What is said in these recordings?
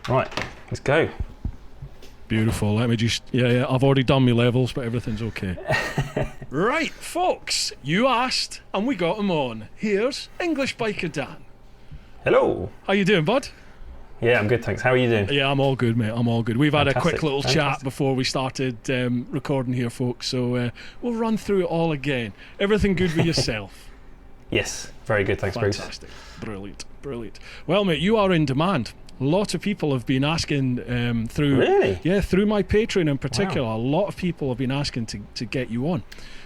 Right, let's go. Beautiful. Let me just... Yeah, I've already done my levels, but everything's okay. Right, folks. You asked, and we got him on. Here's English Biker Dan. Hello. How you doing, bud? Yeah, I'm good, thanks. How are you doing? Yeah, I'm all good, mate. I'm all good. We've had a quick little chat before we started recording here, folks, so we'll run through it all again. Everything good with yourself? Yes, very good, thanks, Bruce. Fantastic. Brilliant. Well, mate, you are in demand. A lot of people have been asking through... Really? Yeah, through my Patreon in particular. Wow. A lot of people have been asking to get you on.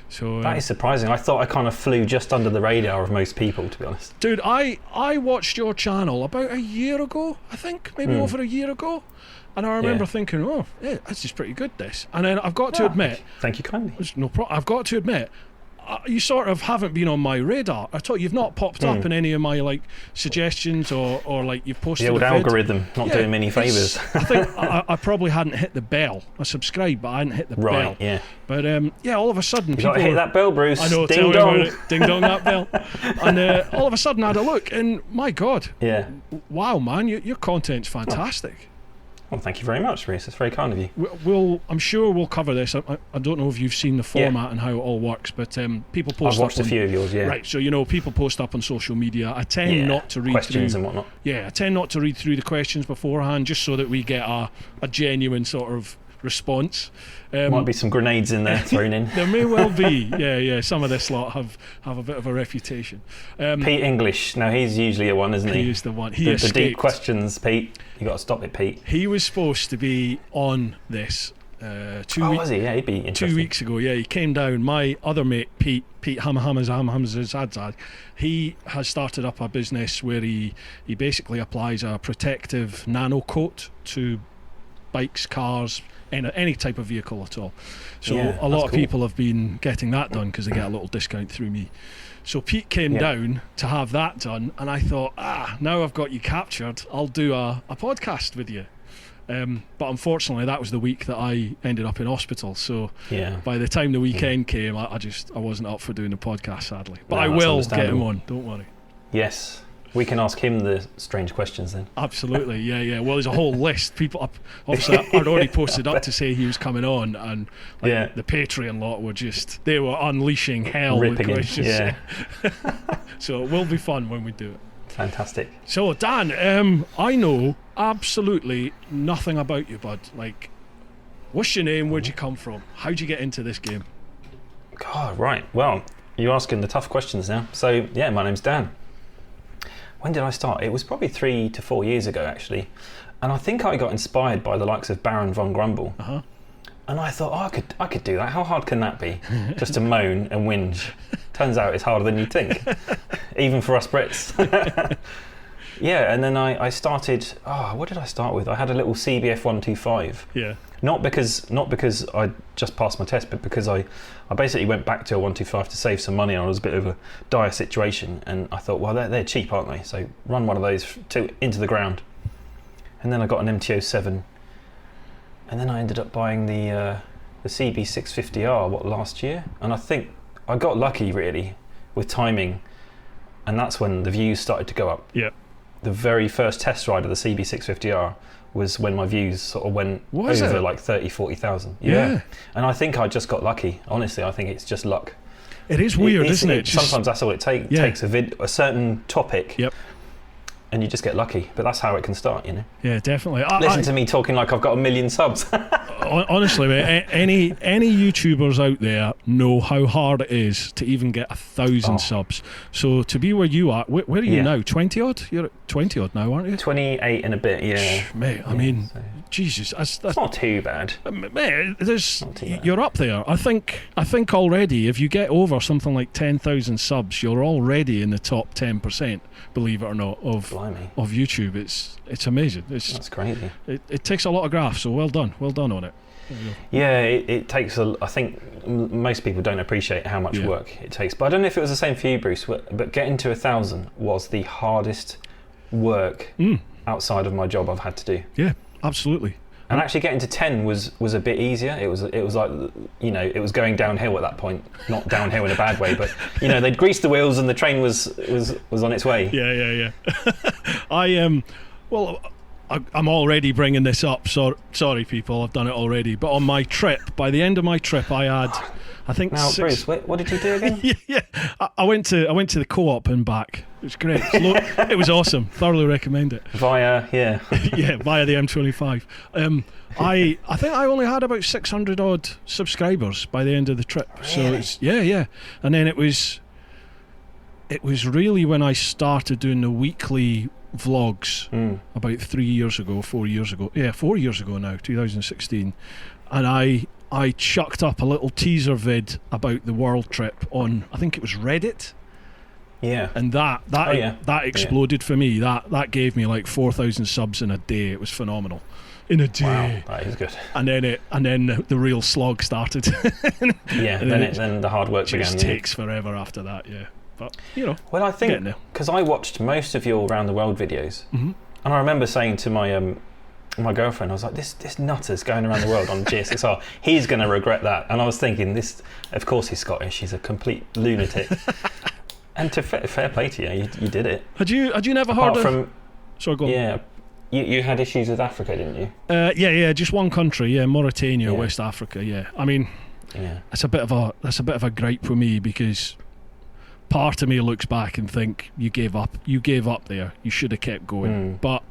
So that is surprising. I thought I kind of flew just under the radar of most people, to be honest. Dude, I watched your channel about a year ago, I think, maybe over a year ago, and I remember thinking, oh, yeah, this is pretty good, this. And then I've got to admit... Thank you kindly. No problem. I've got to admit, you sort of haven't been on my radar at all. You've not popped up in any of my like suggestions or like you've posted the old algorithm not doing me any favours. I think I probably hadn't hit the bell. I subscribed, but I hadn't hit the bell. Right, yeah. But all of a sudden, you got to hit that bell, Bruce. I know, ding dong, ding dong that bell. And all of a sudden, I had a look, and my God, wow, man, your content's fantastic. Well, thank you very much, Bruce. It's very kind of you. I'm sure we'll cover this. I don't know if you've seen the format and how it all works, but people post. I've watched a few of yours, yeah. Right, so people post up on social media. I tend not to read questions through, and whatnot. Yeah, I tend not to read through the questions beforehand, just so that we get a genuine sort of response. Might be some grenades in there thrown in. There may well be. Yeah. Some of this lot have a bit of a reputation. Pete English. Now he's usually a one, isn't he? He is the one. The deep questions, Pete. You got to stop it, Pete. He was supposed to be on this. Was he? Yeah, he'd be interesting. 2 weeks ago, yeah, he came down. My other mate, Pete Hamazadzad, he has started up a business where he basically applies a protective nano coat to bikes, cars, any type of vehicle at all. So a lot of people have been getting that done because they get a little discount through me. So Pete came down to have that done, and I thought, now I've got you captured, I'll do a podcast with you. But unfortunately, that was the week that I ended up in hospital. So by the time the weekend came, I wasn't up for doing the podcast, sadly. But I will get him on, don't worry. Yes. We can ask him the strange questions then. Absolutely, yeah. Well, there's a whole list. People, obviously, I'd already posted up to say he was coming on, and the Patreon lot they were unleashing hell. Ripping him, So it will be fun when we do it. Fantastic. So, Dan, I know absolutely nothing about you, bud. Like, what's your name? Where'd you come from? How'd you get into this game? God, right. Well, you're asking the tough questions now. So, my name's Dan. When did I start? It was probably 3 to 4 years ago, actually. And I think I got inspired by the likes of Baron von Grumble. And I thought, I could do that. How hard can that be? Just to moan and whinge. Turns out it's harder than you'd think, even for us Brits. And then I started, what did I start with? I had a little CBF 125. Yeah. Not because I just passed my test, but because I basically went back to a 125 to save some money. I was a bit of a dire situation, and I thought, well, they're cheap, aren't they? So run one of those into the ground. And then I got an MT-07, and then I ended up buying the CB650R last year, and I think I got lucky really with timing, and that's when the views started to go up. Yeah. The very first test ride of the CB650R was when my views sort of went over like 40,000. Yeah. And I think I just got lucky. Honestly, I think it's just luck. It is weird, isn't it? Sometimes that's all it takes. Takes a certain topic. Yep. And you just get lucky, but that's how it can start, you know. Yeah, definitely. Listen to me talking like I've got 1 million subs. Honestly, mate, any YouTubers out there know how hard it is to even get 1,000 subs. So to be where you are, where are you now? 20 odd? You're at 20 odd now, aren't you? 28 and a bit, yeah. Mate, I mean, Jesus, that's not too bad. Mate, you're up there. I think already, if you get over something like 10,000 subs, you're already in the top 10%. Believe it or not, of YouTube. It's amazing. That's crazy. It takes a lot of graft, so well done on it. Yeah, it takes I think most people don't appreciate how much work it takes. But I don't know if it was the same for you, Bruce, but getting to 1,000 was the hardest work outside of my job I've had to do. Yeah, absolutely. And actually getting to 10 was a bit easier. It was like, it was going downhill at that point. Not downhill in a bad way, but they'd greased the wheels and the train was on its way. Yeah. I'm already bringing this up. So sorry, people, I've done it already. But on my trip, by the end of my trip, I had, I think. Now, Bruce, what did you do again? yeah. I went to the co-op and back. It was great. It was awesome. Thoroughly recommend it. Via via the M25. I think I only had about 600 odd subscribers by the end of the trip. Really? So it's and then it was really when I started doing the weekly vlogs about 4 years ago now, 2016, and I chucked up a little teaser vid about the world trip on, I think it was Reddit. Yeah. And that exploded for me. That gave me like 4,000 subs in a day. It was phenomenal. In a day. Wow, that is good. And then the real slog started. Then the hard work began. It just takes forever after that, yeah. But, well, I think, because I watched most of your around the world videos, and I remember saying to my my girlfriend, I was like, this nutter's going around the world on GSXR, he's going to regret that. And I was thinking, of course he's Scottish, he's a complete lunatic. And to fair play to you, you did it. Had you never heard of... Sorry, go on. Yeah, you had issues with Africa, didn't you? Yeah, just one country, Mauritania, West Africa, yeah. I mean, that's a bit of a gripe for me, because part of me looks back and think you gave up there, you should have kept going. But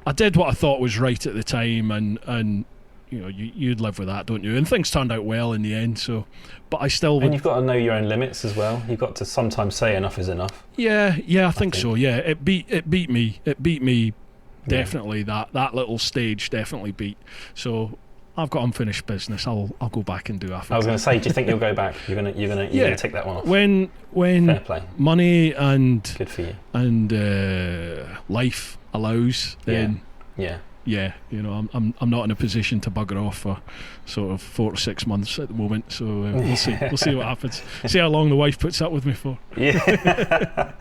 I did what I thought was right at the time, and you'd live with that, don't you? And things turned out well in the end, so, but I still and you've got to know your own limits as well. You've got to sometimes say enough is enough. I think so. It beat me definitely. That little stage definitely beat. So I've got unfinished business. I'll go back and do Africa. I was going to say, do you think you'll go back? You're gonna take that one off? When fair play. Money and good for you and life allows, then I'm not in a position to bugger off for sort of 4 to 6 months at the moment. So we'll see what happens. See how long the wife puts up with me for. Yeah,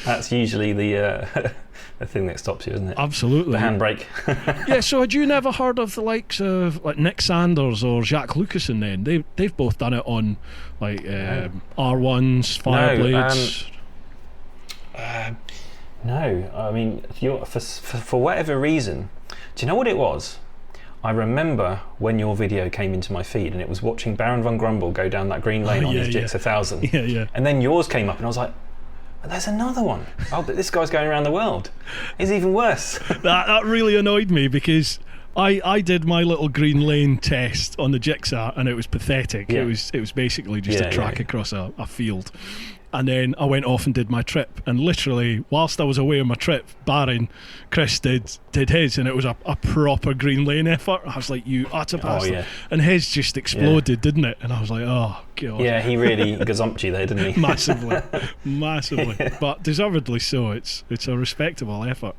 that's usually the thing that stops you, isn't it? Absolutely. The handbrake. Yeah, so had you never heard of the likes of like Nick Sanders or Jacques Lucasen then? They've both done it on like R1s, Fireblades. No, I mean, for whatever reason, do you know what it was? I remember when your video came into my feed and it was watching Baron von Grumble go down that green lane on his GX 1000. Yeah. And then yours came up and I was like, there's another one. Oh, but this guy's going around the world. It's even worse. That really annoyed me, because I did my little green lane test on the Jigsaw and it was pathetic. Yeah. it was basically just a track across a field. And then I went off and did my trip, and literally whilst I was away on my trip, Chris did his, and it was a proper green lane effort. I was like, you utter bastard. And his just exploded, didn't it? And I was like, oh god. Yeah, he really gazumped you there, didn't he? massively but deservedly so. It's a respectable effort,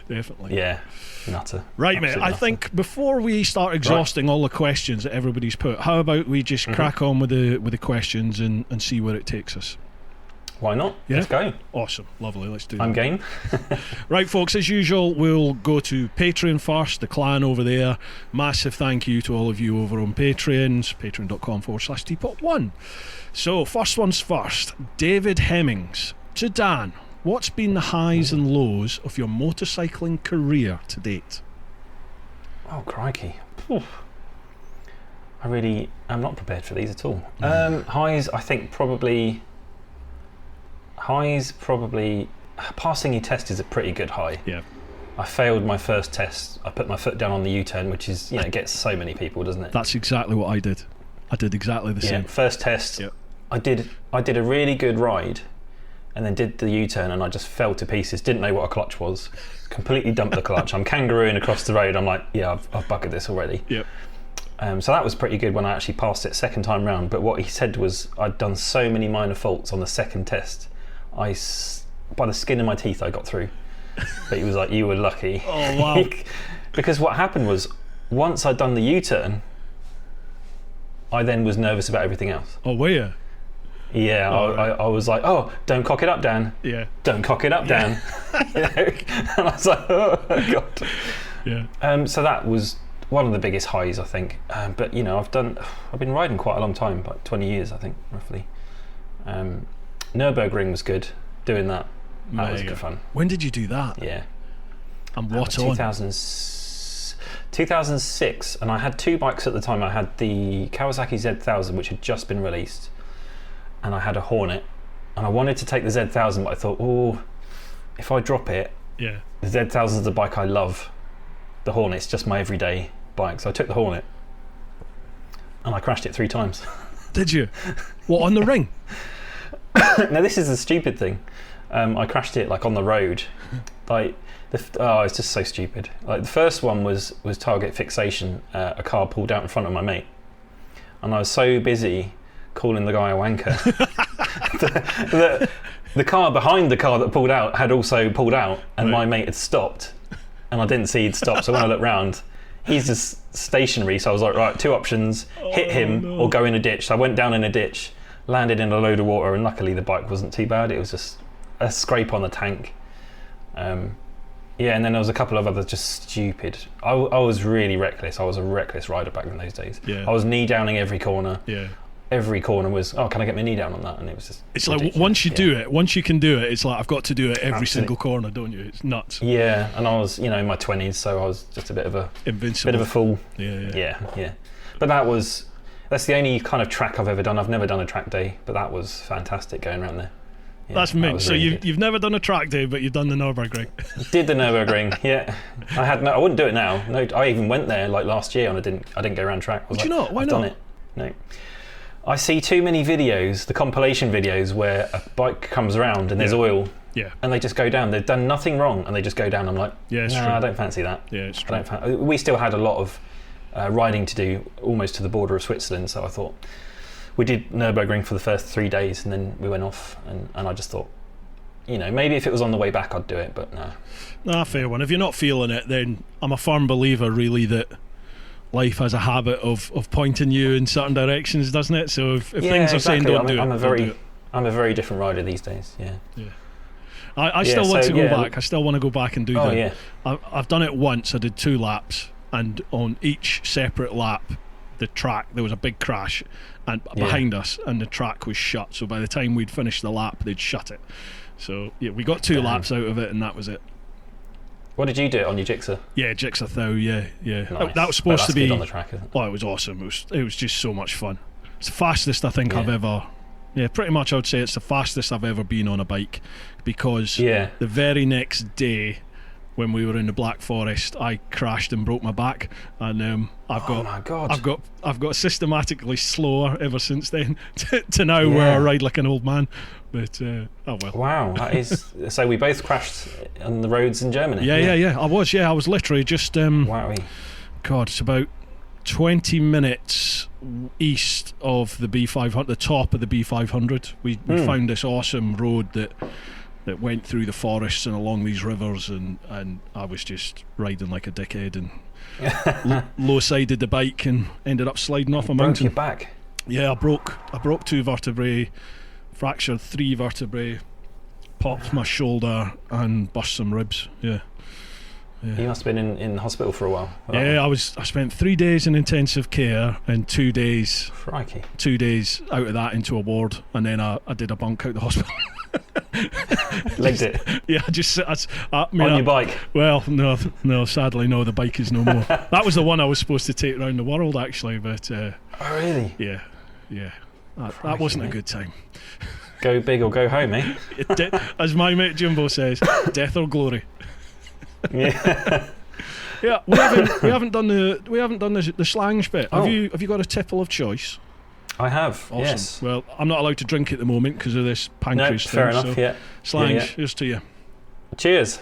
definitely. Yeah, nutter. Right, mate, I think before we start exhausting all the questions that everybody's put, how about we just crack on with the questions and see where it takes us? Why not? Yeah? Let's go. Awesome. Lovely. Let's do that. I'm game. Right, folks, as usual, we'll go to Patreon first, the clan over there. Massive thank you to all of you over on Patreons, patreon.com/TeapotOne. So, first one's first. David Hemmings. To Dan, what's been the highs and lows of your motorcycling career to date? Oh, crikey. I'm not prepared for these at all. Highs, I think probably passing your test is a pretty good high. Yeah. I failed my first test. I put my foot down on the U-turn, which is, it gets so many people, doesn't it? That's exactly what I did. I did exactly the same. First test, I did a really good ride, and then did the U-turn, and I just fell to pieces. Didn't know what a clutch was. Completely dumped the clutch. I'm kangarooing across the road. I'm like, I've buggered this already. Yep. So that was pretty good when I actually passed it second time round. But what he said was I'd done so many minor faults on the second test. By the skin of my teeth, I got through. But he was like, you were lucky. Oh, wow. Because what happened was, once I'd done the U-turn, I then was nervous about everything else. Oh, were you? Yeah, I was like, oh, don't cock it up, Dan. Yeah. Don't cock it up, Dan. And I was like, oh, God. Yeah. So that was one of the biggest highs, I think. But, I've been riding quite a long time, like 20 years, I think, roughly. Nürburgring was good, doing that. That was good fun. When did you do that? Yeah. And what on? 2006, and I had two bikes at the time. I had the Kawasaki Z1000, which had just been released, and I had a Hornet, and I wanted to take the Z1000, but I thought, oh, if I drop it, Yeah. the Z1000 is the bike I love. The Hornet's just my everyday bike, so I took the Hornet, and I crashed it 3 times. Did you? What, on the ring? Now this is the stupid thing. I crashed it like on the road. Like it's just so stupid. Like the first one was target fixation. A car pulled out in front of my mate, and I was so busy calling the guy a wanker. the car behind the car that pulled out had also pulled out, and my mate had stopped, and I didn't see he'd stopped. So when I looked round, he's just stationary. So I was like, right, 2 options: hit him or go in a ditch. So I went down in a ditch, landed in a load of water, and luckily the bike wasn't too bad. It was just a scrape on the tank. And then there was a couple of others just stupid. I was really reckless. I was a reckless rider back in those days. Yeah. I was knee downing every corner. Yeah. Every corner was, can I get my knee down on that? And it was just It's ridiculous. like once you do it, once you can do it, it's like I've got to do it every Absolutely. single corner, don't you? It's nuts. Yeah, and I was, in my 20s, so I was just a bit of a Invincible. fool. Yeah. Yeah. But that's the only kind of track I've ever done. I've never done a track day, but that was fantastic going around there. Yeah, That's that mint. was So really good. you've never done a track day, but you've done the Nürburgring. Did the Nürburgring? Yeah. I wouldn't do it now. No, I even went there like last year, and I didn't go around track. I was Would you like, not? Why I've not? done it. No. I see too many videos, the compilation videos, where a bike comes around and there's oil, Yeah. and they just go down. They've done nothing wrong, and they just go down. I'm like, Yeah, it's nah, true. I don't fancy that. Yeah, it's I true. don't we still had a lot of riding to do, almost to the border of Switzerland. So I thought we did Nürburgring for the first 3 days, and then we went off, and I just thought, maybe if it was on the way back, I'd do it, but no. Nah, fair one. If you're not feeling it, then I'm a firm believer, really, that life has a habit of pointing you in certain directions, doesn't it? So if things are saying don't do it, I'm don't do it. a very different rider these days. Yeah. I still want to go yeah. back. I still want to go back and do Oh that. yeah. I've done it once. I did 2 laps, and on each separate lap, the track, there was a big crash and behind us, and the track was shut. So by the time we'd finished the lap, they'd shut it. So yeah, we got 2 laps out of it, and that was it. What did you do on your Jigsaw? Yeah, Jigsaw Thow. Yeah. Nice. That was supposed That's to be good on the track, isn't it? Oh, it was awesome. It was just so much fun. It's the fastest I think I've Yeah. ever. Yeah, pretty much I would say it's the fastest I've ever been on a bike, because Yeah. the very next day, when we were in the Black Forest, I crashed and broke my back, and Oh my God. I've got systematically slower ever since then to now where I Yeah. ride like an old man. But oh well. Wow, that is. So we both crashed on the roads in Germany. Yeah. I was literally just Wowie. God, it's about 20 minutes east of the B500, the top of the B500. We found this awesome road that went through the forests and along these rivers, and I was just riding like a dickhead and low-sided the bike and ended up sliding off a Broke mountain. your back. Yeah, I broke 2 vertebrae, fractured 3 vertebrae, popped my shoulder and bust some ribs. Yeah. You must have been in hospital for a while. for that Yeah, one. I spent 3 days in intensive care and 2 days Crikey. 2 days out of that into a ward, and then I did a bunk out the hospital. Legged it Yeah, I mean, on your bike. Well, no, sadly, no. The bike is no more. That was the one I was supposed to take around the world, actually, but Oh really? yeah, that Crikey, wasn't a mate. good time. Go big or go home, eh? As my mate Jimbo says, death or glory. Yeah. Yeah, we haven't done the slange bit. Oh. Have you got a tipple of choice? I have. Awesome. Yes. Well, I'm not allowed to drink at the moment because of this No, pancreas fair thing. enough. So Yeah. slange, Yeah. here's to you. Cheers.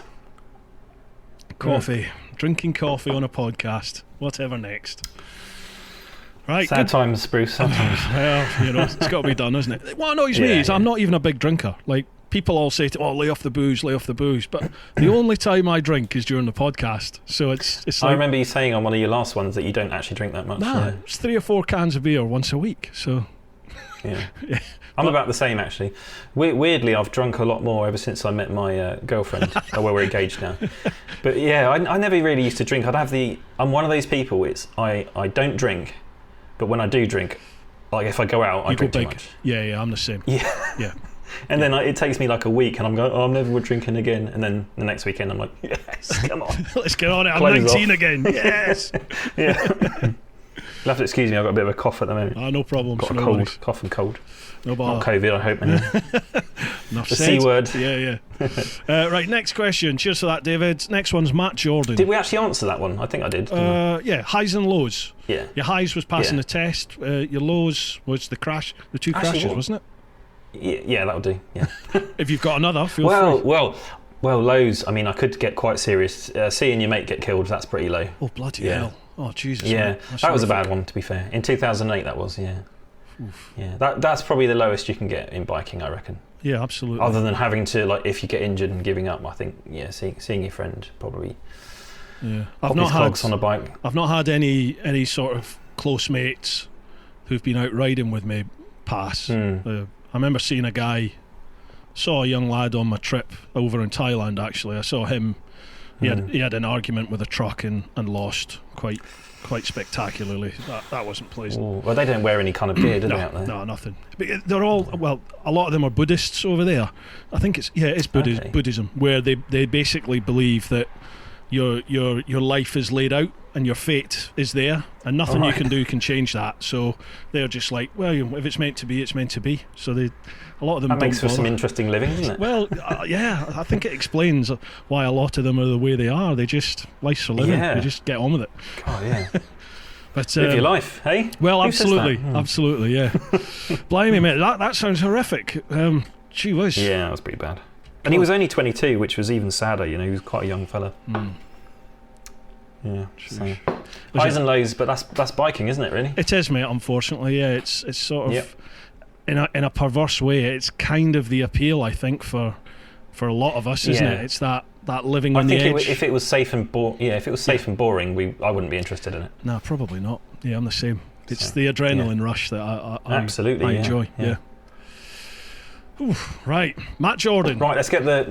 Coffee, drinking coffee on a podcast. Whatever next. Right. Sad times, Bruce. Sad times. Well, it's got to be done, isn't it? What annoys me Yeah, is I'm yeah. not even a big drinker. Like, people all say, lay off the booze, lay off the booze. But the only time I drink is during the podcast. So it's I like, remember you saying on one of your last ones that you don't actually drink that much. nah, it's 3 or 4 cans of beer once a week. So Yeah. Yeah. I'm about the same, actually. Weirdly, I've drunk a lot more ever since I met my girlfriend. Well, we're engaged now. But yeah, I never really used to drink. I'm one of those people. I don't drink, but when I do drink, like if I go out, I you go drink too big. much. Yeah, I'm the same. Yeah. Yeah. And then it takes me like a week, and I'm going, oh, I'm never drinking again. And then the next weekend, I'm like, yes, come on. Let's get on it. I'm Clothes 19 off. again. Yes. Yeah. You'll have to excuse me, I've got a bit of a cough at the moment. No problem. Got a No cold, worries. cough and cold. No bother. Not COVID, I hope. Anyway. Enough The said. C word. Yeah. Right, next question. Cheers for that, David. Next one's Matt Jordan. Did we actually answer that one? I think I did. Yeah, highs and lows. Yeah. Your highs was passing Yeah. the test. Your lows was the crash. The two Actually, crashes, what- wasn't Yeah, that'll do. Yeah. it? If you've got another, feel free. Well, lows. I mean, I could get quite serious. Seeing your mate get killed, that's pretty low. Oh, bloody Yeah. hell. Oh, Jesus. Yeah, man. That's that was a horrific. bad one, to be fair. In 2008, that was, yeah. Yeah, that's probably the lowest you can get in biking, I reckon. Yeah, absolutely. Other than having to, like, if you get injured and giving up, I think, yeah, seeing your friend probably Yeah. pop his clogs on a bike. I've not had any sort of close mates who've been out riding with me pass. I remember seeing a guy, saw a young lad on my trip over in Thailand. Actually, I saw him. He had an argument with a truck and lost quite spectacularly. That wasn't pleasant. Ooh, well, they don't wear any kind of gear, do they, out there? No, nothing. But they're all, well, a lot of them are Buddhists over there. I think it's Okay. Buddhism, where they basically believe that your life is laid out and your fate is there, and nothing you can do can change that. So they're just like, well, if it's meant to be, it's meant to be. So a lot of them That don't makes for bother. some interesting living, doesn't it? Well, yeah, I think it explains why a lot of them are the way they are. They just, life's for living. Yeah. They just get on with it. Oh, yeah. But Live your life, hey? well, Who says that? absolutely, yeah. Blimey, mate, that sounds horrific. Gee whiz. Yeah, that was pretty bad. And he was only 22, which was even sadder. You know, he was quite a young fella. Yeah. So. Highs and lows, but that's biking, isn't it? Really? It is, mate. Unfortunately, yeah. It's sort of Yep. in a perverse way. It's kind of the appeal, I think, for a lot of us, isn't Yeah. it? It's that living I on the think edge. if it was safe and if it was safe and boring, I wouldn't be interested in it. No, probably not. Yeah, I'm the same. It's So, the adrenaline rush that I Absolutely, I yeah, enjoy. yeah. Yeah. Ooh, right, Matt Jordan. Right, let's get the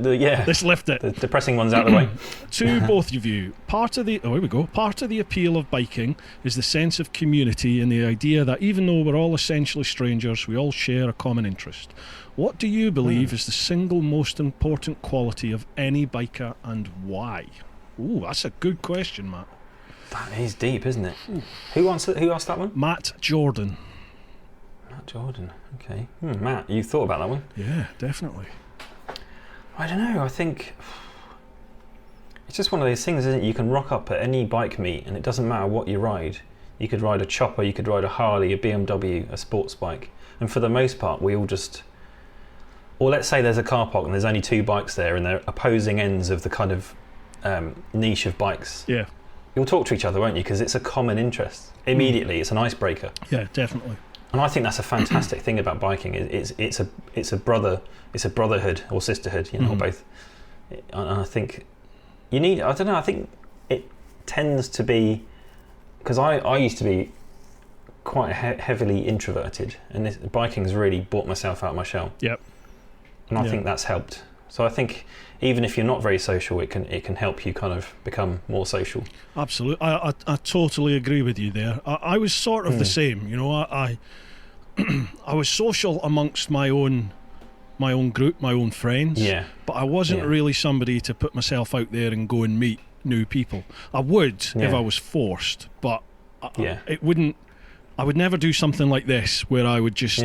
Let's lift it. the depressing ones out of the way. To both of you, here we go. Part of the appeal of biking is the sense of community and the idea that even though we're all essentially strangers, we all share a common interest. What do you believe is the single most important quality of any biker, and why? Ooh, that's a good question, Matt. That is deep, isn't it? Who asked that one? Matt Jordan. Matt Jordan. Okay. Matt, you thought about that one? Yeah, definitely. I don't know. I think it's just one of those things, isn't it? You can rock up at any bike meet, and it doesn't matter what you ride. You could ride a chopper, you could ride a Harley, a BMW, a sports bike, and for the most part, we all just. Or let's say there's a car park and there's only two bikes there, and they're opposing ends of the kind of niche of bikes. Yeah. You'll talk to each other, won't you? Because it's a common interest. Immediately, it's an icebreaker. Yeah, definitely. And I think that's a fantastic thing about biking. It's a brotherhood or sisterhood, you know, or both. And I think you need. I don't know. I think it tends to be because I used to be quite heavily introverted, and biking's really brought myself out of my shell. Yep. And I think that's helped. So I think even if you're not very social, it can help you kind of become more social. Absolutely, I totally agree with you there. I was sort of the same, you know. I was social amongst my own group, my own friends. Yeah. But I wasn't really somebody to put myself out there and go and meet new people. I would if I was forced, but it wouldn't. I would never do something like this where I would just,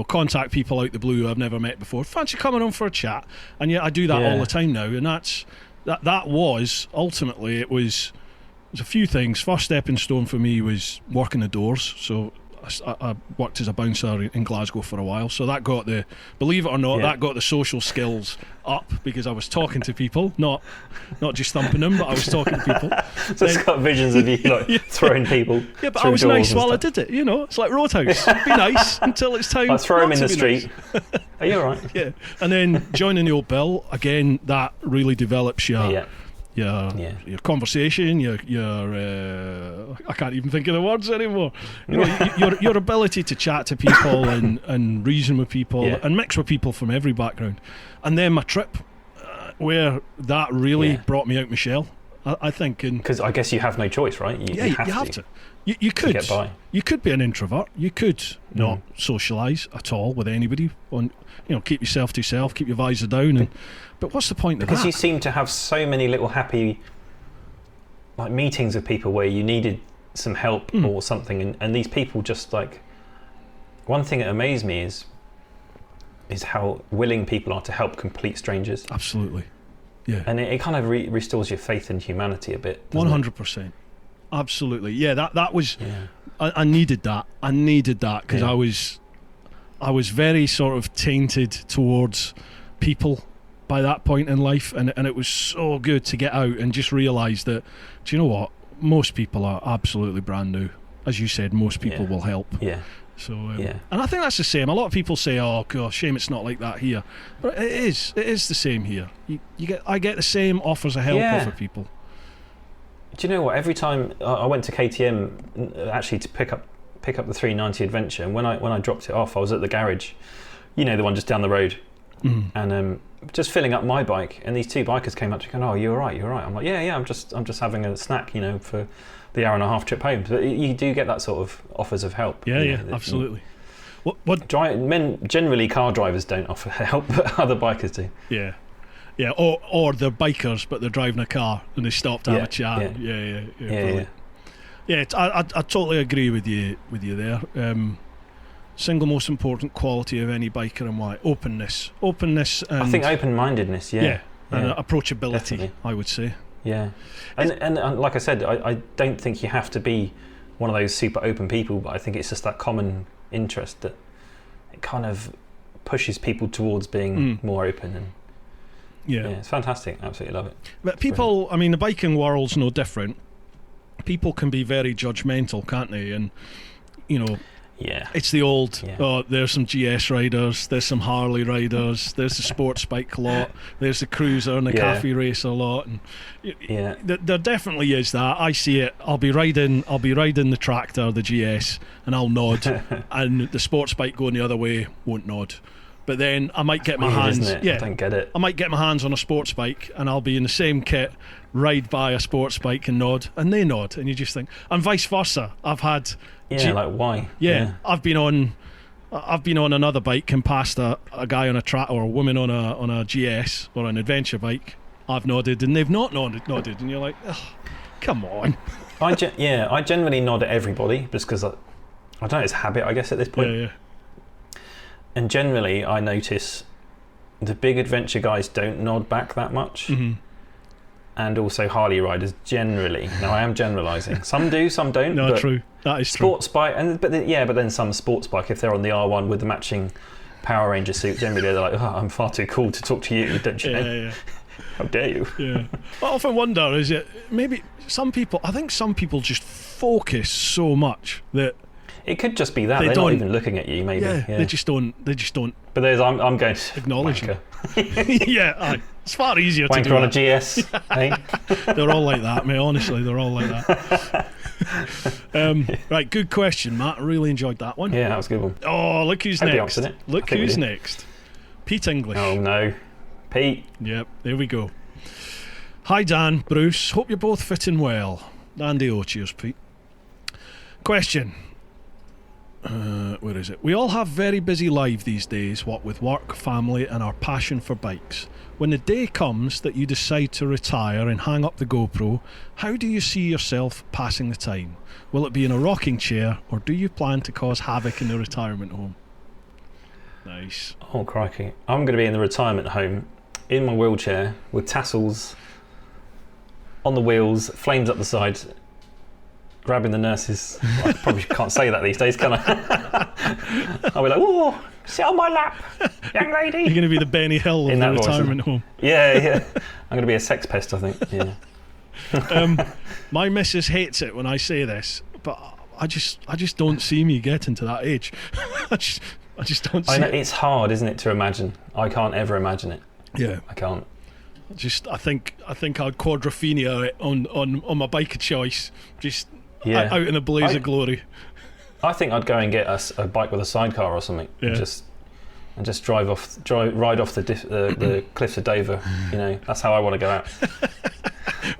contact people out the blue I've never met before. Fancy coming on for a chat, and yet I do that all the time now. And that was ultimately it was a few things. First stepping stone for me was working the doors. So I worked as a bouncer in Glasgow for a while. So that got believe it or not, that got the social skills up because I was talking to people, not just thumping them, but I was talking to people. So it's got visions of you like throwing people. Yeah, but I through was doors nice and while I stuff. did it. You know, it's like Roadhouse. Be nice until it's time. I throw him not in to the be street. nice. Are you all right? Yeah, and then joining the old bill again. That really develops your conversation. Your I can't even think of the words anymore. You know, your ability to chat to people and reason with people and mix with people from every background. And then my trip, where that really brought me out my shell. I think. Because I guess you have no choice, right? You have to. You could get by. You could be an introvert. You could not socialise at all with anybody. Keep yourself to yourself. Keep your visor down. But what's the point of that? Because you seem to have so many little happy meetings with people where you needed some help or something, and these people just one thing that amazed me is how willing people are to help complete strangers. Absolutely. Yeah. And it kind of restores your faith in humanity a bit. 100%. Absolutely. Yeah, that was... Yeah. I needed that. Because I was very sort of tainted towards people by that point in life, and it was so good to get out and just realise that, do you know what? Most people are absolutely brand new. As you said, most people will help. Yeah. So, and I think that's the same. A lot of people say, "Oh, God, shame it's not like that here," but it is. It is the same here. I get the same offers of help for people. Do you know what? Every time I went to KTM actually to pick up the 390 Adventure, and when I dropped it off, I was at the garage, the one just down the road, and just filling up my bike, and these two bikers came up to me going, "Oh, you're right." I'm like, "Yeah, I'm just having a snack, for the hour and a half trip home." But you do get that sort of offers of help. Yeah, absolutely. Men generally, car drivers don't offer help, but other bikers do. Yeah. Yeah, or they're bikers, but they're driving a car and they stop to have a chat. Yeah. I totally agree with you there. Single most important quality of any biker and why? Openness. And I think open-mindedness. And approachability. Definitely. I would say. Yeah, and like I said, I don't think you have to be one of those super open people, but I think it's just that common interest that it kind of pushes people towards being more open. And yeah, it's fantastic. Absolutely love it. But people, I mean, the biking world's no different. People can be very judgmental, can't they? And it's the old, there's some GS riders, there's some Harley riders, there's the sports bike lot, there's the cruiser and the cafe racer lot, and there definitely is that. I see it. I'll be riding the tractor, the GS, and I'll nod, and the sports bike going the other way won't nod. But then I might get my hands. I don't get it. I might get my hands on a sports bike, and I'll be in the same kit, ride by a sports bike and nod, and they nod, and you just think, and vice versa. I've had. Why? Yeah, I've been on another bike and passed a guy on a track or a woman on a GS or an adventure bike. I've nodded and they've not nodded, and you're like, oh, come on. I generally nod at everybody just because I don't know, it's habit, I guess, at this point. Yeah. And generally, I notice the big adventure guys don't nod back that much. And also Harley riders generally. Now I am generalising. Some do, some don't. No, true. That is true. Sports bike, but then some sports bike, if they're on the R1 with the matching Power Ranger suit, generally they're like, "Oh, I'm far too cool to talk to you, don't you know? Yeah. How dare you?" Yeah. I often wonder, is it maybe some people just focus so much that it could just be that they're not even looking at you. Maybe. Yeah. They just don't. But I'm going to acknowledge it. It's far easier to do on a GS. Hey? They're all like that, mate. Honestly, they're all like that. Right, good question, Matt. I really enjoyed that one. Yeah, that was a good one. Oh, look who's next. Look who's next. Pete English. Oh no, Pete. Yep, there we go. Hi Dan, Bruce. Hope you're both fitting well. Andy O, cheers, Pete. Question. Where is it? We all have very busy lives these days, what with work, family and our passion for bikes. When the day comes that you decide to retire and hang up the GoPro, how do you see yourself passing the time? Will it be in a rocking chair, or do you plan to cause havoc in the retirement home? Nice. Oh crikey, I'm going to be in the retirement home in my wheelchair with tassels on the wheels, flames up the side, grabbing the nurses. I probably can't say that these days, can I? I'll be like, "Whoa, sit on my lap, young lady." You're going to be the Benny Hill of the retirement home. Yeah. I'm going to be a sex pest, I think. Yeah. My missus hates it when I say this, but I just don't see me getting to that age. I just don't see it. It's hard, isn't it, to imagine? I can't ever imagine it. Yeah. I can't. I think I'd quadrophenia it on my bike of choice. Just out in a blaze of glory. I think I'd go and get a bike with a sidecar or something, and just ride off the cliffs of Dover. That's how I want to go out.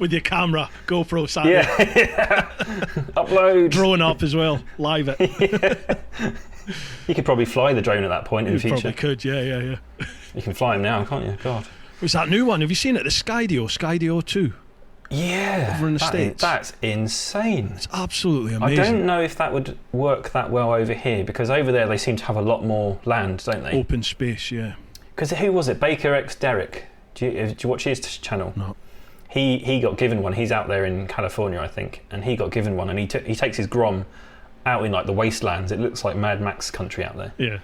with your camera, GoPro sat there, Yeah. Upload. drone up as well, live it. You could probably fly the drone at that point in the You future. probably could, yeah. You can fly them now, can't you? God. Was that new one? Have you seen it? The Skydio 2. Yeah. Over in the States. That's insane. It's absolutely I amazing. don't know if that would work that well over here, because over there they seem to have a lot more land, don't they? Open space, yeah. Because who was it? Baker X Derek. Do you watch his channel? No. He got given one. He's out there in California, I think, and he got given one, and he takes his Grom out in like the wastelands. It looks like Mad Max country out there. Yeah.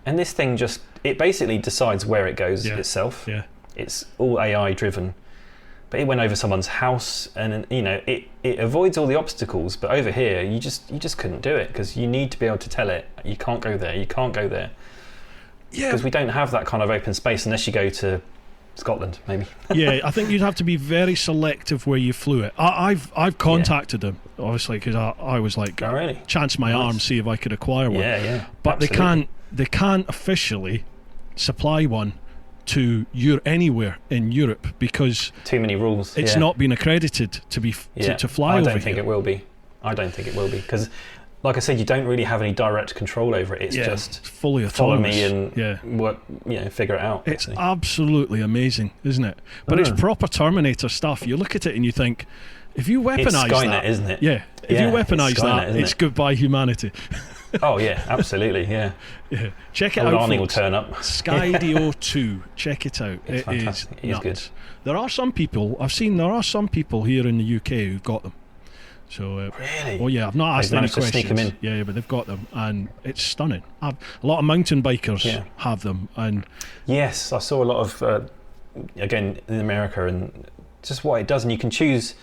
And this thing it basically decides where it goes itself. Yeah. It's all AI driven. But it went over someone's house, and it avoids all the obstacles. But over here, you just couldn't do it, because you need to be able to tell it, you can't go there, you can't go there. Yeah. Because we don't have that kind of open space unless you go to Scotland, maybe. Yeah, I think you'd have to be very selective where you flew it. I've contacted them, obviously, because I was like, Oh, really? chance my arm, see if I could acquire one. Yeah. But absolutely. they can't officially supply one to anywhere in Europe, because Too many rules. it's not been accredited to be to fly over I don't think here. it will be. I don't think it will be, because, like I said, you don't really have any direct control over it. It's just it's fully follow autonomous. me and work, figure it out. It's basically. absolutely amazing, isn't it? But it's proper Terminator stuff. You look at it and you think, if you weaponize It's Skynet, that, isn't it? Yeah, if you Yeah, weaponize it's Skynet, that, isn't it's it? goodbye humanity. Oh yeah, absolutely, yeah. Yeah, check it Old out. Arnie will folks. turn up. Skydio 2, check it out. It's fantastic. It is nuts. good. There are some people here in the UK who've got them. So Really? oh yeah, I've not asked They've any managed to questions. sneak 'em in. Yeah, but they've got them, and it's stunning. A lot of mountain bikers have them, and Yes, I saw a lot of again in America, and just what it does, and you can choose.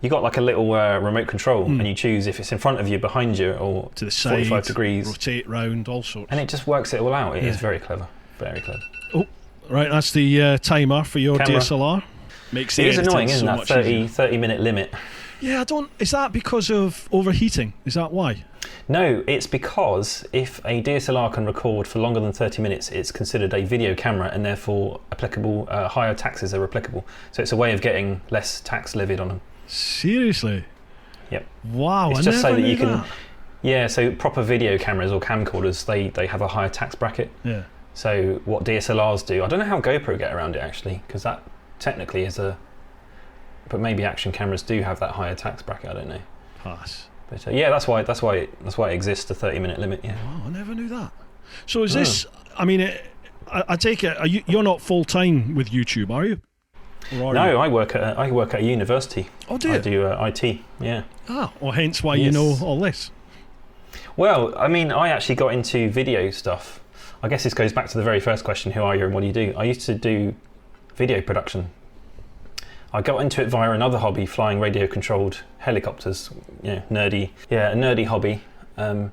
You got like a little remote control, and you choose if it's in front of you, behind you, or to the side, 45 degrees, rotate round, all sorts. and it just works it all out. It is very clever, very clever. Oh, right, that's the timer for your Camera. DSLR. Makes It the is editing annoying, isn't so that? much 30 easier. minute limit. Yeah, is that because of overheating? Is that why? No, it's because if a DSLR can record for longer than 30 minutes, it's considered a video camera, and therefore applicable higher taxes are applicable. So it's a way of getting less tax levied on them. Seriously? Yep. Wow, It's I just so never that you knew can. Yeah, so proper video cameras or camcorders, they have a higher tax bracket. Yeah. So what DSLRs do, I don't know how GoPro get around it actually, because that technically is but maybe action cameras do have that higher tax bracket. I don't know. Pass. But yeah, that's why it exists, a 30-minute limit. Yeah. Wow, I never knew that. So is this? I mean, I take it you're not full time with YouTube, are you? Or are No, you? I work at a university. Oh, do you? I do IT. Yeah. Ah, well, hence why you Yes. know all this. Well, I mean, I actually got into video stuff. I guess this goes back to the very first question: who are you and what do you do? I used to do video production. I got into it via another hobby, flying radio-controlled helicopters. A nerdy hobby. And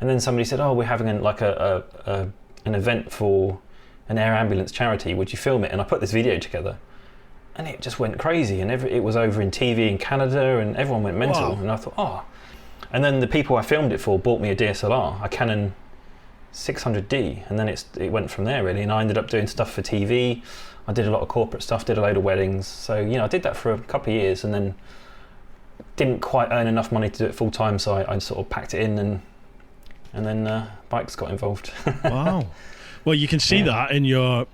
then somebody said, "Oh, we're having an event for an air ambulance charity. Would you film it?" And I put this video together, and it just went crazy. And it was over in TV in Canada, and everyone went mental. Wow. And I thought, oh. And then the people I filmed it for bought me a DSLR, a Canon 600D, and then it went from there really. And I ended up doing stuff for TV. I did a lot of corporate stuff, did a load of weddings. So I did that for a couple of years, and then didn't quite earn enough money to do it full time. So I sort of packed it in, and then bikes got involved. Wow. Well, you can see that in your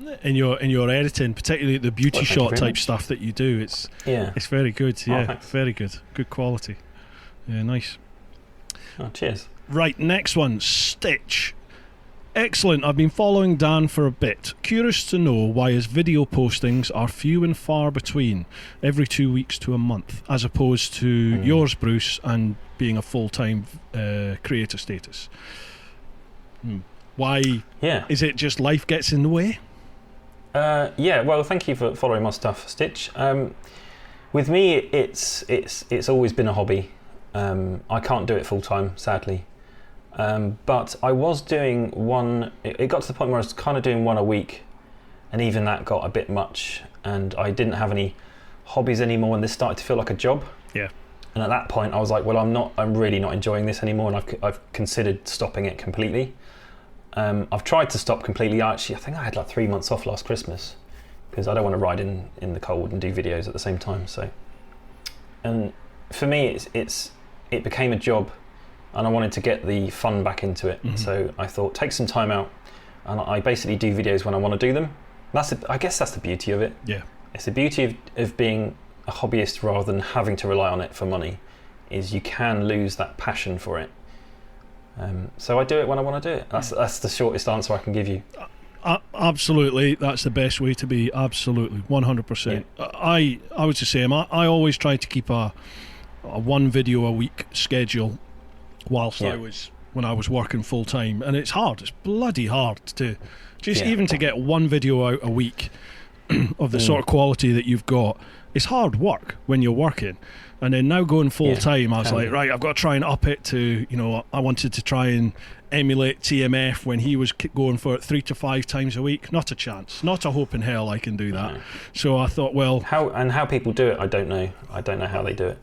editing, particularly the beauty Thank you shot very type much. stuff that you do. It's very good. Yeah, thanks. very good. Good quality. Yeah, nice. Oh, cheers. Right, next one, Stitch. Excellent. I've been following Dan for a bit. Curious to know why his video postings are few and far between, every 2 weeks to a month, as opposed to yours, Bruce, and being a full-time creator status. Why? Yeah. Is it just life gets in the way? Yeah. Well, thank you for following my stuff, Stitch. With me, it's always been a hobby. I can't do it full time, sadly. But I was doing one. It got to the point where I was kind of doing one a week, and even that got a bit much. And I didn't have any hobbies anymore, and this started to feel like a job. Yeah. And at that point, I was like, well, I'm really not enjoying this anymore, and I've considered stopping it completely. I've tried to stop completely. I think I had like 3 months off last Christmas because I don't want to ride in the cold and do videos at the same time. So And for me, it became a job, and I wanted to get the fun back into it. So I thought, take some time out, and I basically do videos when I want to do them. I guess that's the beauty of it. Yeah. It's the beauty of being a hobbyist rather than having to rely on it for money, is you can lose that passion for it. So I do it when I want to do it. That's the shortest answer I can give you. Absolutely, that's the best way to be. Absolutely, 100%. Yeah. I was the same. I always try to keep a one video a week schedule whilst when I was working full time, and it's hard. It's bloody hard to even to get one video out a week of the sort of quality that you've got. It's hard work when you're working. And then now going full time, I was like, right, I've got to try and up it to, I wanted to try and emulate TMF when he was going for it 3 to 5 times a week. Not a chance. Not a hope in hell I can do that. No. So I thought, well... How people do it, I don't know. I don't know how they do it.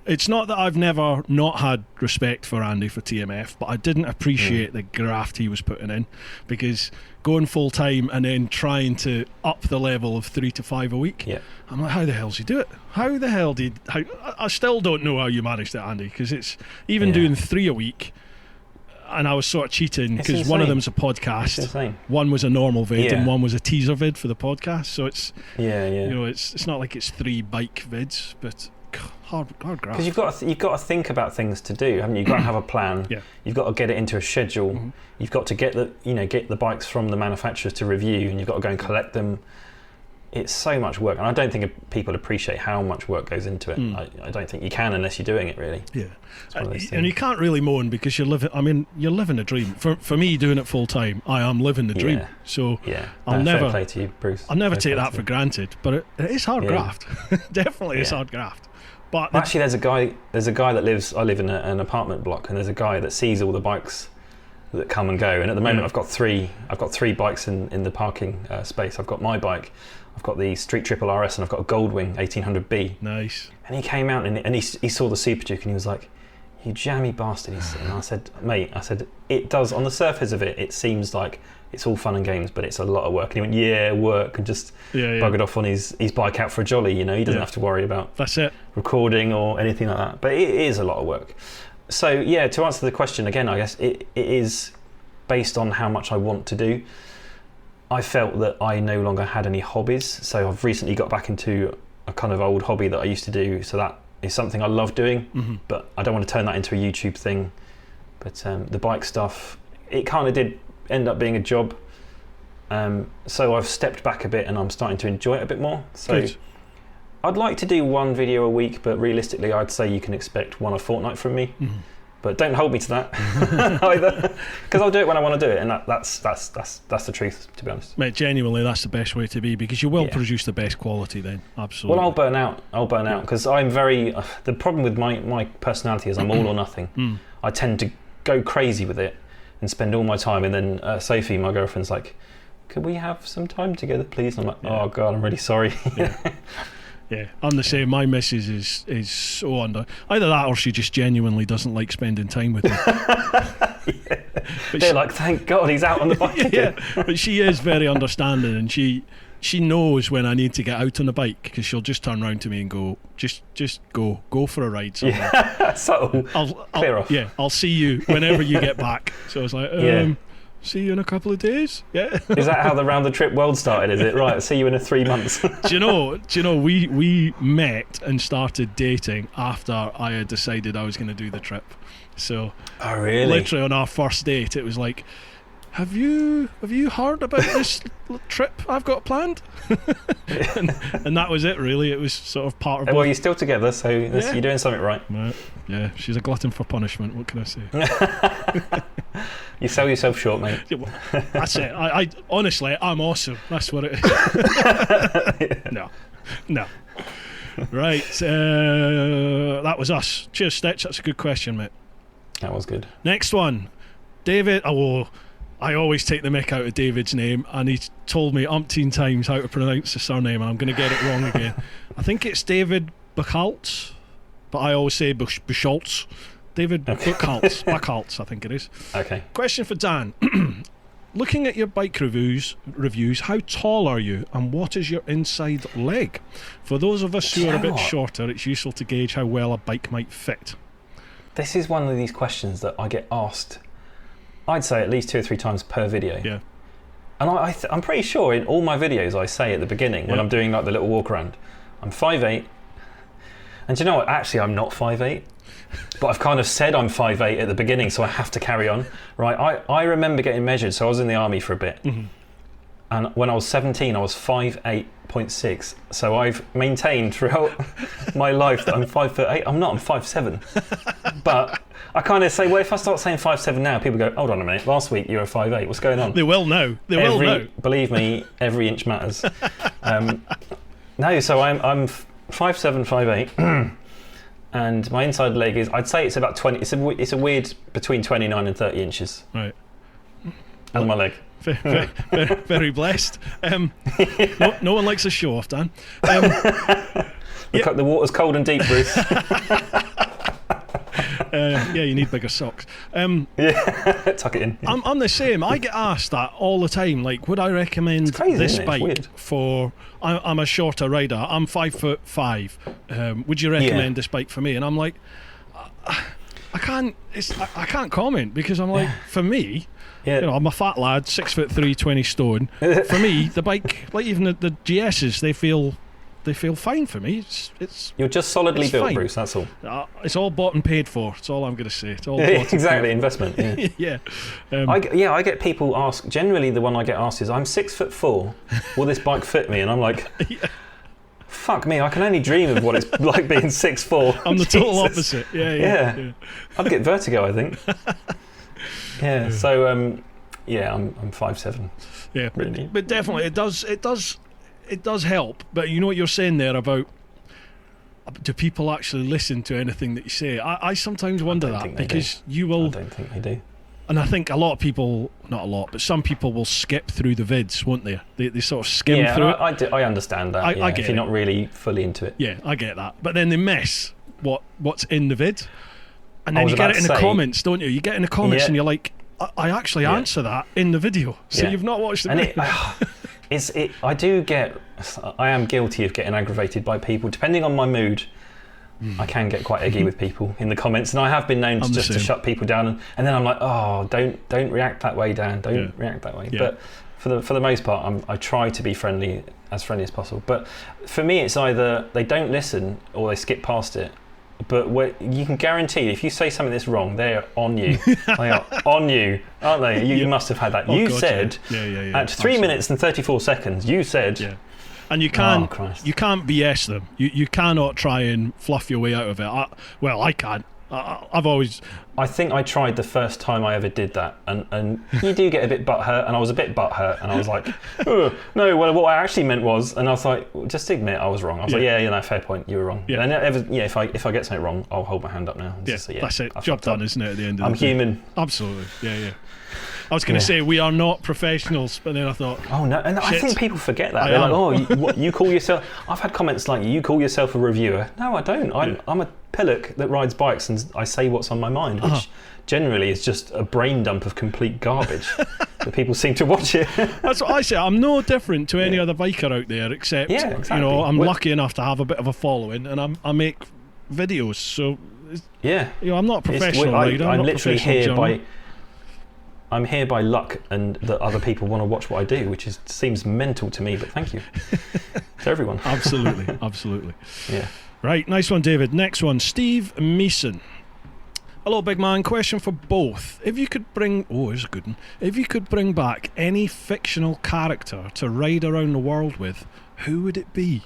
It's not that I've never not had respect for Andy for TMF, but I didn't appreciate the graft he was putting in, because going full time and then trying to up the level of 3 to 5 a week, I'm like, how the hell does he do it? How the hell I still don't know how you managed it, Andy, because it's even doing 3 a week, and I was sort of cheating because one of them's a podcast, one was a normal vid, and one was a teaser vid for the podcast. So it's it's not like it's 3 bike vids, but hard graft. Because you've got to think about things to do, haven't you? You've got to have a plan. You've got to get it into a schedule. You've got to get the bikes from the manufacturers to review, and you've got to go and collect them. It's so much work, and I don't think people appreciate how much work goes into it. I don't think you can unless you're doing it, really. Yeah, and you can't really moan because you're living a dream. For me, doing it full time, I am living the dream. So I'll never fair play to you, Bruce. I'll never take that for granted. But it is hard graft. Definitely, it's hard graft. But actually, there's a guy that lives. I live in an apartment block, and there's a guy that sees all the bikes that come and go. And at the moment, I've got three bikes in the parking space. I've got my bike, I've got the Street Triple RS, and I've got a Goldwing 1800B. Nice. And he came out and he saw the Super Duke, and he was like, "You jammy bastard!" And I said, "Mate," "it does on the surface of it. It seems like it's all fun and games, but it's a lot of work." And he went, "Yeah, work," and just buggered off on his bike out for a jolly. He doesn't have to worry about recording or anything like that. But it is a lot of work. So to answer the question again, I guess it is based on how much I want to do. I felt that I no longer had any hobbies, so I've recently got back into a kind of old hobby that I used to do. So that is something I love doing, but I don't want to turn that into a YouTube thing. But the bike stuff, it kind of did end up being a job. So I've stepped back a bit, and I'm starting to enjoy it a bit more. So good. I'd like to do 1 video a week, but realistically, I'd say you can expect 1 a fortnight from me. But don't hold me to that either, because I'll do it when I want to do it, and that's the truth, to be honest. Mate, genuinely, that's the best way to be, because you will produce the best quality then. Absolutely. Well, I'll burn out because I'm very. The problem with my personality is I'm all or nothing. I tend to go crazy with it and spend all my time, and then Sophie, my girlfriend's like, "Could we have some time together, please?" And I'm like, "Oh God, I'm really sorry." Yeah, I'm the same. My missus is so under. Either that, or she just genuinely doesn't like spending time with me. They're like, "Thank God he's out on the bike again." But she is very understanding, and she knows when I need to get out on the bike, because she'll just turn around to me and go, "Just go for a ride somewhere." Subtle. Clear off. Yeah, I'll see you whenever you get back. So I was like, see you in a couple of days. Yeah. Is that how the round the trip world started? Is it right? See you in 3 months. Do you know? We met and started dating after I had decided I was going to do the trip. So, oh really? Literally on our first date, it was like, Have you heard about this trip I've got planned? and that was it, really. It was sort of part of. Well, you're still together, so you're doing something right. Yeah, she's a glutton for punishment. What can I say? You sell yourself short, mate. That's it. I honestly, I'm awesome. That's what it is. No. Right, that was us. Cheers, Stitch. That's a good question, mate. That was good. Next one, David. I always take the mick out of David's name, and he's told me umpteen times how to pronounce the surname, and I'm going to get it wrong again. I think it's David Buchholz, but I always say Buchholz. David Buchholz. Buchholz, I think it is. Okay. Question for Dan. looking at your bike reviews, how tall are you, and what is your inside leg? For those of us who are a bit shorter, it's useful to gauge how well a bike might fit. This is one of these questions that I get asked, I'd say at least 2 or 3 times per video. Yeah. And I'm pretty sure in all my videos I say at the beginning, when I'm doing like the little walk around, I'm 5'8". And do you know what? Actually, I'm not 5'8". But I've kind of said I'm 5'8" at the beginning, so I have to carry on. Right? I remember getting measured, so I was in the army for a bit. Mm-hmm. And when I was 17, I was 5'8.6". So I've maintained throughout my life that I'm 5'8". I'm not, I'm 5'7". But I kind of say, well, if I start saying 5'7" now, people go, hold on a minute, last week you were 5'8". What's going on? They will know. They will know. Believe me, every inch matters. No, so I'm 5'7", 5'8". And my inside leg is, I'd say it's about 20. It's a weird between 29 and 30 inches. Right. And my leg. Very, very blessed. No one likes a show off, Dan. The water's cold and deep, Bruce. Yeah, you need bigger socks. Tuck it in. I'm the same. I get asked that all the time. Like, would I recommend this bike for? I'm a shorter rider. I'm 5'5". Would you recommend this bike for me? And I'm like, I can't. I can't comment because I'm like, for me. Yeah. You know, I'm a fat lad, 6'3", 20 stone. For me, the bike, like even the GSs, they feel fine for me. It's You're just solidly built, fine. Bruce. That's all. It's all bought and paid for. That's all I'm going to say. It's all exactly investment. Yeah. Yeah. I get people ask. Generally, the one I get asked is, "I'm 6'4". Will this bike fit me?" And I'm like, "Fuck me! I can only dream of what it's like being 6'4". I'm the total opposite. Yeah. I'd get vertigo, I think. Yeah. So I'm 5'7". Yeah. Really. But definitely, it does help. But you know what you're saying there about, do people actually listen to anything that you say? I sometimes wonder that, because you will. I don't think they do. And I think a lot of people, not a lot, but some people will skip through the vids, won't they? They sort of skim through it. I understand that. I get if you're not really fully into it. Yeah, I get that. But then they miss what's in the vid. And then you get it in the comments, don't you? You get in the comments and you're like, I actually answer that in the video. So you've not watched the video. I am guilty of getting aggravated by people. Depending on my mood, I can get quite eggy with people in the comments, and I have been known to shut people down. And then I'm like, oh, don't react that way, Dan. Don't react that way. Yeah. But for the most part, I try to be as friendly as possible. But for me, it's either they don't listen or they skip past it. But you can guarantee if you say something that's wrong, they're on you. They are on you, aren't they? You must have had that. Oh, you God, said at 3 minutes and 34 seconds, you said... Yeah. And you can't BS them. You cannot try and fluff your way out of it. I can't. I think I tried the first time I ever did that, and you do get a bit butthurt, and I was a bit butthurt, and I was like, oh, no, well, what I actually meant was, and I was like, well, just admit I was wrong. I was like, fair point, you were wrong. Yeah. And if I get something wrong, I'll hold my hand up now. That's it. Job done, isn't it? At the end of I'm the day. human. Absolutely. Yeah. I was going to say we are not professionals, but then I thought, oh no, and I think people forget that. They're like, oh, you call yourself. I've had comments like, you call yourself a reviewer. No, I don't. I'm a pillock that rides bikes, and I say what's on my mind, which generally is just a brain dump of complete garbage. But people seem to watch it. That's what I say. I'm no different to any other biker out there, except I'm lucky enough to have a bit of a following, and I make videos. So I'm not a professional rider. I'm literally here I'm here by luck, and that other people want to watch what I do, which seems mental to me, but thank you to everyone. Absolutely. Yeah. Right, nice one, David. Next one, Steve Meeson. Hello, big man. Question for both. If you could bring... Oh, here's a good one. If you could bring back any fictional character to ride around the world with, who would it be?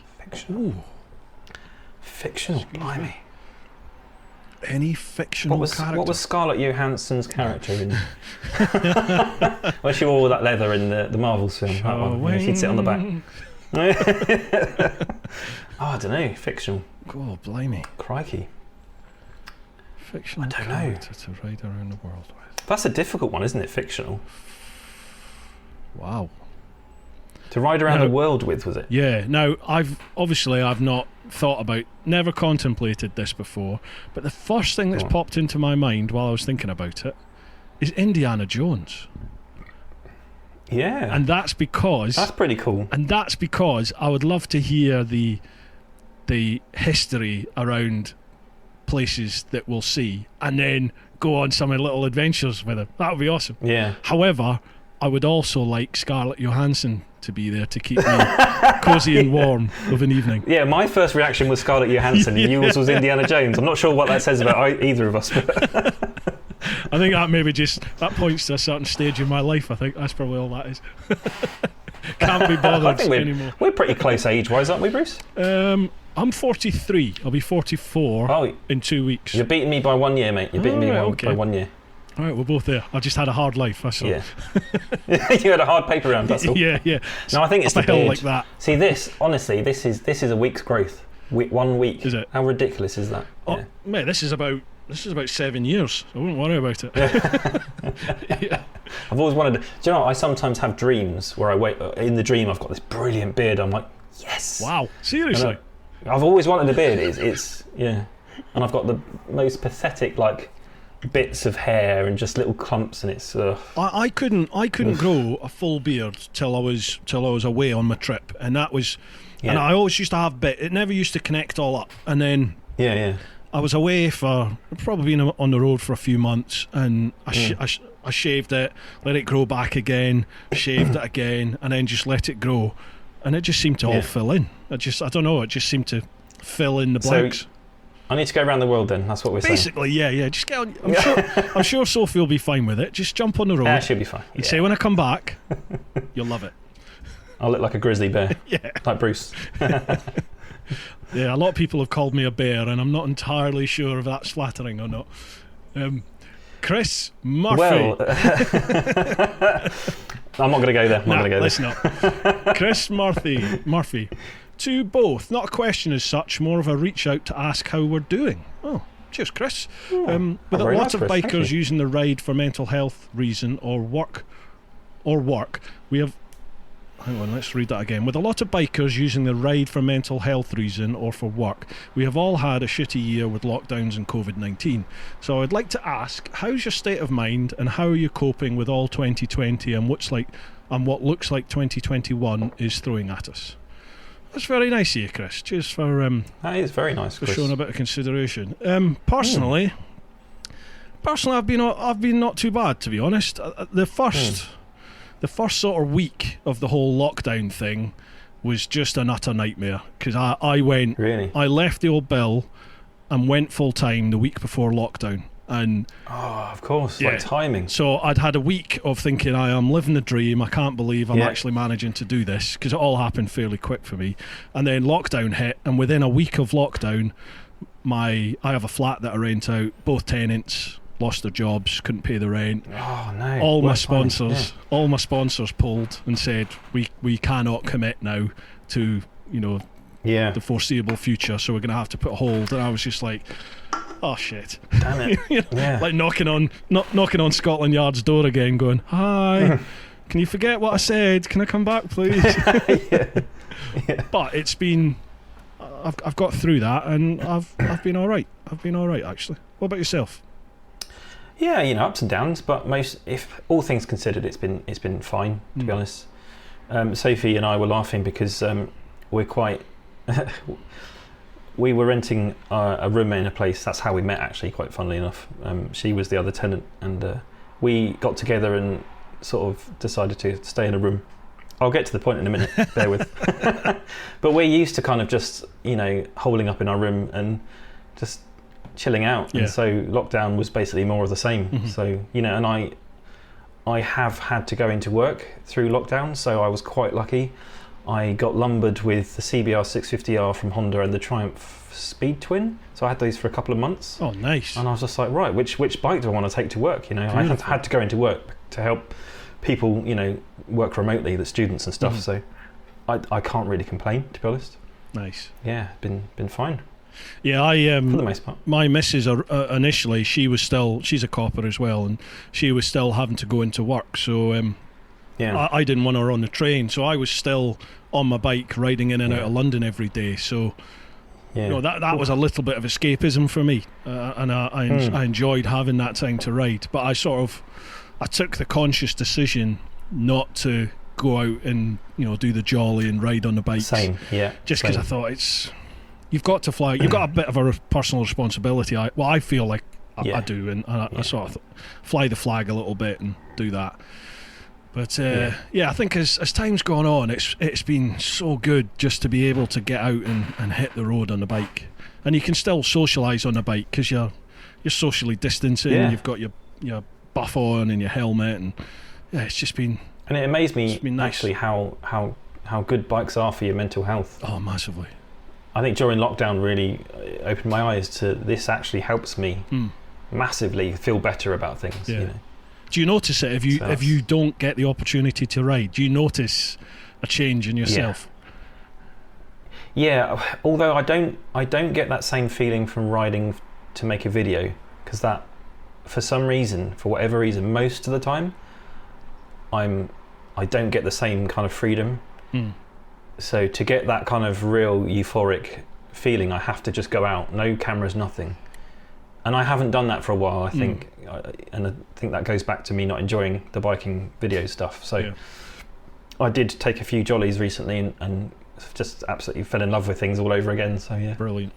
Fictional? Blimey. Any fictional character. What was Scarlett Johansson's character in? Well, she wore all that leather in the Marvels film. That one. She'd sit on the back. I don't know. Fictional. Oh, blimey. Crikey. Fictional character to ride around the world with. That's a difficult one, isn't it? Fictional. Wow. To ride around the world with, was it? Yeah. Now, I've not thought about, never contemplated this before, but the first thing that's popped into my mind while I was thinking about it is Indiana Jones. Yeah. And that's pretty cool. And that's because I would love to hear the history around places that we'll see, and then go on some little adventures with it. That would be awesome. Yeah. However, I would also like Scarlett Johansson to be there to keep me cosy and warm of an evening. Yeah, my first reaction was Scarlett Johansson, and yours was Indiana Jones. I'm not sure what that says about either of us. But I think that maybe that points to a certain stage in my life. I think that's probably all that is. Can't be bothered anymore. We're pretty close age-wise, aren't we, Bruce? I'm 43. I'll be 44 in 2 weeks. You're beating me by 1 year, mate. You're beating me by 1 year. All right, we're both there. I just had a hard life, that's all. Yeah. You had a hard paper round, that's all. Yeah. No, I think it's the beard. Like that. See, honestly, this is a week's growth. 1 week. Is it? How ridiculous is that? Oh, yeah. Mate, this is about 7 years. I wouldn't worry about it. Yeah. I've always wanted to. Do you know what? I sometimes have dreams where I wait. In the dream, I've got this brilliant beard. I'm like, yes. Wow. Seriously? I've always wanted a beard. It's yeah. And I've got the most pathetic, like, bits of hair and just little clumps, and it's. I couldn't grow a full beard till I was away on my trip, and that was. Yeah. And I always used to have it never used to connect all up, and then. Yeah. I was away for probably been on the road for a few months, and I shaved it, let it grow back again, shaved it again, and then just let it grow, and it just seemed to all fill in. I don't know. It just seemed to fill in the blanks. So, I need to go around the world then. That's what we're saying. Basically, yeah. Just get on. I'm sure Sophie will be fine with it. Just jump on the road. Yeah, she'll be fine. You'd say when I come back, you'll love it. I'll look like a grizzly bear. Yeah, like Bruce. Yeah, a lot of people have called me a bear, and I'm not entirely sure if that's flattering or not. Chris Murphy. Well, I'm not going to go there. Let's not. Chris Murphy. To both, not a question as such, more of a reach out to ask how we're doing. Oh, cheers, Chris. With a lot of bikers using the ride for mental health reason or work, we have. Hang on, let's read that again. With a lot of bikers using the ride for mental health reason or for work, we have all had a shitty year with lockdowns and COVID-19. So I'd like to ask, how's your state of mind and how are you coping with all 2020 and what looks like 2021 is throwing at us? That's very nice of you, Chris. Cheers for that is very nice, for Chris. showing a bit of consideration. Personally, I've been not too bad, to be honest. The first sort of week of the whole lockdown thing was just an utter nightmare, because I left the old Bill and went full time the week before lockdown, and of course, like timing. So I'd had a week of thinking, I am living the dream, I can't believe I'm actually managing to do this, because it all happened fairly quick for me. And then lockdown hit, and within a week of lockdown, I have a flat that I rent out, both tenants lost their jobs, couldn't pay the rent. Oh no! All my sponsors pulled and said we cannot commit now to the foreseeable future, so we're going to have to put a hold. And I was just like, oh shit! Damn it! Like knocking on Scotland Yard's door again, going, hi. Can you forget what I said? Can I come back, please? Yeah. But it's been, I've got through that, and I've been all right. I've been all right, actually. What about yourself? Yeah, ups and downs, but if all things considered, it's been fine, to be honest. Sophie and I were laughing because we're quite. We were renting a room in a place. That's how we met, actually. Quite funnily enough, she was the other tenant, and we got together and sort of decided to stay in a room. I'll get to the point in a minute. Bear with. But we're used to kind of just holding up in our room and just chilling out, and so lockdown was basically more of the same. So and I have had to go into work through lockdown, so I was quite lucky. I got lumbered with the CBR 650R from Honda and the Triumph Speed Twin, so I had those for a couple of months. Oh, nice. And I was just like, right, which bike do I want to take to work? I had to go into work to help people work remotely, the students and stuff. So I can't really complain, to be honest. Nice. Yeah, been fine. Yeah, I for the most part. My missus initially, she's a copper as well, and she was still having to go into work. So I didn't want her on the train, so I was still on my bike riding in and out of London every day. So that was a little bit of escapism for me, and I enjoyed having that time to ride. But I took the conscious decision not to go out and do the jolly and ride on the bikes. Same, yeah. Just because I thought you've got to fly. You've got a bit of a personal responsibility. I feel like I do, and I sort of fly the flag a little bit and do that. But I think as time's gone on, it's been so good just to be able to get out and hit the road on the bike, and you can still socialise on the bike because you're socially distancing. Yeah. You've got your buff on and your helmet, and it's just been. And it amazed me nice. Actually how good bikes are for your mental health. Oh, massively. I think during lockdown really opened my eyes to this. Actually helps me massively feel better about things. Yeah. Do you notice it if you don't get the opportunity to ride? Do you notice a change in yourself? Yeah, although I don't get that same feeling from riding to make a video, because that, for whatever reason, most of the time, I don't get the same kind of freedom. So to get that kind of real euphoric feeling, I have to just go out, no cameras, nothing. And I haven't done that for a while, I think, and I think that goes back to me not enjoying the biking video stuff. So I did take a few jollies recently and just absolutely fell in love with things all over again. So yeah, brilliant.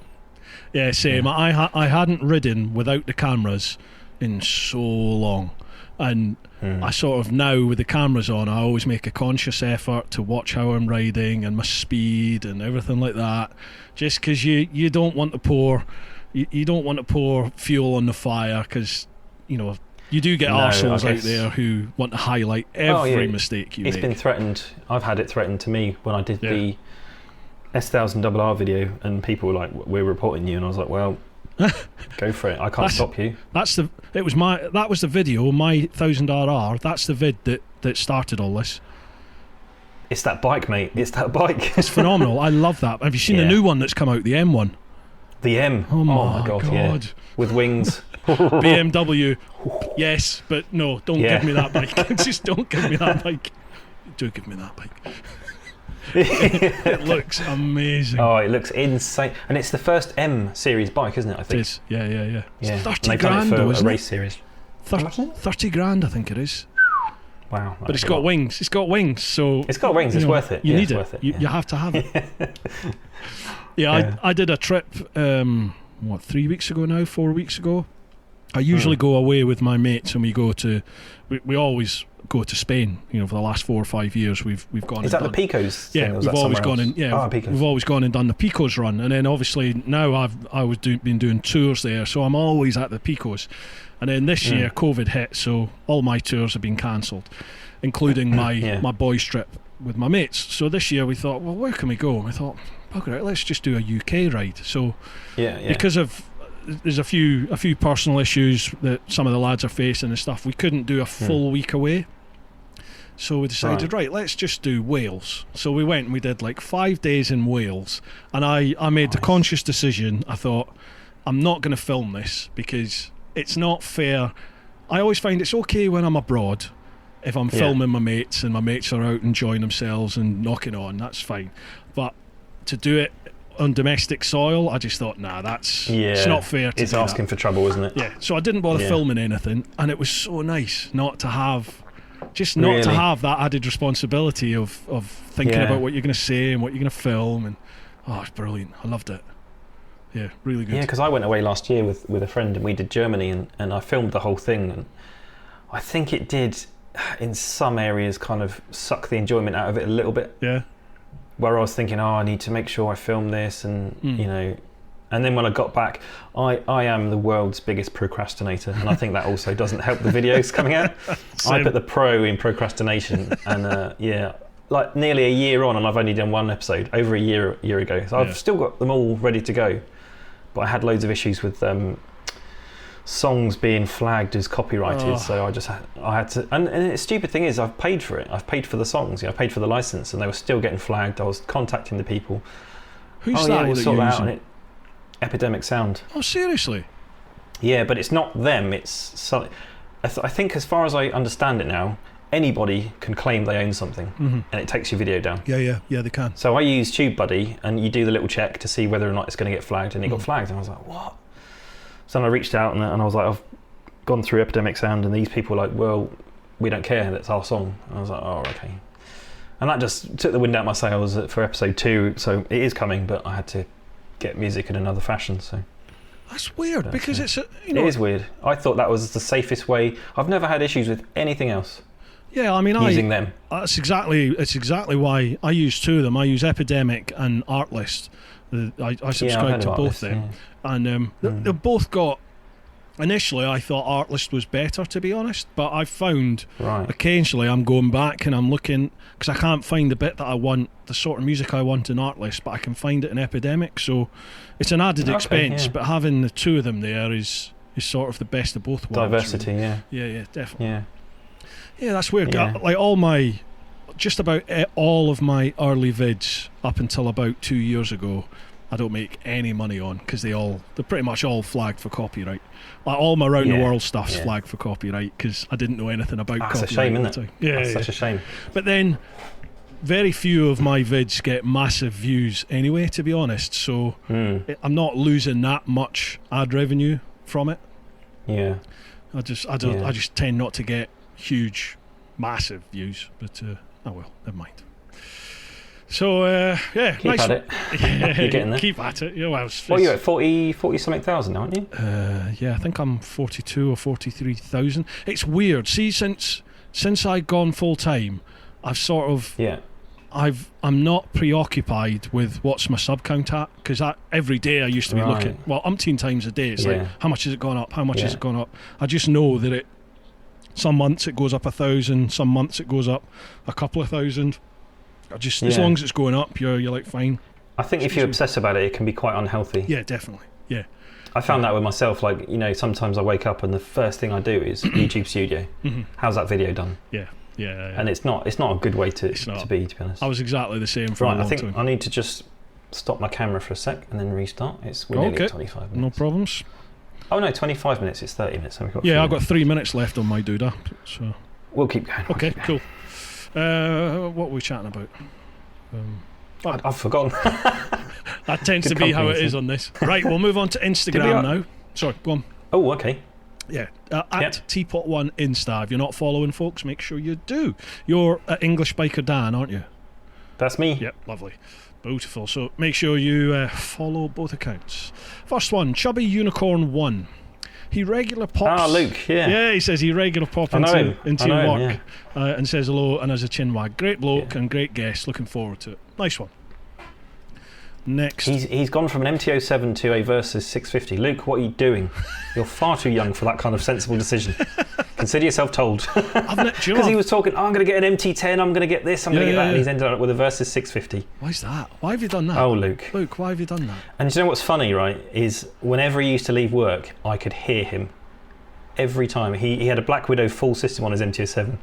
Yeah, same. Yeah. I hadn't ridden without the cameras in so long, and I sort of now with the cameras on, I always make a conscious effort to watch how I'm riding and my speed and everything like that, just because you don't want to pour. You don't want to pour fuel on the fire, because you do get arseholes out there who want to highlight every mistake you make. It's been threatened. I've had it threatened to me when I did the S1000RR video, and people were like, "We're reporting you," and I was like, "Well, go for it. I can't stop you." That was the video, my 1000RR. That's the vid that started all this. It's that bike, mate. It's that bike. It's phenomenal. I love that. Have you seen the new one that's come out, the M1? The M. Oh my God. Yeah. With wings. BMW. Yes, but no, don't give me that bike. Just don't give me that bike. Do give me that bike. It looks amazing. Oh, it looks insane. And it's the first M series bike, isn't it? I think. It is. Yeah. It's 30 and grand done it for though, a race series. 30 grand, I think it is. Wow. But it's got wings. It's got wings, so it's got wings. It's worth it. You need it. You have to have it. I did a trip 3 weeks ago now, 4 weeks ago. I usually go away with my mates, and we always go to Spain. For the last 4 or 5 years we've gone. Is that the Picos? Yeah, we've always gone and we've always gone and done the Picos run, and then obviously now been doing tours there, so I'm always at the Picos. And then this year COVID hit, so all my tours have been cancelled, including my boys trip with my mates. So this year we thought, well, where can we go? And we thought, bugger it, let's just do a UK ride. So because of there's a few personal issues that some of the lads are facing and stuff, we couldn't do a full week away. So we decided, right, let's just do Wales. So we went and we did like 5 days in Wales, and I made the conscious decision. I thought, I'm not going to film this because it's not fair. I always find it's okay when I'm abroad, if I'm filming my mates and my mates are out enjoying themselves and knocking on, that's fine. But to do it on domestic soil, I just thought, it's not fair to It's do asking that. for trouble, isn't it? Yeah, so I didn't bother filming anything, and it was so nice not to have that added responsibility of thinking about what you're going to say and what you're going to film, and it's brilliant. I loved it. Yeah, really good. Yeah, because I went away last year with a friend, and we did Germany, and I filmed the whole thing, and I think it did in some areas kind of suck the enjoyment out of it a little bit. Yeah. Where I was thinking, I need to make sure I film this, and and then when I got back, I am the world's biggest procrastinator, and I think that also doesn't help the videos coming out. I put the pro in procrastination, and like nearly a year on, and I've only done one episode over a year ago. So I've still got them all ready to go, but I had loads of issues with songs being flagged as copyrighted, so I had to. And the stupid thing is, I've paid for it. I've paid for the songs. I paid for the license, and they were still getting flagged. I was contacting the people. Who's that? We'll sort that out on it. Epidemic Sound. Oh, seriously? Yeah, but it's not them. It's I think, as far as I understand it now, anybody can claim they own something, and it takes your video down. Yeah, they can. So I use TubeBuddy, and you do the little check to see whether or not it's going to get flagged, and it got flagged, and I was like, what? So then I reached out, and I was like, I've gone through Epidemic Sound, and these people were like, well, we don't care, that's our song. I was like, oh, okay. And that just took the wind out of my sails for episode 2. So it is coming, but I had to get music in another fashion. So that's weird because it's it is weird. I thought that was the safest way. I've never had issues with anything else. Yeah, I mean, using them. It's exactly why I use 2 of them. I use Epidemic and Artlist. I subscribe to both them, and they've both got. Initially, I thought Artlist was better, to be honest, but I've found occasionally I'm going back and I'm looking because I can't find the bit that I want, the sort of music I want in Artlist, but I can find it in Epidemic. So it's an added expense, but having the 2 of them there is sort of the best of both worlds. Diversity, really. Yeah, definitely. Yeah, that's weird. Yeah. Like just about all of my early vids up until about 2 years ago, I don't make any money on because they're pretty much all flagged for copyright. Like all my around the world stuff's flagged for copyright because I didn't know anything about copyright. That's a shame, isn't it? Yeah, such a shame. But then, very few of my vids get massive views anyway, to be honest. So I'm not losing that much ad revenue from it. Yeah. I just tend not to get huge, massive views. But oh well, never mind. So keep nice. at it. You're getting there. Keep at it. Yeah, well, what are you at? 40 something thousand now, aren't you? Yeah, I think I'm 42 or 43,000. It's weird. See, since I've gone full time, I've sort of I'm not preoccupied with what's my sub count at because every day I used to be looking. Well, umpteen times a day. It's like how much has it gone up? How much has it gone up? I just know that some months it goes up 1,000. Some months it goes up a couple of thousand. As long as it's going up, you're like fine. I think if you obsess about it can be quite unhealthy. Yeah, definitely. Yeah. I found that with myself. Like, sometimes I wake up and the first thing I do is YouTube Studio. How's that video done? Yeah. And it's not a good way to be honest. I was exactly the same for a long time. I think I need to just stop my camera for a sec and then restart. We're nearly at 25 minutes. No problems. Oh no, 25 minutes. It's 30 minutes. I've got 3 minutes left on my doodah. So we'll keep going. Okay, cool. What were we chatting about? I've forgotten. That tends to be how it is on this. Right, we'll move on to Instagram now. Sorry, go on. Oh, okay. Yeah, at TeapotOne Insta. If you're not following, folks, make sure you do. You're at English Biker Dan, aren't you? That's me. Yep, lovely. Beautiful. So make sure you follow both accounts. First one, Chubby Unicorn 1. He regular pops. Ah, Luke, yeah. Yeah, he says he regular pop into your work and says hello and has a chin wag. Great bloke and great guest. Looking forward to it. Nice one. Next. He's gone from an MT-07 to a Versus 650. Luke, what are you doing? You're far too young for that kind of sensible decision. Consider yourself told. Because he was talking, I'm going to get an MT-10, I'm going to get this, I'm going to get that, and he's ended up with a Versus 650. Why is that? Why have you done that? Oh, Luke. Luke, why have you done that? And do you know what's funny, right, is whenever he used to leave work, I could hear him. Every time. He had a Black Widow full system on his MT-07.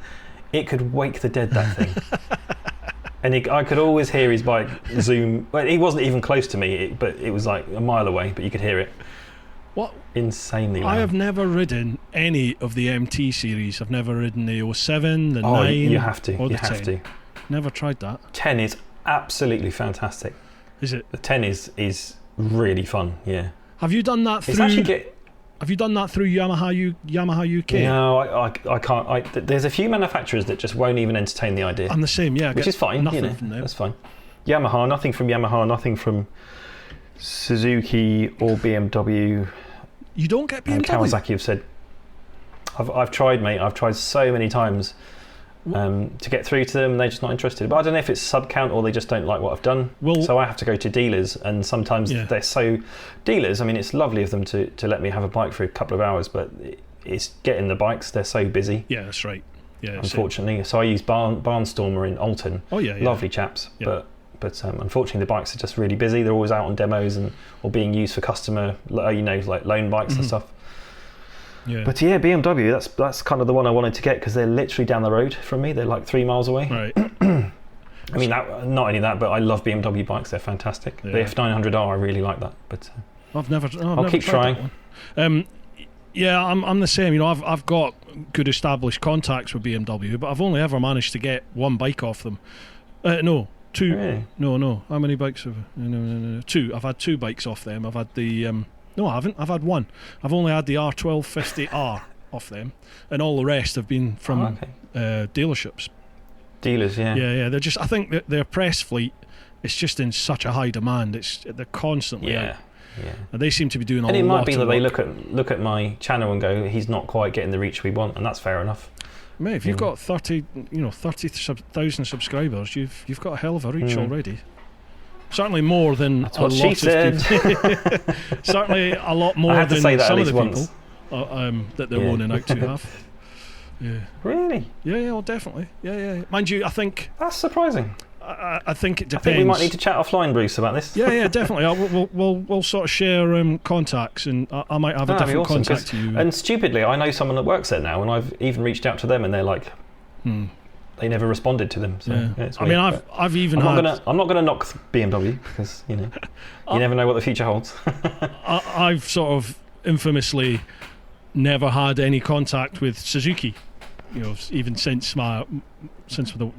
It could wake the dead, that thing. And I could always hear his bike zoom. Well, he wasn't even close to me, but it was like a mile away, but you could hear it. What? Insanely loud. I have never ridden any of the MT series. I've never ridden the 07, the 9, you have to. Or the you 10. have to. Never tried that. 10 is absolutely fantastic. Is it? The 10 is really fun, yeah. Have you done that Have you done that through Yamaha UK? No, I can't. There's a few manufacturers that just won't even entertain the idea. I'm the same, yeah. Which is fine, nothing from them. That's fine. Yamaha, nothing from Yamaha, nothing from Suzuki or BMW. You don't get BMW? And Kawasaki have said, I've tried, mate. I've tried so many times to get through to them. They're just not interested. But I don't know if it's sub count or they just don't like what I've done. So I have to go to dealers, and sometimes they're so dealers. I mean, it's lovely of them to let me have a bike for a couple of hours, but it's getting the bikes. They're so busy. Yeah, that's right. Yeah, unfortunately, so I use Barnstormer in Alton. Oh yeah. Lovely chaps, but unfortunately the bikes are just really busy. They're always out on demos or being used for customer, like loan bikes and stuff. Yeah. But yeah, BMW, that's kind of the one I wanted to get because they're literally down the road from me. They're like 3 miles away. Right. I mean, not only that, but I love BMW bikes. They're fantastic. Yeah. The F900R, I really like that. But I'll keep trying. Yeah, I'm the same. I've got good established contacts with BMW, but I've only ever managed to get one bike off them. No, 2. Really? No. How many bikes have? No. 2. I've had 2 bikes off them. I've had the. No, I haven't. I've had 1. I've only had the R1250R. off them, and all the rest have been from dealerships. Dealers, yeah. Yeah. They're just. I think that their press fleet is just in such a high demand. They're constantly out. Yeah. And they seem to be doing a lot. And it might be that they work. look at my channel and go, he's not quite getting the reach we want, and that's fair enough. Mate, if you've got 30,000 subscribers, you've got a hell of a reach already. Certainly more than that's what she said. Certainly a lot more I had to than say that some at of the least people that they're loaning out to have. Yeah. Really? Yeah, well, definitely. Yeah. Mind you, I think that's surprising. I think it depends. I think we might need to chat offline, Bruce, about this. Yeah, definitely. We'll sort of share contacts, and I might have a different contact to you. And stupidly, I know someone that works there now, and I've even reached out to them, and they're like, they never responded to them. So it's weird, I've even I'm not gonna knock BMW because you never know what the future holds. I've sort of infamously never had any contact with Suzuki. Even since the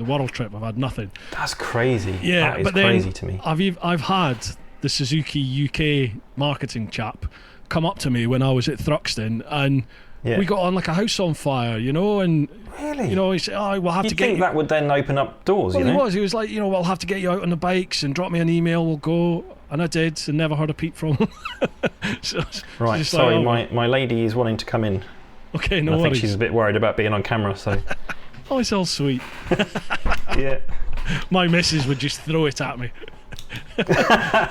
world trip, I've had nothing. That's crazy. Yeah, that is but crazy to me. I've had the Suzuki UK marketing chap come up to me when I was at Thruxton, and we got on like a house on fire, and really, he said, "Oh, we'll have You'd to get think you." that would then open up doors. Well, he was like, "We'll have to get you out on the bikes and drop me an email. We'll go." And I did, and never heard a peep from him. Right, sorry, my lady is wanting to come in. Okay, no worries. I think worries. she's a bit worried about being on camera, so. Oh, it's all sweet. Yeah. My missus would just throw it at me.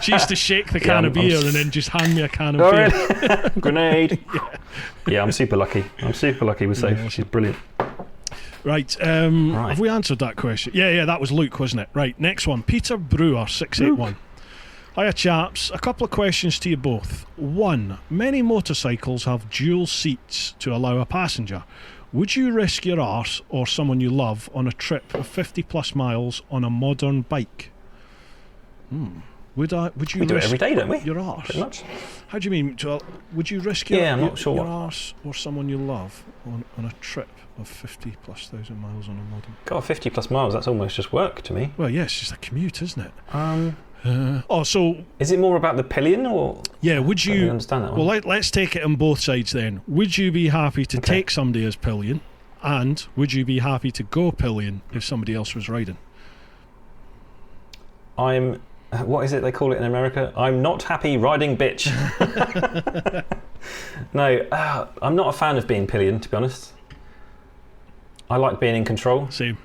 She used to shake the can of beer and then just hand me a can of beer. Really? Grenade. Yeah, I'm super lucky. With Sophie. Yeah. She's brilliant. Right, have we answered that question? Yeah, that was Luke, wasn't it? Right, next one. Peter Brewer, 681. Hiya chaps, a couple of questions to you both. 1. Many motorcycles have dual seats to allow a passenger. Would you risk your arse or someone you love on a trip of 50 plus miles on a modern bike? Would you We do it every day, don't we? Your arse? Pretty much. How do you mean? Would you risk your, I'm not sure. your arse or someone you love on a trip of 50 plus thousand miles on a modern? God, 50 plus miles, that's almost just work to me. Well, yes, it's just a commute, isn't it? So is it more about the pillion, or? Yeah, would you? I don't understand that one. Well, let's take it on both sides then. Would you be happy to take somebody as pillion, and would you be happy to go pillion if somebody else was riding? What is it they call it in America? I'm not happy riding bitch. No, I'm not a fan of being pillion, to be honest. I like being in control. Same.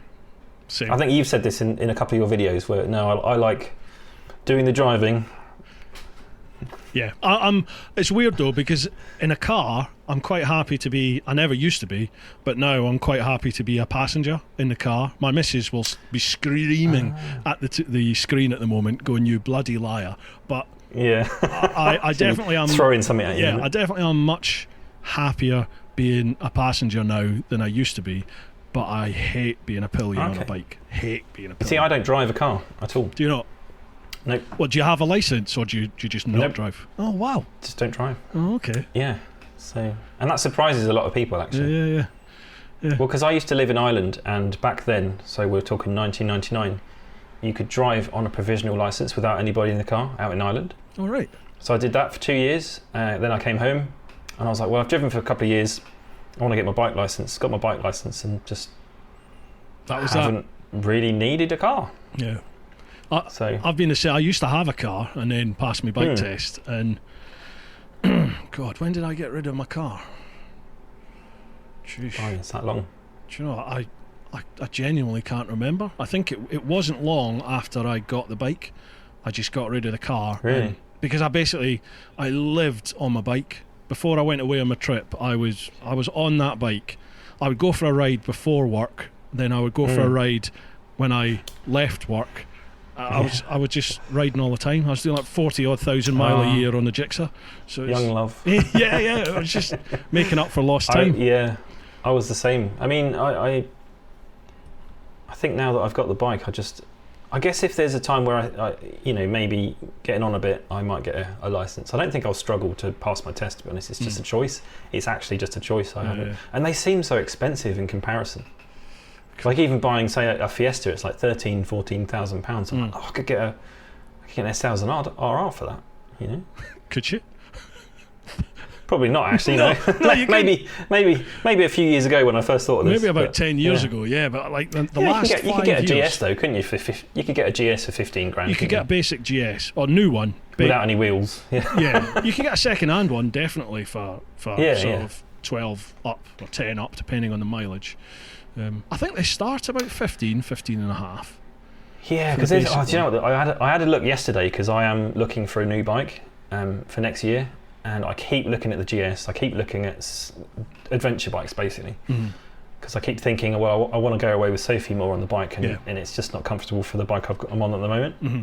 I think you've said this in a couple of your videos where I like doing the driving. Yeah, it's weird though, because in a car I'm quite happy to be, I never used to be, but now I'm quite happy to be a passenger in the car. My missus will be screaming at the screen at the moment, going, "You bloody liar." But yeah, I definitely am throwing something at you. Yeah, I definitely am much happier being a passenger now than I used to be. But I hate being a pillion on a bike. Hate being a pillion. See, I don't drive a car at all. Do you not? Nope. What, do you have a license, or do you just not drive? Oh, wow. Just don't drive. Oh, okay. Yeah. So, and that surprises a lot of people, actually. Yeah. Well, because I used to live in Ireland, and back then, so we're talking 1999, you could drive on a provisional license without anybody in the car out in Ireland. All right. So I did that for 2 years. Then I came home, and I was like, well, I've driven for a couple of years. I want to get my bike license. Got my bike license, and just haven't really needed a car. Yeah. I've been to say I used to have a car and then passed my bike test, and God, when did I get rid of my car? Jeez. Oh, it's that long. Do you know, I genuinely can't remember. I think it wasn't long after I got the bike. I just got rid of the car. Really? Because I lived on my bike. Before I went away on my trip, I was on that bike. I would go for a ride before work, then I would go for a ride when I left work. I was just riding all the time. I was doing like 40,000 mile a year on the Jigsaw. So young love. Yeah. I was just making up for lost time. I was the same. I mean, I think now that I've got the bike, I guess if there's a time where I maybe getting on a bit, I might get a license. I don't think I'll struggle to pass my test, to be honest. It's just a choice. It's actually just a choice I have. Yeah. And they seem so expensive in comparison. Like even buying, say, a Fiesta, it's like £13,000-14,000. I'm like, I could get an S1000 RR for that, Could you? Probably not actually. No, No, you can- maybe a few years ago when I first thought of this. Maybe about but, 10 years ago, yeah. But like the Yeah, last you 5 could get a years, GS though, couldn't you? You could get a GS for 15 grand. you could couldn't get a basic GS or new one. without any wheels. Yeah. Yeah, you could get a second-hand one definitely for Yeah, sort yeah. of 12 up or 10 up, depending on the mileage. I think they start about 15 and a half. Yeah, For because the do basic you know what? I had a look yesterday because I am looking for a new bike for next year, and I keep looking at the GS. I keep looking at adventure bikes basically because I keep thinking, well, I want to go away with Sophie more on the bike, and it's just not comfortable for the bike I'm on at the moment. Mm-hmm.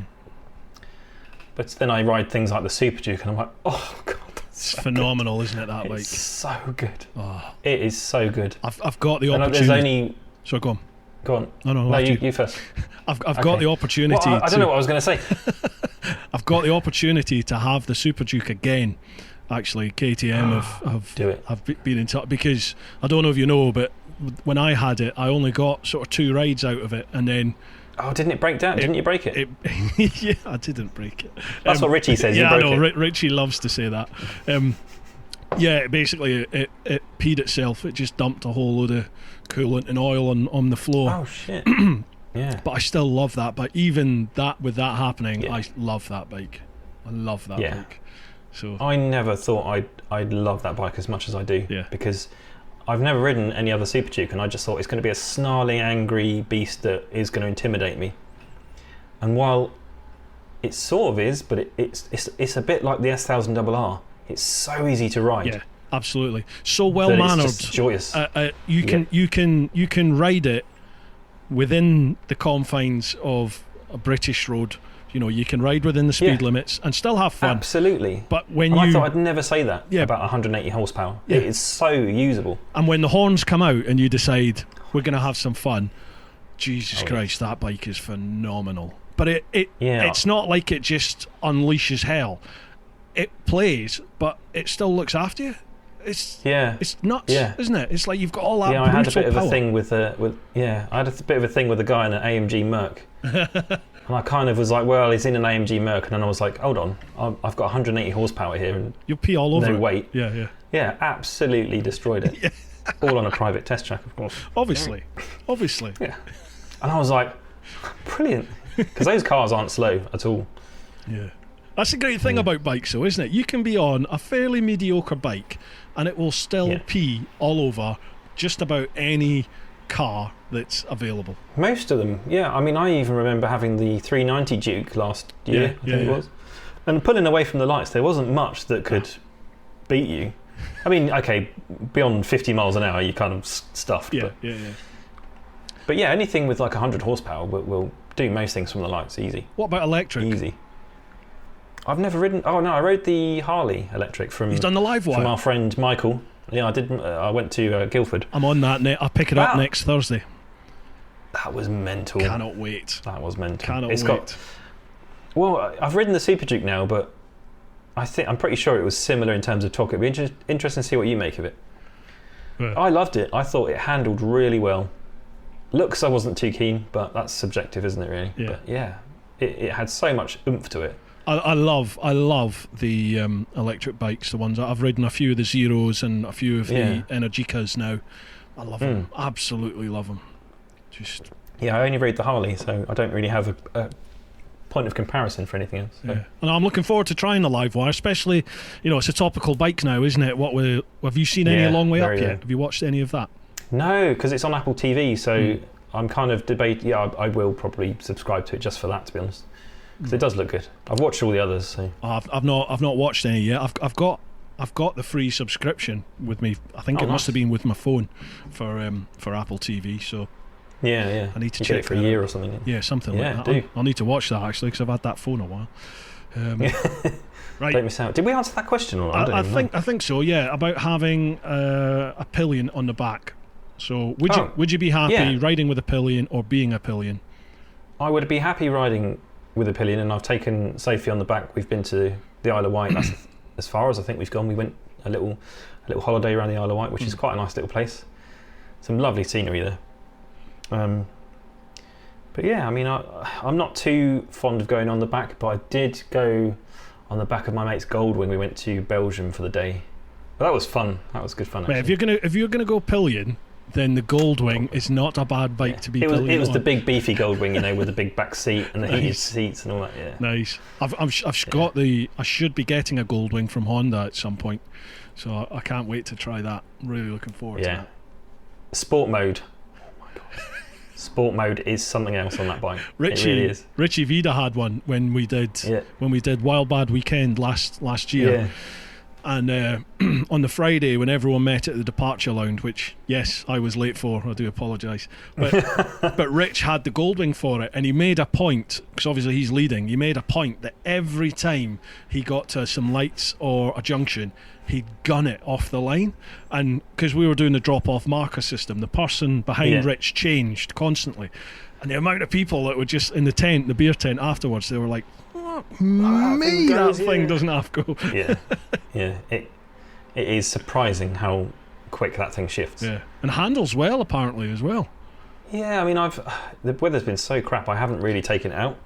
But then I ride things like the Super Duke, and I'm like, oh god, It's phenomenal, isn't it? That bike. it's so good. Oh, It is so good. I've got the And opportunity. there's only So go on. go on. No, No, after you first. I've got Okay. the opportunity. Well, I don't know what I was going to say. I've got the opportunity to have the Super Duke again. Actually, KTM have Do it. been in touch because I don't know if you know, but when I had it, I only got sort of 2 rides out of it, and then Oh, didn't it break down? Didn't you break it? yeah, I didn't break it. That's what Richie says. Yeah, you I broke know. it. Richie loves to say that. Yeah, basically, it peed itself. It just dumped a whole load of coolant and oil on the floor. Oh shit. Yeah. But I still love that. But even that, with that happening, Yeah. I love that bike. I love that Yeah. bike. So I never thought I'd love that bike as much as I do. Yeah. Because I've never ridden any other Super Duke, and I just thought it's going to be a snarling, angry beast that is going to intimidate me. And while it sort of is, but it's a bit like the S1000RR. It's so easy to ride. yeah, absolutely. So well that mannered. It's just joyous. You can ride it within the confines of a British road. You know, you can ride within the speed Yeah. limits and still have fun. Absolutely. But when And I you thought I'd never say that Yeah. about 180 horsepower. Yeah. It is so usable. and when the horns come out and you decide we're going to have some fun, Jesus Oh, Christ, that bike is phenomenal. But Yeah. it's not like it just unleashes hell. It plays, but it still looks after you. It's nuts, Yeah. isn't it? It's like you've got all that Yeah, I had a brutal bit of power. a thing with I had a bit of a thing with a guy in an AMG Merc. And I kind of was like, well, he's in an AMG Merc, and then I was like, hold on, I've got 180 horsepower here and You'll pee all over no it. weight. Yeah. Yeah, absolutely destroyed it. All on a private test track, of course. Obviously. Yeah. And I was like, brilliant. Because those cars aren't slow at all. Yeah. That's the great thing about bikes, though, isn't it? You can be on a fairly mediocre bike and it will still pee all over just about any car that's available. Most of them, yeah. I mean, I even remember having the 390 Duke last year, I think it was. And pulling away from the lights, there wasn't much that could beat you. I mean, okay, beyond 50 miles an hour, you kind of stuffed. Yeah. But yeah, anything with like 100 horsepower will do most things from the lights easy. What about electric? Easy. I've never ridden. Oh no, I rode the Harley electric from. He's done the live wire. From our friend Michael. Yeah, I did. I went to Guildford. I'm on that. I'll pick it up next Thursday. That was mental. Cannot wait. That was mental. Cannot wait. Well, I've ridden the Super Duke now, but I'm pretty sure it was similar in terms of torque. It'd be interesting to see what you make of it. Yeah. I loved it. I thought it handled really well. Looks, I wasn't too keen, but that's subjective, isn't it? Really. Yeah. But yeah, it had so much oomph to it. I love the electric bikes, the ones I've ridden a few of the Zeros and a few of the Energicas now. I love them, absolutely love them. Just I only rode the Harley, so I don't really have a point of comparison for anything else. So. yeah. And I'm looking forward to trying the live wire, especially it's a topical bike now, isn't it? Have you seen any Long Way Up yet? Have you watched any of that? No, because it's on Apple TV, so I'm kind of debating. Yeah, I will probably subscribe to it just for that, to be honest. Because it does look good. I've watched all the others. So. I've not watched any yet. I've got the free subscription with me. I think it must have been with my phone for Apple TV. So yeah. I need to you check get it for a year or something. Yeah, something like that. Do. I'll need to watch that actually because I've had that phone a while. Right. Don't miss out. Did we answer that question or not? I think so. Yeah, about having a pillion on the back. So would you be happy riding with a pillion or being a pillion? I would be happy riding with a pillion, and I've taken Sophie on the back. We've been to the Isle of Wight. That's as far as I think we've gone. We went a little holiday around the Isle of Wight, which is quite a nice little place. Some lovely scenery there. But yeah, I mean, I'm not too fond of going on the back, but I did go on the back of my mate's Goldwing. We went to Belgium for the day, But that was fun. That was good fun. Mate, if you're gonna go pillion, then the Goldwing is not a bad bike to be pillion. It was the big beefy Goldwing, with the big back seat and the heated seats and all that. Yeah. Nice. I should be getting a Goldwing from Honda at some point, so I can't wait to try that. I'm really looking forward to that. Sport mode. Oh my god. Sport mode is something else on that bike. It really is. Richie Vida had one when we did Wild Bad Weekend last year. Yeah. And on the Friday, when everyone met at the departure lounge, which, yes, I was late for, I do apologise, but Rich had the Goldwing for it, and he made a point, because obviously he's leading, he made a point that every time he got to some lights or a junction, he'd gun it off the line. And because we were doing the drop-off marker system, the person behind Rich changed constantly. And the amount of people that were just in the beer tent afterwards, they were like, that thing doesn't have to go. Yeah. It is surprising how quick that thing shifts. Yeah, and handles well apparently as well. Yeah, I mean, the weather's been so crap. I haven't really taken it out.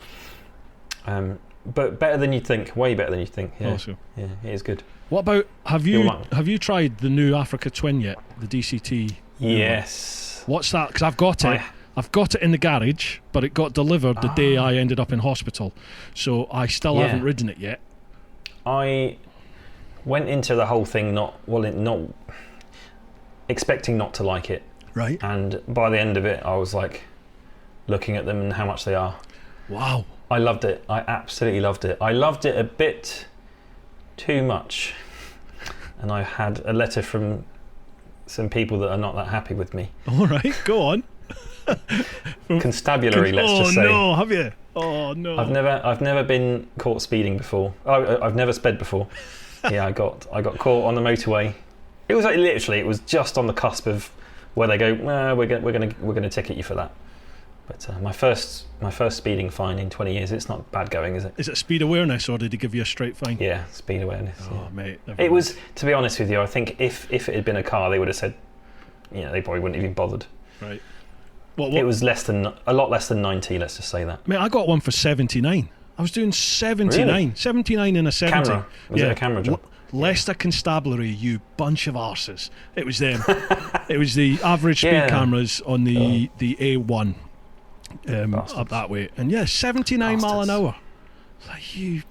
But better than you'd think. Way better than you'd think. Yeah, awesome. Yeah, it is good. What about have you tried the new Africa Twin yet? The DCT. Yes. What's that? Because I've got it. I've got it in the garage, but it got delivered the day I ended up in hospital, so I still haven't ridden it yet. I went into the whole thing not expecting not to like it, right? And by the end of it, I was like looking at them and how much they are. Wow! I loved it. I absolutely loved it. I loved it a bit too much, and I had a letter from some people that are not that happy with me. All right, go on. Constabulary, let's just say. Oh no, have you? Oh no. I've never been caught speeding before. I've never sped before. Yeah, I got caught on the motorway. It was like literally, it was just on the cusp of where they go, we're gonna ticket you for that. But my first speeding fine in 20 years. It's not bad going, is it? Is it speed awareness, or did he give you a straight fine? Yeah, speed awareness. Oh mate, it was. To be honest with you, I think if it had been a car, they would have said, they probably wouldn't have even bothered. Right. It was a lot less than 90. Let's just say that. Mate, I got one for 79. I was doing 79, really? 79 in a 70. Camera? Was it a camera job? Leicester Constabulary, you bunch of arses. It was them. It was the average speed cameras on the A1 up that way, and 79 mile an hour. Like you.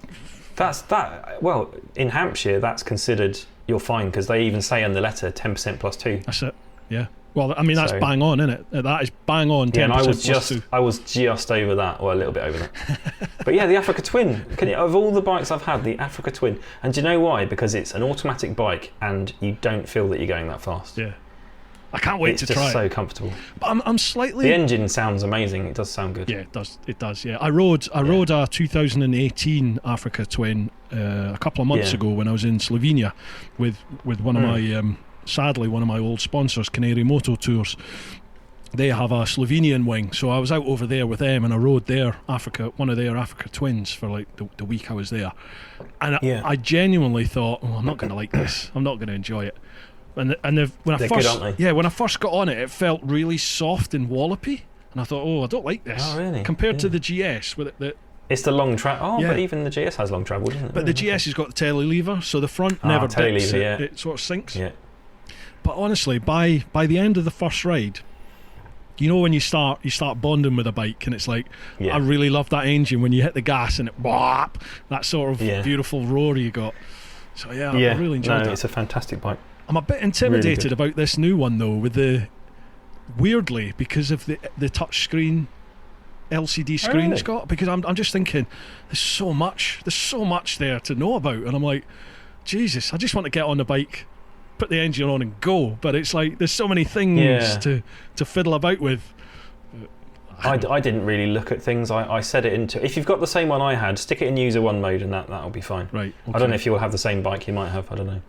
That's that. Well, in Hampshire, that's considered your fine because they even say on the letter 10% plus 2. That's it. Yeah. Well, I mean, that's bang on, isn't it? That is bang on. 10% and I was plus 2. just over that, or a little bit over that. But yeah, the Africa Twin. Of all the bikes I've had, the Africa Twin. And do you know why? Because it's an automatic bike, and you don't feel that you're going that fast. Yeah. I can't wait to try it. It's just so comfortable. But I'm slightly. The engine sounds amazing. It does sound good. Yeah, it does. It does. Yeah, I rode a 2018 Africa Twin a couple of months ago when I was in Slovenia with one of my. Sadly, one of my old sponsors, Canary Moto Tours, they have a Slovenian wing, so I was out over there with them, and I rode one of their Africa Twins for like the week I was there, and I genuinely thought, I'm not going to like this. I'm not going to enjoy it. When I first got on it, it felt really soft and wallopy, and I thought, I don't like this. Oh, really? Compared to the GS with it. It's the long travel. But even the GS has long travel, doesn't it? But the GS has got the telly lever, so the front never dips. It sort of sinks. Yeah. But honestly, by the end of the first ride, when you start bonding with a bike, and it's like, I really love that engine when you hit the gas and it whop, that sort of beautiful roar you got. So I really enjoyed that. It's a fantastic bike. I'm a bit intimidated about this new one though, weirdly because of the touch screen LCD screen it's got, because I'm just thinking there's so much there to know about, and I'm like, Jesus, I just want to get on the bike, put the engine on and go, but it's like there's so many things to fiddle about with. I didn't really look at things. I set it into, if you've got the same one I had, stick it in user 1 mode and that'll be fine. Right. Okay. I don't know if you'll have the same bike you might have. I don't know.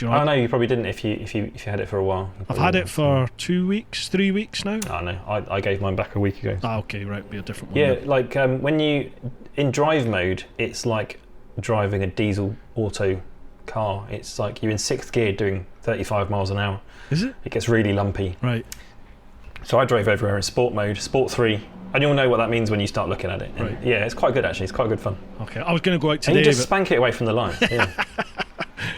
I know you probably didn't if you had it for a while. I've had it for 2 weeks, 3 weeks now. Oh no, I gave mine back a week ago. Okay, right, be a different one. Yeah, then. Like when you in drive mode, it's like driving a diesel auto car. It's like you're in 6th gear doing 35 miles an hour. Is it? It gets really lumpy. Right. So I drove everywhere in sport mode, sport 3, and you'll know what that means when you start looking at it. And yeah, it's quite good actually. It's quite good fun. Okay, I was going to go out today. And you just spank it away from the line. Yeah.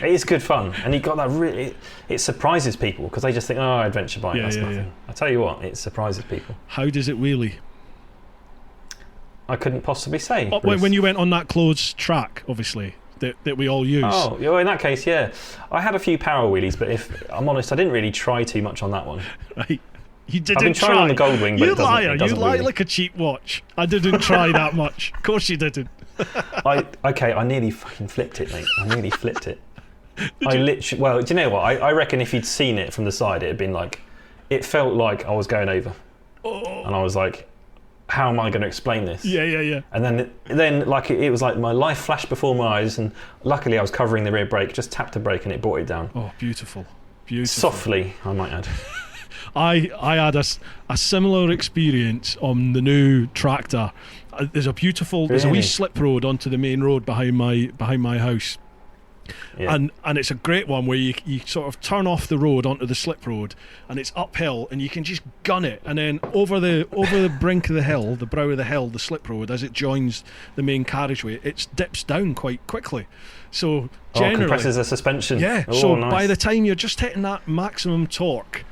It is good fun, and you got that really. It surprises people because they just think, "Oh, adventure bike, that's nothing." Yeah. I tell you what, it surprises people. How does it wheelie? I couldn't possibly say. When you went on that closed track, obviously. That we all use. Oh, well, in that case, yeah. I had a few power wheelies, but if I'm honest, I didn't really try too much on that one. Right. You didn't I've been trying on the Goldwing, but it doesn't You lie really. like a cheap watch. I didn't try that much. Of course you didn't. I nearly fucking flipped it, mate. I nearly flipped it. I literally. Well, do you know what? I reckon if you'd seen it from the side, it'd been like. It felt like I was going over, and I was like, how am I going to explain this? Yeah. And then like it was like my life flashed before my eyes, and luckily I was covering the rear brake, just tapped the brake and it brought it down. Oh, beautiful. Softly, I might add. I had a similar experience on the new tractor. There's a wee slip road onto the main road behind my house. Yeah. And it's a great one where you sort of turn off the road onto the slip road, and it's uphill, and you can just gun it, and then over the brink of the hill, the brow of the hill, the slip road, as it joins the main carriageway, it dips down quite quickly. So generally, compresses the suspension. Yeah. So nice. By the time you're just hitting that maximum torque,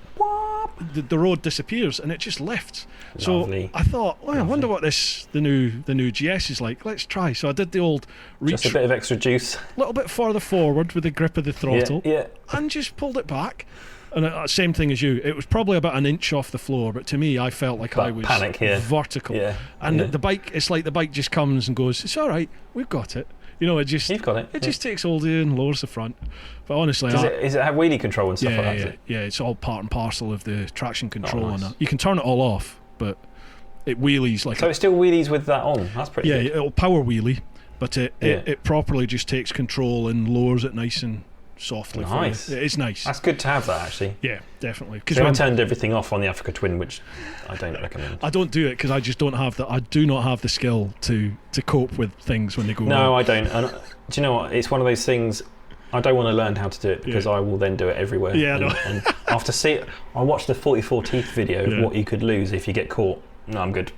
the road disappears and it just lifts. Lovely. So I thought, I wonder what the new GS is like. Let's try. So I did the old reach, just a bit of extra juice, a little bit further forward with the grip of the throttle, yeah. and just pulled it back. And same thing as you. It was probably about an inch off the floor, but to me, I felt like I was panic here. Vertical. Yeah. And the bike, it's like the bike just comes and goes. It's all right. We've got it. You've got it. It just takes hold of you and lowers the front. But honestly, does it have wheelie control and stuff like that? Yeah, it's all part and parcel of the traction control nice. on that. You can turn it all off, but it wheelies like. So it still wheelies with that on. That's pretty. Yeah, good. It'll power wheelie, but it properly just takes control and lowers it nice and softly. Nice. It is nice. That's good to have that actually. Yeah, definitely. Because I turned everything off on the Africa Twin, which I don't recommend. I don't do it because I just don't have I do not have the skill to cope with things when they go wrong. No, I don't. And do you know what? It's one of those things. I don't want to learn how to do it because I will then do it everywhere. Yeah, and after I watched the 44 teeth video of what you could lose if you get caught. No, I'm good.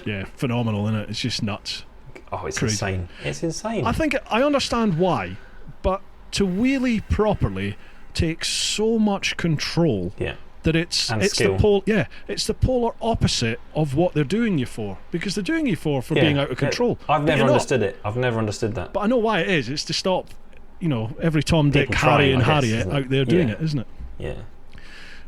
Yeah, phenomenal, isn't it? It's just nuts. Oh, it's insane. It's insane. I think I understand why, but to wheelie properly takes so much control. Yeah. That it's skill. it's the polar opposite of what they're doing you for, because they're doing you for being out of control. I've never understood it. I've never understood that. But I know why it is. It's to stop, every Tom, Dick, Harry and Harriet out there doing it, isn't it? Yeah.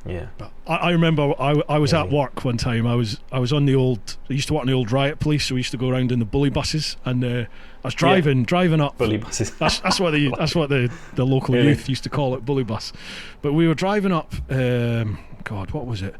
Yeah. But I remember I was at work one time. I was on the old. I used to work in the old riot police, so we used to go around in the bully buses, and I was driving up. Bully buses. That's what the local youth used to call it, bully bus. But we were driving up. God, what was it?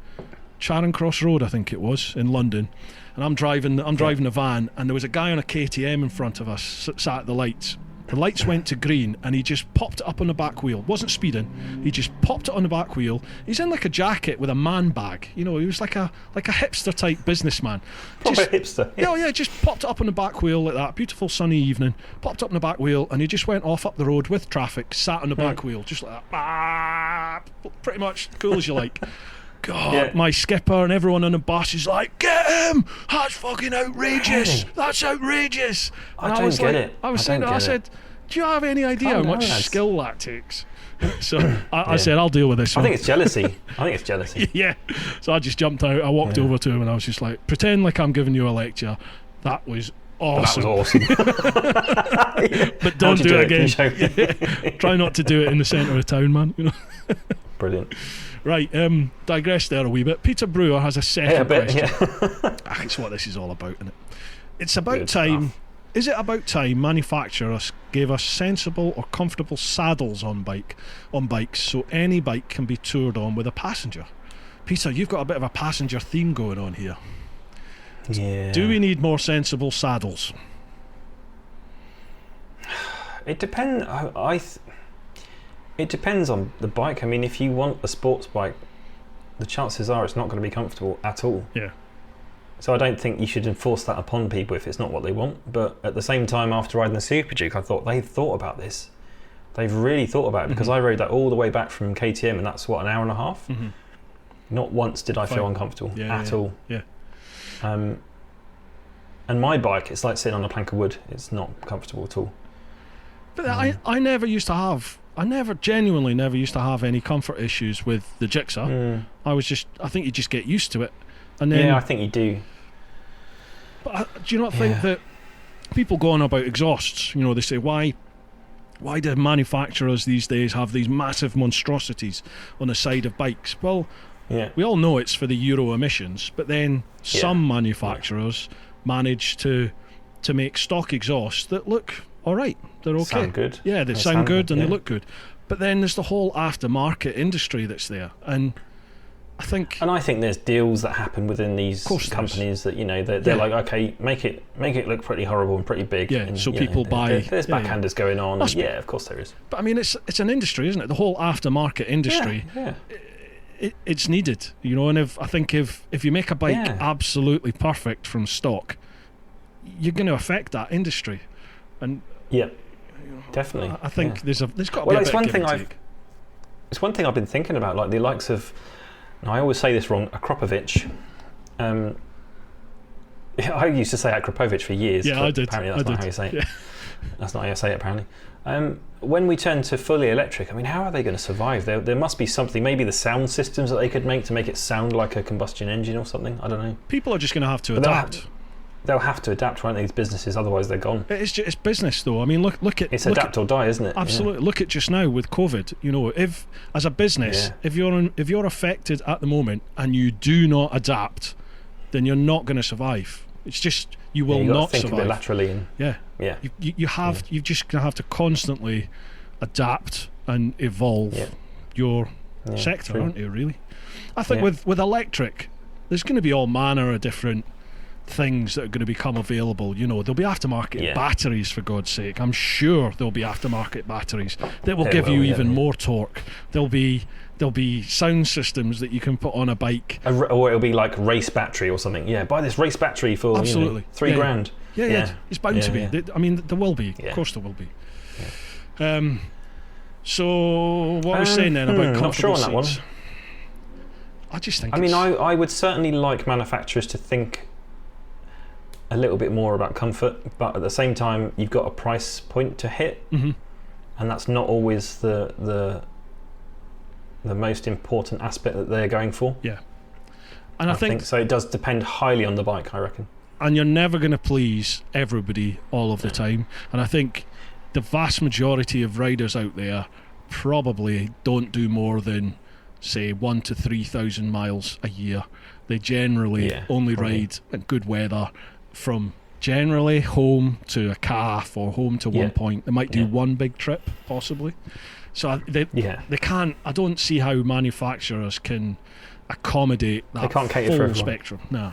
Charing Cross Road, I think it was, in London. And I'm driving the van, and there was a guy on a KTM in front of us, sat at the lights. The lights went to green, and he just popped it up on the back wheel. Wasn't speeding. He just popped it on the back wheel. He's in like a jacket with a man bag. He was like a hipster type businessman. Proper hipster. Yeah, just popped it up on the back wheel like that. Beautiful sunny evening. Popped up on the back wheel, and he just went off up the road with traffic, sat on the back wheel, just like that. Pretty much cool as you like. God, my skipper and everyone on the bus is like, get him! That's fucking outrageous! Really? That's outrageous! And I don't get it. I said, do you have any idea how much skill that takes? So I said, I'll deal with this one. I think it's jealousy. Yeah. So I just jumped out, I walked over to him, and I was just like, pretend like I'm giving you a lecture. That was awesome. But don't do it again. Try not to do it in the centre of town, man. Brilliant. Right, digress there a wee bit. Peter Brewer has a second question. Yeah. It's what this is all about, isn't it? It's about time. Is it about time manufacturers gave us sensible or comfortable saddles on bikes so any bike can be toured on with a passenger? Peter, you've got a bit of a passenger theme going on here. Yeah. Do we need more sensible saddles? It depends. It depends on the bike. I mean, if you want a sports bike, the chances are it's not going to be comfortable at all. Yeah. So I don't think you should enforce that upon people if it's not what they want. But at the same time, after riding the Super Duke, I thought they've thought about this. They've really thought about it, because I rode that all the way back from KTM, and that's an hour and a half. Mm-hmm. Not once did I feel uncomfortable at all. Yeah. And my bike, it's like sitting on a plank of wood. It's not comfortable at all. But I never used to have genuinely never used to have any comfort issues with the Gixxer. I think you just get used to it, and then I think you do. But do you not think that people go on about exhausts? You know, they say why do manufacturers these days have these massive monstrosities on the side of bikes? Well, we all know it's for the Euro emissions, but then some manufacturers manage to make stock exhausts that look all right. They're okay. Sound good. Yeah, they sound good and they look good. But then there's the whole aftermarket industry that's there, and I think there's deals that happen within these companies that, you know, they're like, okay, make it look pretty horrible and pretty big. Yeah, and, so people buy. There's backhanders going on. Of course there is. But I mean, it's an industry, isn't it? The whole aftermarket industry. Yeah. It's needed, you know. And if you make a bike absolutely perfect from stock, you're going to affect that industry. And definitely. I think there's got to be a bit of give and take. It's one thing I've been thinking about, like the likes of. I always say this wrong. Akropovich. I used to say Akropovich for years. Yeah, I did. Apparently, that's not how you say it. Yeah. That's not how you say it. Apparently, when we turn to fully electric, I mean, how are they going to survive? There must be something. Maybe the sound systems that they could make to make it sound like a combustion engine or something. I don't know. People are just going to have to adapt. They'll have to adapt, won't they, these businesses? Otherwise, they're gone. It's business, though. I mean, look at it's adapt or die, isn't it? Absolutely. Look at just now with COVID. You know, if as a business, if you're affected at the moment and you do not adapt, then you're not going to survive. It's just you will not think survive. Of it laterally. And, you've just going to have to constantly adapt and evolve your sector, aren't you? Really, I think with electric, there's going to be all manner of different things that are going to become available. You know, there'll be aftermarket batteries, for God's sake. I'm sure there'll be aftermarket batteries that will give you even more torque. There'll be sound systems that you can put on a bike, or it'll be like race battery or something. Yeah, buy this race battery for $3,000. Yeah, it's bound to be. I mean, there will be. Of course, there will be. So what I was saying then about comfortable not sure on seats. That one. I just think. I mean, I would certainly like manufacturers to think a little bit more about comfort, but at the same time you've got a price point to hit, and that's not always the most important aspect that they're going for. And I think so. It does depend highly on the bike, I reckon, and you're never going to please everybody all of the time, and I think the vast majority of riders out there probably don't do more than say 1,000 to 3,000 miles a year. They generally only ride in good weather from generally home to a calf or home to one point. They might do one big trip possibly. So they can't. I don't see how manufacturers can accommodate that. They can't cater for everyone. Spectrum. No.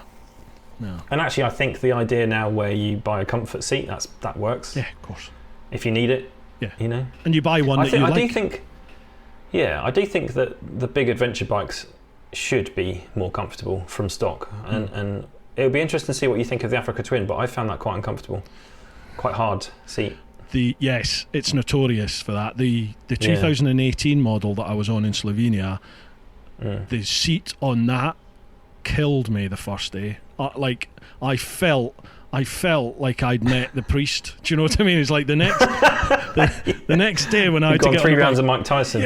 And actually, I think the idea now where you buy a comfort seat, that works. Yeah, of course. If you need it, you know. And you buy one that you like. I do think that the big adventure bikes should be more comfortable from stock, and it would be interesting to see what you think of the Africa Twin, but I found that quite uncomfortable, quite hard seat. Yes, it's notorious for that. The 2018 model that I was on in Slovenia, the seat on that killed me the first day. I felt like I'd met the priest. Do you know what I mean? It's like the next day when I had to get 3 rounds of Mike Tyson.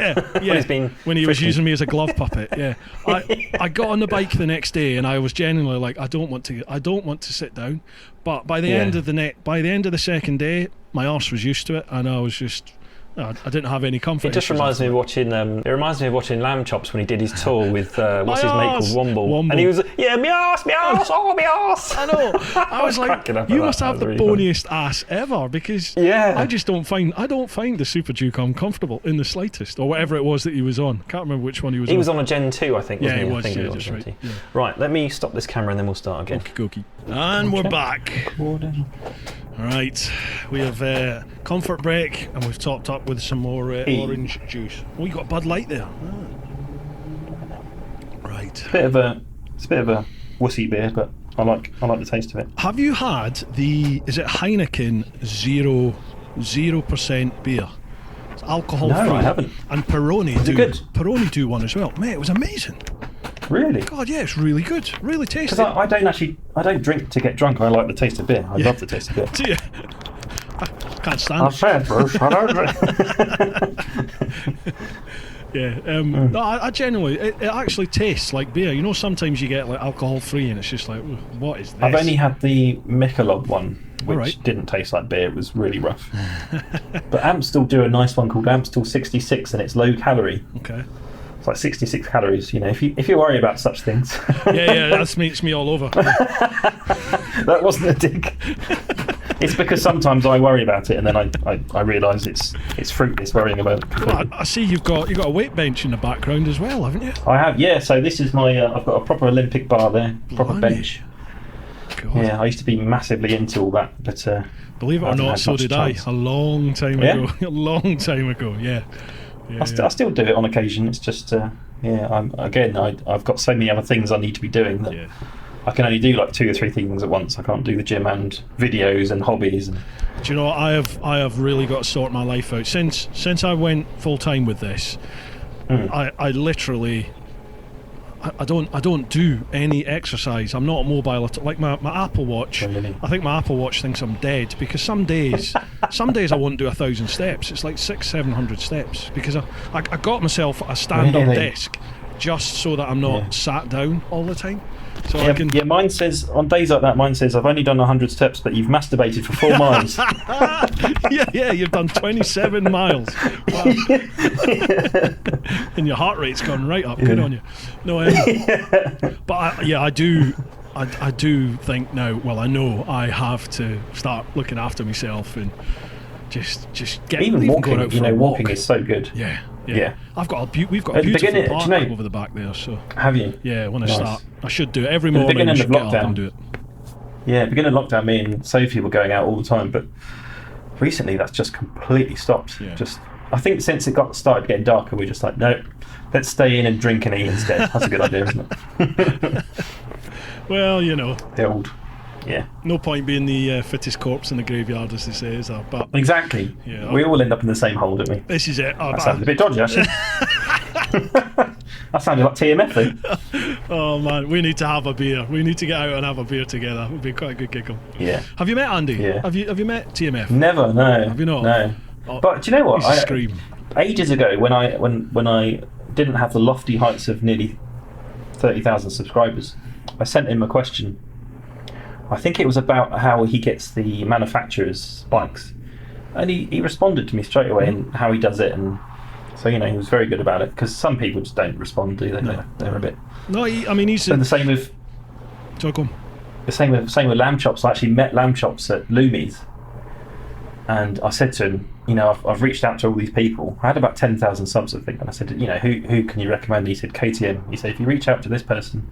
When he was using me as a glove puppet. Yeah, I got on the bike the next day and I was genuinely like, I don't want to sit down. But by the end of the second day, my arse was used to it, and I was just. I didn't have any comfort. It just reminds me of watching. It reminds me of watching Lamb Chops when he did his tour with what's his mate called Womble, and he was me ass, oh me ass. I know. I was like, you must have the boniest ass ever, because I just don't find the Super Duke uncomfortable in the slightest, or whatever it was that he was on. Can't remember which one he was on. He was on a Gen 2, I think. Yeah, wasn't he was. I think Yeah, he was that's on right. Gen 2. Right, let me stop this camera and then we'll start again. Okie. And we're back. Right, we have comfort break, and we've topped up with some more orange juice. We got Bud Light there. Right. It's a bit of a wussy beer, but I like the taste of it. Have you had is it Heineken 0% beer? It's alcohol free. No, I haven't. And Peroni do one as well. Mate, it was amazing. Really? God, yeah, it's really good. Really tasty. Because I don't drink to get drunk. I like the taste of beer. I love the taste of beer. Do you? I can't stand it. I said, Bruce, I don't drink. Yeah, no, I genuinely, it actually tastes like beer. You know, sometimes you get like alcohol free, and it's just like, what is this? I've only had the Michelob one, which Alright. didn't taste like beer. It was really rough. But Amstel do a nice one called Amstel 66, and it's low calorie. Okay. It's like 66 calories. You know, if you worry about such things. Yeah, that makes me all over. That wasn't a dig. It's because sometimes I worry about it, and then I realise it's fruitless worrying about it. Well, I see you've got a weight bench in the background as well, haven't you? I have, yeah. So this is my. I've got a proper Olympic bar there, proper Blimey. bench. God. Yeah, I used to be massively into all that, but Believe it or not, so did I. A long time ago. A long time ago. Yeah. I still do it on occasion. It's just I've got so many other things I need to be doing that I can only do like 2 or 3 things at once. I can't do the gym and videos and hobbies. And do you know what? I have really got to sort my life out since I went full time with this. I literally I don't do any exercise. I'm not mobile like my Apple Watch. Really? I think my Apple Watch thinks I'm dead because some days I won't do 1,000 steps. It's like 600-700 steps because I got myself a stand-up desk just so that I'm not sat down all the time. So I can. Yeah, mine says on days like that. Mine says I've only done 100 steps, but you've masturbated for 4 miles. yeah, you've done 27 miles. Wow. And your heart rate's gone right up. Good on you. No, but I do think now. Well, I know I have to start looking after myself and just get even walking. Going out for a walking walk. is so good. Yeah. We've got a beautiful park over the back there. So have you? Yeah, when I Nice. start, I should do it every morning. I should get up and do it. Yeah, beginning of lockdown, me and Sophie were going out all the time, but recently that's just completely stopped. Yeah. I think since it started getting darker, we're just like, no, let's stay in and drink and eat instead. That's a good idea, isn't it? Well, you know, The old, yeah. no point being the fittest corpse in the graveyard, as they say, is there? But Exactly. Yeah. We all end up in the same hole, don't we? this is it. That sounded a bit dodgy, actually. That sounded like TMF then. Oh man, we need to have a beer. We need to get out and have a beer together. It would be quite a good giggle. Yeah. Have you met Andy? Yeah. Have you met TMF? Never, no. Have you not? No. Oh, But do you know what? he's a scream. Ages ago, when I didn't have the lofty heights of nearly 30,000 subscribers, I sent him a question. I think it was about how he gets the manufacturers' bikes, and he responded to me straight away and how he does it, and so he was very good about it, because some people just don't respond, do they? No. They're a bit. No, he's. And the same with lamb chops. I actually met lamb chops at Lumi's, and I said to him, I've reached out to all these people. I had about 10,000 subs, I think, and I said, who can you recommend? He said KTM. He said, if you reach out to this person,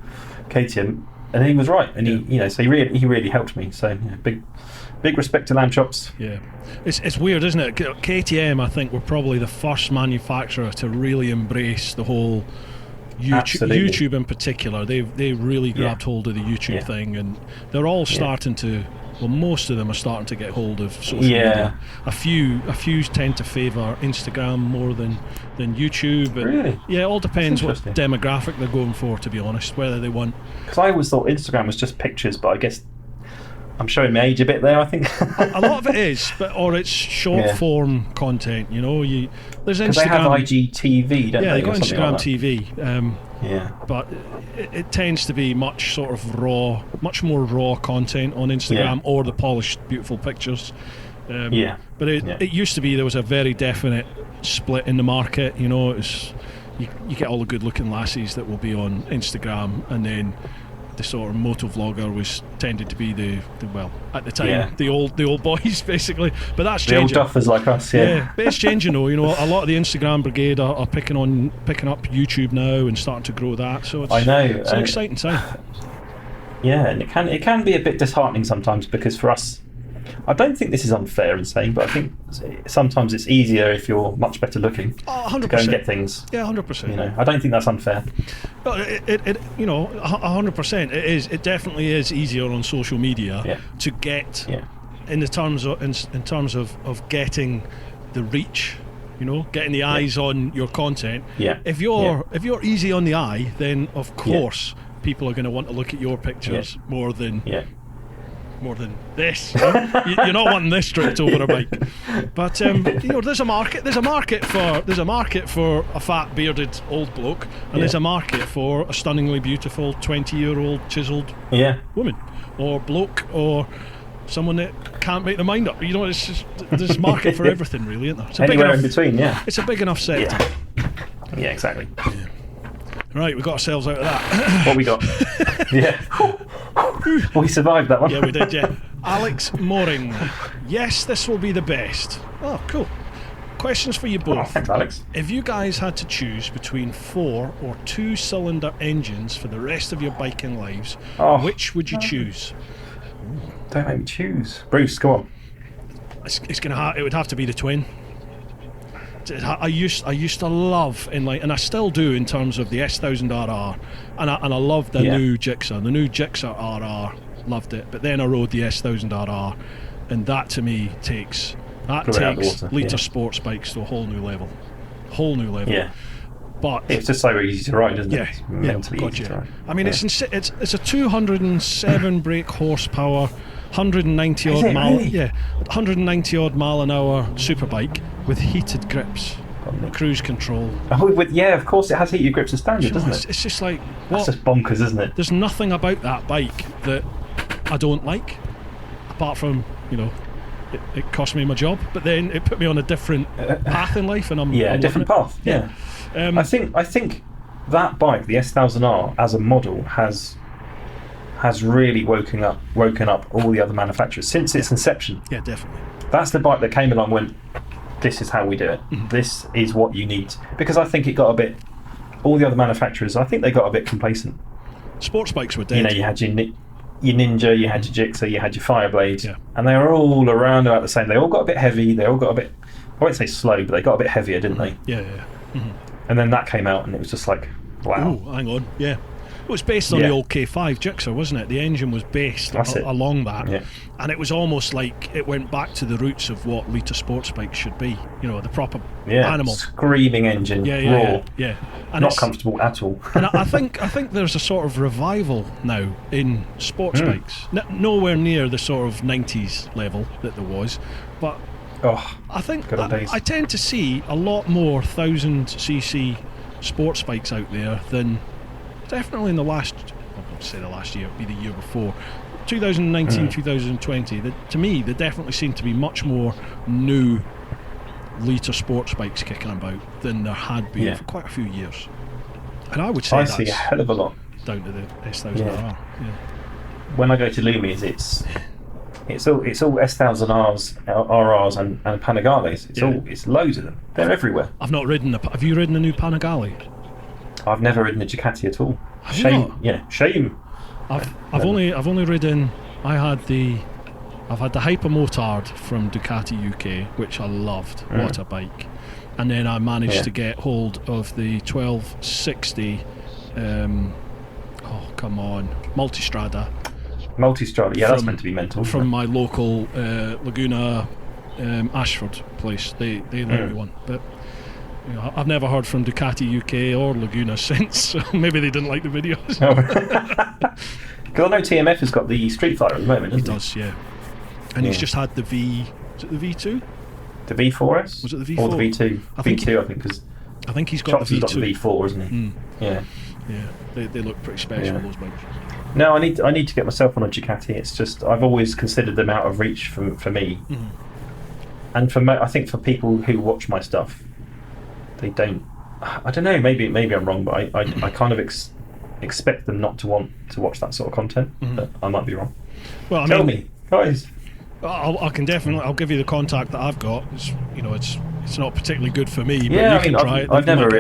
KTM, and he was right. And so he really helped me. So big respect to lamb chops. Yeah, it's weird, isn't it? KTM, I think, were probably the first manufacturer to really embrace the whole YouTube in particular. They really grabbed hold of the YouTube thing, and they're all starting to. Well, most of them are starting to get hold of social media. A few tend to favour Instagram more than YouTube. But really? Yeah, it all depends what demographic they're going for, to be honest, whether they want... Because I always thought Instagram was just pictures, but I guess I'm showing my age a bit there, I think. A lot of it is, or it's short form content, there's Instagram... Because they have IGTV, don't they? Yeah, they've got Instagram like TV. But it tends to be much more raw content on Instagram, or the polished, beautiful pictures. But it used to be there was a very definite split in the market. You get all the good-looking lassies that will be on Instagram, and then the sort of motovlogger tended to be the at the time the old boys basically. But that's changing. The old duffers like us, but it's changing though. A lot of the Instagram brigade are picking up YouTube now and starting to grow that. So it's an exciting time. Yeah, and it can be a bit disheartening sometimes, because for us, I don't think this is unfair in saying, but I think sometimes it's easier if you're much better looking 100%. to go and get things. Yeah, 100%. I don't think that's unfair. But it 100%. It is. It definitely is easier on social media to get in terms of getting the reach. Getting the eyes on your content. Yeah. If you're easy on the eye, then of course people are going to want to look at your pictures more than more than this. You're not wanting this stripped over a bike. But there's a market. There's a market for a fat bearded old bloke, and there's a market for a stunningly beautiful 20-year-old chiseled woman, or bloke, or someone that can't make their mind up. It's just, there's a market for everything, really, isn't there? It's anywhere in between. It's a big enough sector. Yeah, exactly. Yeah. Right, we got ourselves out of that. What we got? Yeah. We survived that one. Yeah, we did, yeah. Alex Mooring. Yes, this will be the best. Oh, cool. Questions for you both. Oh, thanks, Alex. If you guys had to choose between 4 or 2-cylinder engines for the rest of your biking lives, which would you choose? Don't make me choose. Bruce, go on. It would have to be the twin. I used to love and I still do in terms of the S1000RR, and I love the new Gixxer. The new Gixxer RR, loved it. But then I rode the S1000RR, and that to me takes Liter sports bikes to a whole new level. Yeah. But it's just so easy to ride, isn't it? It's mentally easy to ride. I mean, it's a 207 brake horsepower, 190 odd mile, 190 odd mile an hour superbike with heated grips, cruise control. Of course it has heated grips as standard, doesn't it? It's just like, what? That's just bonkers, isn't it? There's nothing about that bike that I don't like, apart from it cost me my job, but then it put me on a different path in life, and I'm a different path. Yeah. I think that bike, the S1000R, as a model, has really woken up all the other manufacturers since its inception. Yeah, definitely. That's the bike that came along and went, this is how we do it. Mm-hmm. This is what you need. Because I think it got a bit, all the other manufacturers, I think they got a bit complacent. Sports bikes were dead. You had your Ninja, you had your Gixxer, you had your Fireblade, and they were all around about the same. They all got a bit heavy, they all got a bit, I won't say slow, but they got a bit heavier, didn't they? Yeah. Mm-hmm. And then that came out and it was just like, wow. Oh, hang on, yeah. It was based on the old K5 Gixxer, wasn't it? The engine was based along that. Yeah. And it was almost like it went back to the roots of what Liter sports bikes should be. The proper animal. Screaming engine, raw. Yeah. And not comfortable at all. And I think there's a sort of revival now in sports bikes. Nowhere near the sort of 90s level that there was. But I think I tend to see a lot more 1000cc sports bikes out there than... Definitely in the last year, it'd be the year before, 2019, 2020. To me, there definitely seem to be much more new Liter sports bikes kicking about than there had been for quite a few years. And I would say I see a hell of a lot down to the S1000RR. Yeah. When I go to Lumi's, it's all S1000Rs, RRs, and Panigales. It's loads of them. They're everywhere. I've not ridden. Have you ridden a new Panigale? I've never ridden a Ducati at all. Shame. Yeah, shame. I've only ridden. I've had the Hypermotard from Ducati UK, which I loved. What a bike! And then I managed to get hold of the 1260. Multistrada. Yeah, that's meant to be mental. From my local Laguna Ashford place. They lent me one, but. I've never heard from Ducati UK or Laguna since, so maybe they didn't like the videos. Because I know TMF has got the Street Fighter at the moment, doesn't he? Does, yeah. And he's just had the is it the V2? The V4S? Was it the V4? Or the V2? I think because I think he's got the V2. Got the V4, isn't he? Yeah. They look pretty special, those bikes. No, I need to get myself on a Ducati. It's just, I've always considered them out of reach for me. Mm-hmm. And I think for people who watch my stuff, they don't. I don't know. Maybe I'm wrong, but I kind of expect them not to want to watch that sort of content. Mm-hmm. But I might be wrong. Well, Tell me, guys. I can definitely. I'll give you the contact that I've got. It's not particularly good for me. But yeah, you can try it. I've never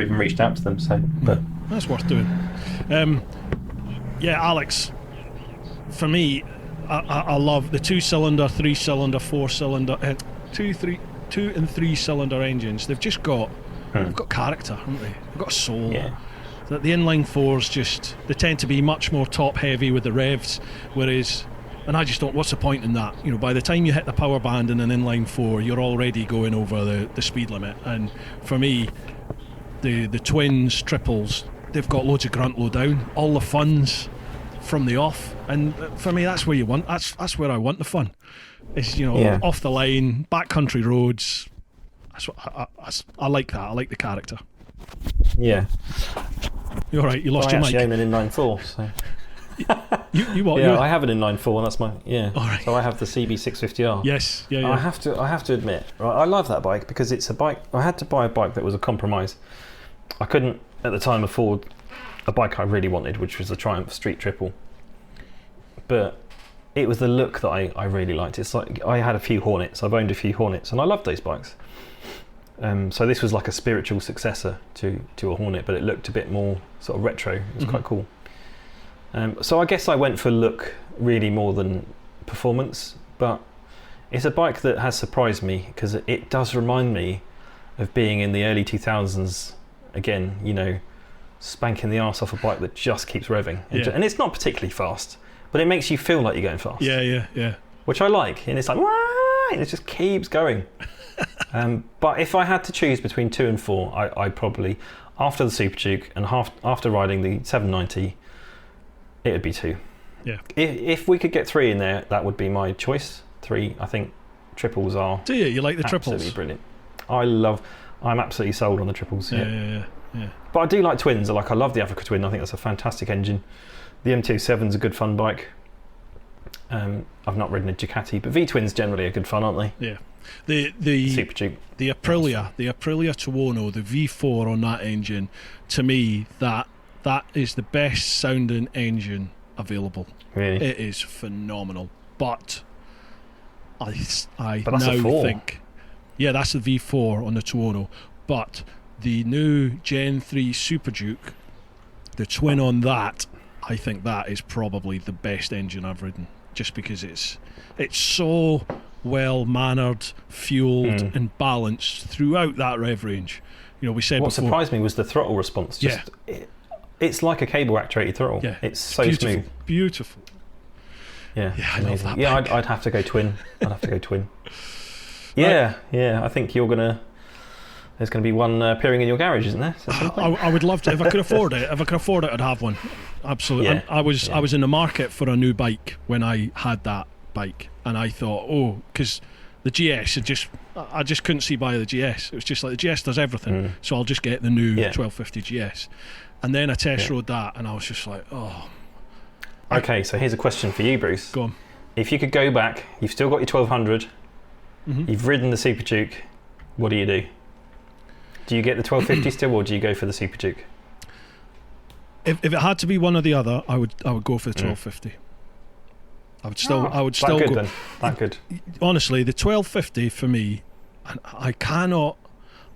even reached out to them. So, but that's worth doing. Alex. For me, I love the 2-cylinder, 3-cylinder, 4-cylinder, 2 and 3 cylinder engines. They've just got character, haven't they? They've got a soul. Yeah. The inline 4s they tend to be much more top heavy with the revs, whereas, and I just don't. What's the point in that? By the time you hit the power band in an inline 4, you're already going over the speed limit. And for me, the twins, triples, they've got loads of grunt low down. All the fun's from the off, and for me, that's where you want. That's where I want the fun. It's off the line, backcountry roads. That's what I like that. I like the character. Yeah. You're right. You lost your mic. I actually own an inline-4, so. You what? Yeah, I have an inline-4, and that's my All right. So I have the CB650R. Yes, yeah. I have to admit, right, I love that bike because it's a bike. I had to buy a bike that was a compromise. I couldn't at the time afford a bike I really wanted, which was the Triumph Street Triple. But it was the look that I really liked. It's like I had a few Hornets. I've owned a few Hornets, and I loved those bikes. So this was like a spiritual successor to a Hornet, but it looked a bit more sort of retro. It was quite cool. So I guess I went for look really more than performance, but it's a bike that has surprised me because it does remind me of being in the early 2000s again, spanking the arse off a bike that just keeps revving. And it's not particularly fast, but it makes you feel like you're going fast. Yeah. Which I like, and it's like, and it just keeps going. But if I had to choose between 2 and 4, I'd probably, after the Super Duke and after riding the 790, it would be 2. Yeah. If we could get 3 in there, that would be my choice. 3, I think triples are. Do you? You like the triples? Absolutely brilliant. I'm absolutely sold on the triples. Yeah. But I do like twins. I love the Africa Twin. I think that's a fantastic engine. The MT-07's a good fun bike. I've not ridden a Ducati, but V-twins generally are good fun, aren't they? Yeah. The Super Duke. The Aprilia Tuono, the V4 on that engine, to me that is the best sounding engine available. Really? It is phenomenal. But I that's now a 4. think, yeah, that's the V4 on the Tuono. But the new Gen 3 Super Duke, the twin on that, I think that is probably the best engine I've ridden. Just because it's so well mannered, fueled, and balanced throughout that rev range. We said what before. What surprised me was the throttle response. It's like a cable actuated throttle. Yeah, it's so beautiful, smooth. Beautiful. Yeah, I love that. Yeah, bike. I'd have to go twin. Yeah, I think there's going to be one appearing in your garage, isn't there? I would love to if I could afford it. If I could afford it, I'd have one. Absolutely. Yeah, I was in the market for a new bike when I had that bike, and I thought, because the GS I just couldn't see by the GS. It was just like the GS does everything, so I'll just get the new 1250 GS. And then I test rode that, and I was just like, Okay, so here's a question for you, Bruce. Go on. If you could go back, you've still got your 1200, you've ridden the Super Duke, what do you do? Do you get the 1250 still, or do you go for the Super Duke? If it had to be one or the other, I would go for the 1250. I would still good go. Then. That good. Honestly, the 1250 for me, I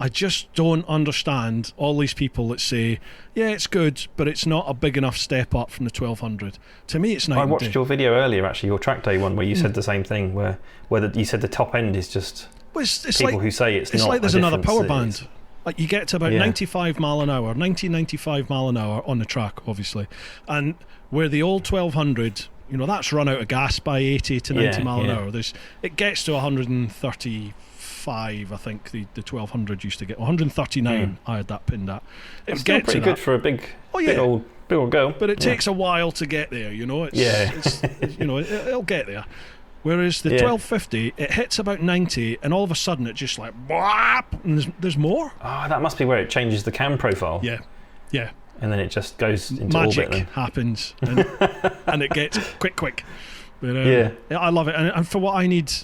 just don't understand all these people that say, yeah, it's good, but it's not a big enough step up from the 1200. To me, it's night and day. I watched your video earlier, actually, your track day one, where you said the same thing, where you said the top end is just it's people who say it's not. It's like there's another power difference. band. Like you get to about 95 mile an hour, 95 mile an hour on the track, obviously, and where the old 1200, that's run out of gas by 80 to 90 mile an hour. It gets to 135, I think the 1200 used to get 139. I had that pinned at. It's still pretty good for a big old girl. But it takes a while to get there. It'll get there. Whereas the 1250, it hits about 90, and all of a sudden it just like, and there's more. Oh, that must be where it changes the cam profile. Yeah. And then it just goes into magic orbit. Happens, and it gets quick. But, I love it, and for what I need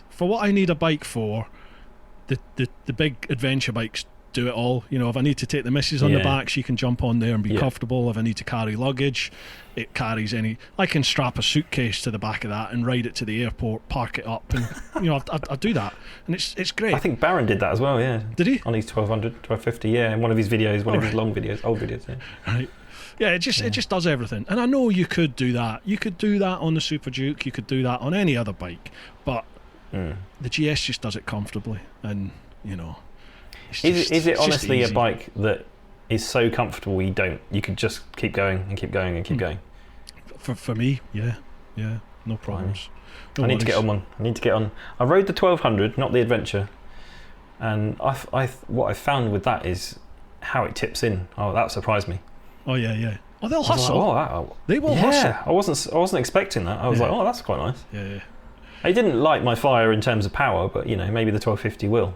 a bike for, the big adventure bikes do it all. If I need to take the missus on the back, she can jump on there and be comfortable. If I need to carry luggage, it carries I can strap a suitcase to the back of that and ride it to the airport, park it up, and I do that, and it's great. I think Baron did that as well. Yeah, did he? On his 1200, 1250. Yeah, in one of his videos, his long videos, old videos. Yeah. Right. Yeah, it just does everything, and I know you could do that. You could do that on the Super Duke. You could do that on any other bike, but the GS just does it comfortably, and Is it honestly a bike that is so comfortable you could just keep going and keep going and keep going? For me, yeah, no problems. No I need to get on one. I rode the 1200, not the Adventure, and what I found with that is how it tips in. Oh, that surprised me. Oh yeah. Oh, they'll I was hustle. like, oh, They will hustle. I wasn't expecting that. I was like, oh, that's quite nice. Yeah. It didn't light my fire in terms of power, but maybe the 1250 will.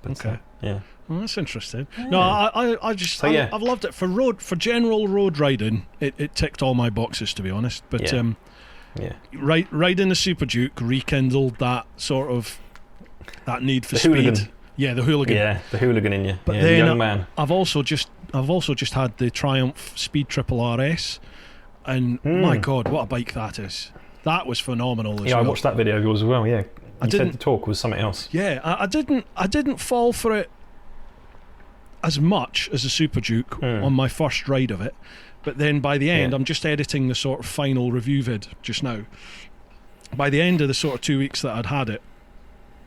But, Okay. yeah. Well, that's interesting. Yeah. No, I just So, yeah. I've loved it for general road riding. It ticked all my boxes, to be honest. But Yeah. riding the Super Duke rekindled that sort of that need for The speed. hooligan. Yeah, the hooligan. Yeah, the hooligan in you. But the then young man. I've also just had the Triumph Speed Triple RS, and my God, what a bike that is! That was phenomenal. I watched that video of yours as well. Yeah, you said didn't- the talk was something else. Yeah, I didn't fall for it as much as the Super Duke on my first ride of it, but then by the end, I'm just editing the sort of final review vid just now. By the end of the sort of 2 weeks that I'd had it,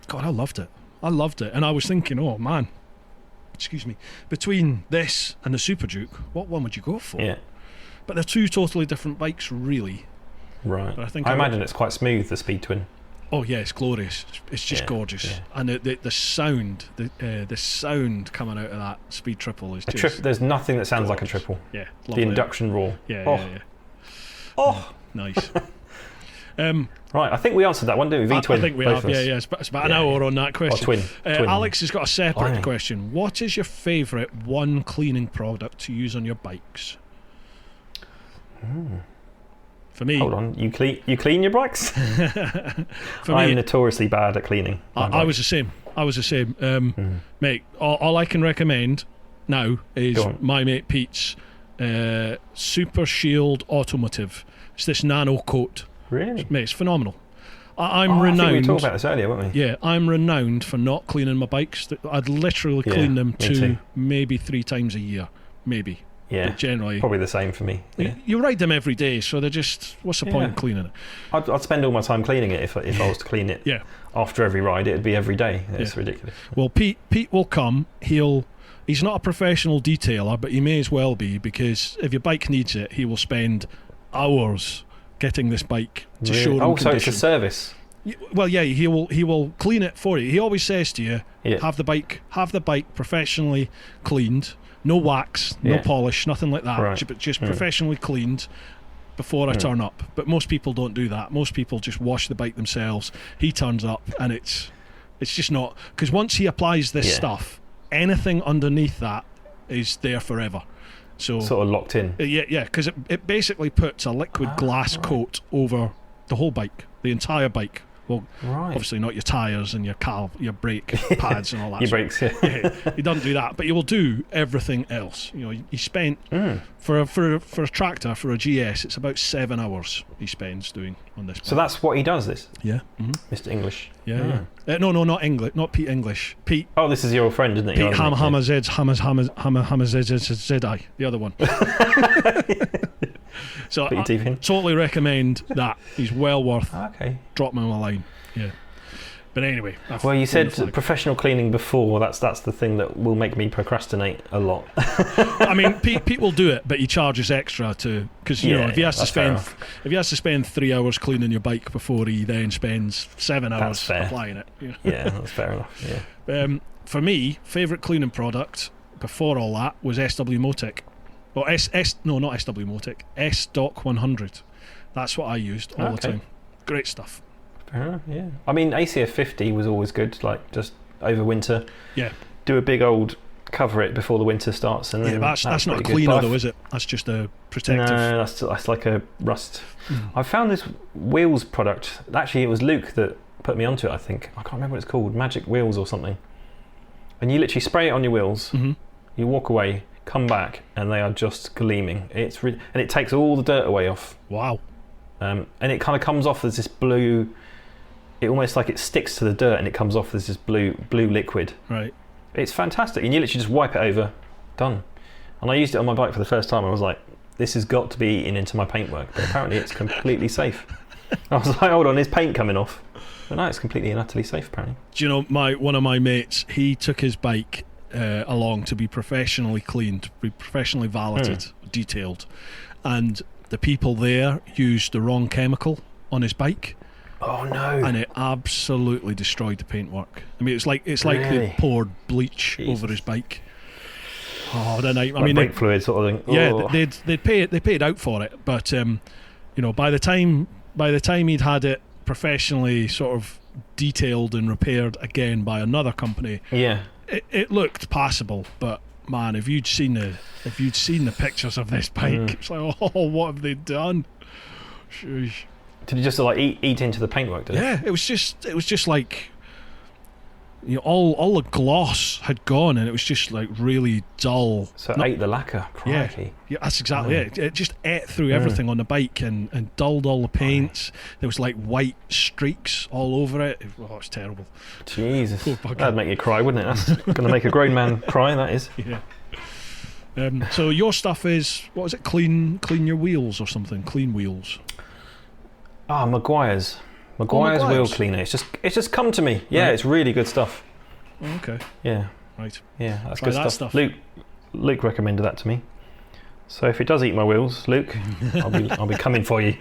God, I loved it, and I was thinking, oh man, excuse me, between this and the Super Duke, what one would you go for? Yeah, But they're two totally different bikes, really. right. But I think I imagine it's quite smooth, the Speed Twin. Oh yeah, it's glorious. It's just gorgeous, yeah. and the sound, the sound coming out of that Speed Triple is just There's nothing that sounds like a triple. yeah, The lovely. induction roar. Yeah, Oh. yeah. Oh, Nice. right. I think we answered that one, didn't we? I V-twin. think we both have. of us. Yeah. It's about an Yeah, hour yeah. on that question. Twin. Alex has got a separate Aye. question. What is your favourite one cleaning product to use on your bikes? For me, Hold on. You clean your bikes? for I'm me, notoriously bad at cleaning. my I bike. was the same. Mate, all I can recommend now is Go on. my mate Pete's Super Shield Automotive. It's this nano coat. Really? Mate, it's phenomenal. I'm I think we renowned. talked about this earlier, weren't we? Yeah, I'm renowned for not cleaning my bikes. I'd literally Yeah, clean them me too. maybe 3 times a year, maybe. Yeah. But generally, Probably the same for me. Yeah. you ride them every day, so they're just. What's the point Yeah. of cleaning it? I'd spend all my time cleaning it if I was to clean it. Yeah. After every ride, it'd be every day. It's Yeah. ridiculous. Well, Pete will come. He's not a professional detailer, but he may as well be, because if your bike needs it, he will spend hours getting this bike to Really? showroom Oh, so it's condition. a service. Well, yeah, he will clean it for you. He always says to you, Yeah. have the bike professionally cleaned, no wax, no Yeah. polish, nothing like that, Right. but just professionally cleaned before I turn up. But most people don't do that. Most people just wash the bike themselves. He turns up, and it's just not, because once he applies this Yeah. stuff, anything underneath that is there forever. So Sort of locked in. yeah, because it basically puts a liquid glass coat over the whole bike, the entire bike. Well, Right. obviously not your tyres and your brake pads and all that. Your sort brakes, yeah. yeah, he doesn't do that, but he will do everything else. He spent for a tractor, for a GS, it's about 7 hours he spends doing on this. So that's what he does, this, yeah, Mr. English. yeah. No, not English, not Pete English. Pete Oh, this is your old friend, isn't it? Pete Your other mate, Hammer Zeds Hammer Zedi, the other one. So Put your I teeth in. totally recommend that. He's well worth Okay. dropping him a line. Yeah. But anyway, Well, you said wonderful. professional cleaning before. That's the thing that will make me procrastinate a lot. I mean, Pete will do it, but he charges extra because Yeah, if he has to that's fair spend 3 hours cleaning your bike before he then spends 7 That's hours fair. applying it. Yeah. Yeah, that's fair enough. Yeah. For me, favourite cleaning product before all that was SW Motec. Well, not SW Motec, S-Doc 100. That's what I used all the Okay. time. Great stuff. Fair enough, yeah. I mean, ACF 50 was always good, like just over winter. Yeah. Do a big old cover it before the winter starts. And Yeah, then but that's not a pretty good. cleaner But though, is it? That's just a protective. No, that's like a rust. I found this wheels product. Actually, it was Luke that put me onto it, I think. I can't remember what it's called. Magic Wheels or something. And you literally spray it on your wheels. You walk away, come back, and they are just gleaming. And it takes all the dirt away off. Wow. And it kind of comes off as this blue. It almost like it sticks to the dirt, and it comes off as this blue liquid. Right. It's fantastic, and you literally just wipe it over, done. And I used it on my bike for the first time. I was like, this has got to be eaten into my paintwork, but apparently it's completely safe. I was like, hold on, is paint coming off? But no, it's completely and utterly safe, apparently. Do you know, one of my mates, he took his bike along to be professionally cleaned, be professionally valeted, detailed, and the people there used the wrong chemical on his bike. Oh no! And it absolutely destroyed the paintwork. I mean, it's like Really? they poured bleach Jesus. over his bike. Oh, the night. I Like mean, brake fluid sort of thing. yeah, Oh. they paid out for it, but by the time he'd had it professionally sort of detailed and repaired again by another company, Yeah. it looked passable. But man, if you'd seen the pictures of this bike, it's like, oh, what have they done? Sheesh. Did you just like eat into the paintwork? Did it? Yeah, it was just like, all the gloss had gone, and it was just like really dull. So it ate the lacquer. Crikey. Yeah, that's exactly it. It just ate through everything on the bike and dulled all the paints. There was like white streaks all over it. Oh, it's terrible. Jesus, Poor bugger. that'd make you cry, wouldn't it? That's going to make a grown man cry. That is. Yeah. So your stuff is, what is it? Clean your wheels or something. Clean wheels. Maguire's wheel cleaner. It's just come to me. Yeah, Right. it's really good stuff. Oh, okay. Yeah, Right. yeah, that's Try good that stuff. stuff. Luke recommended that to me. So if it does eat my wheels, Luke, I'll be coming for you.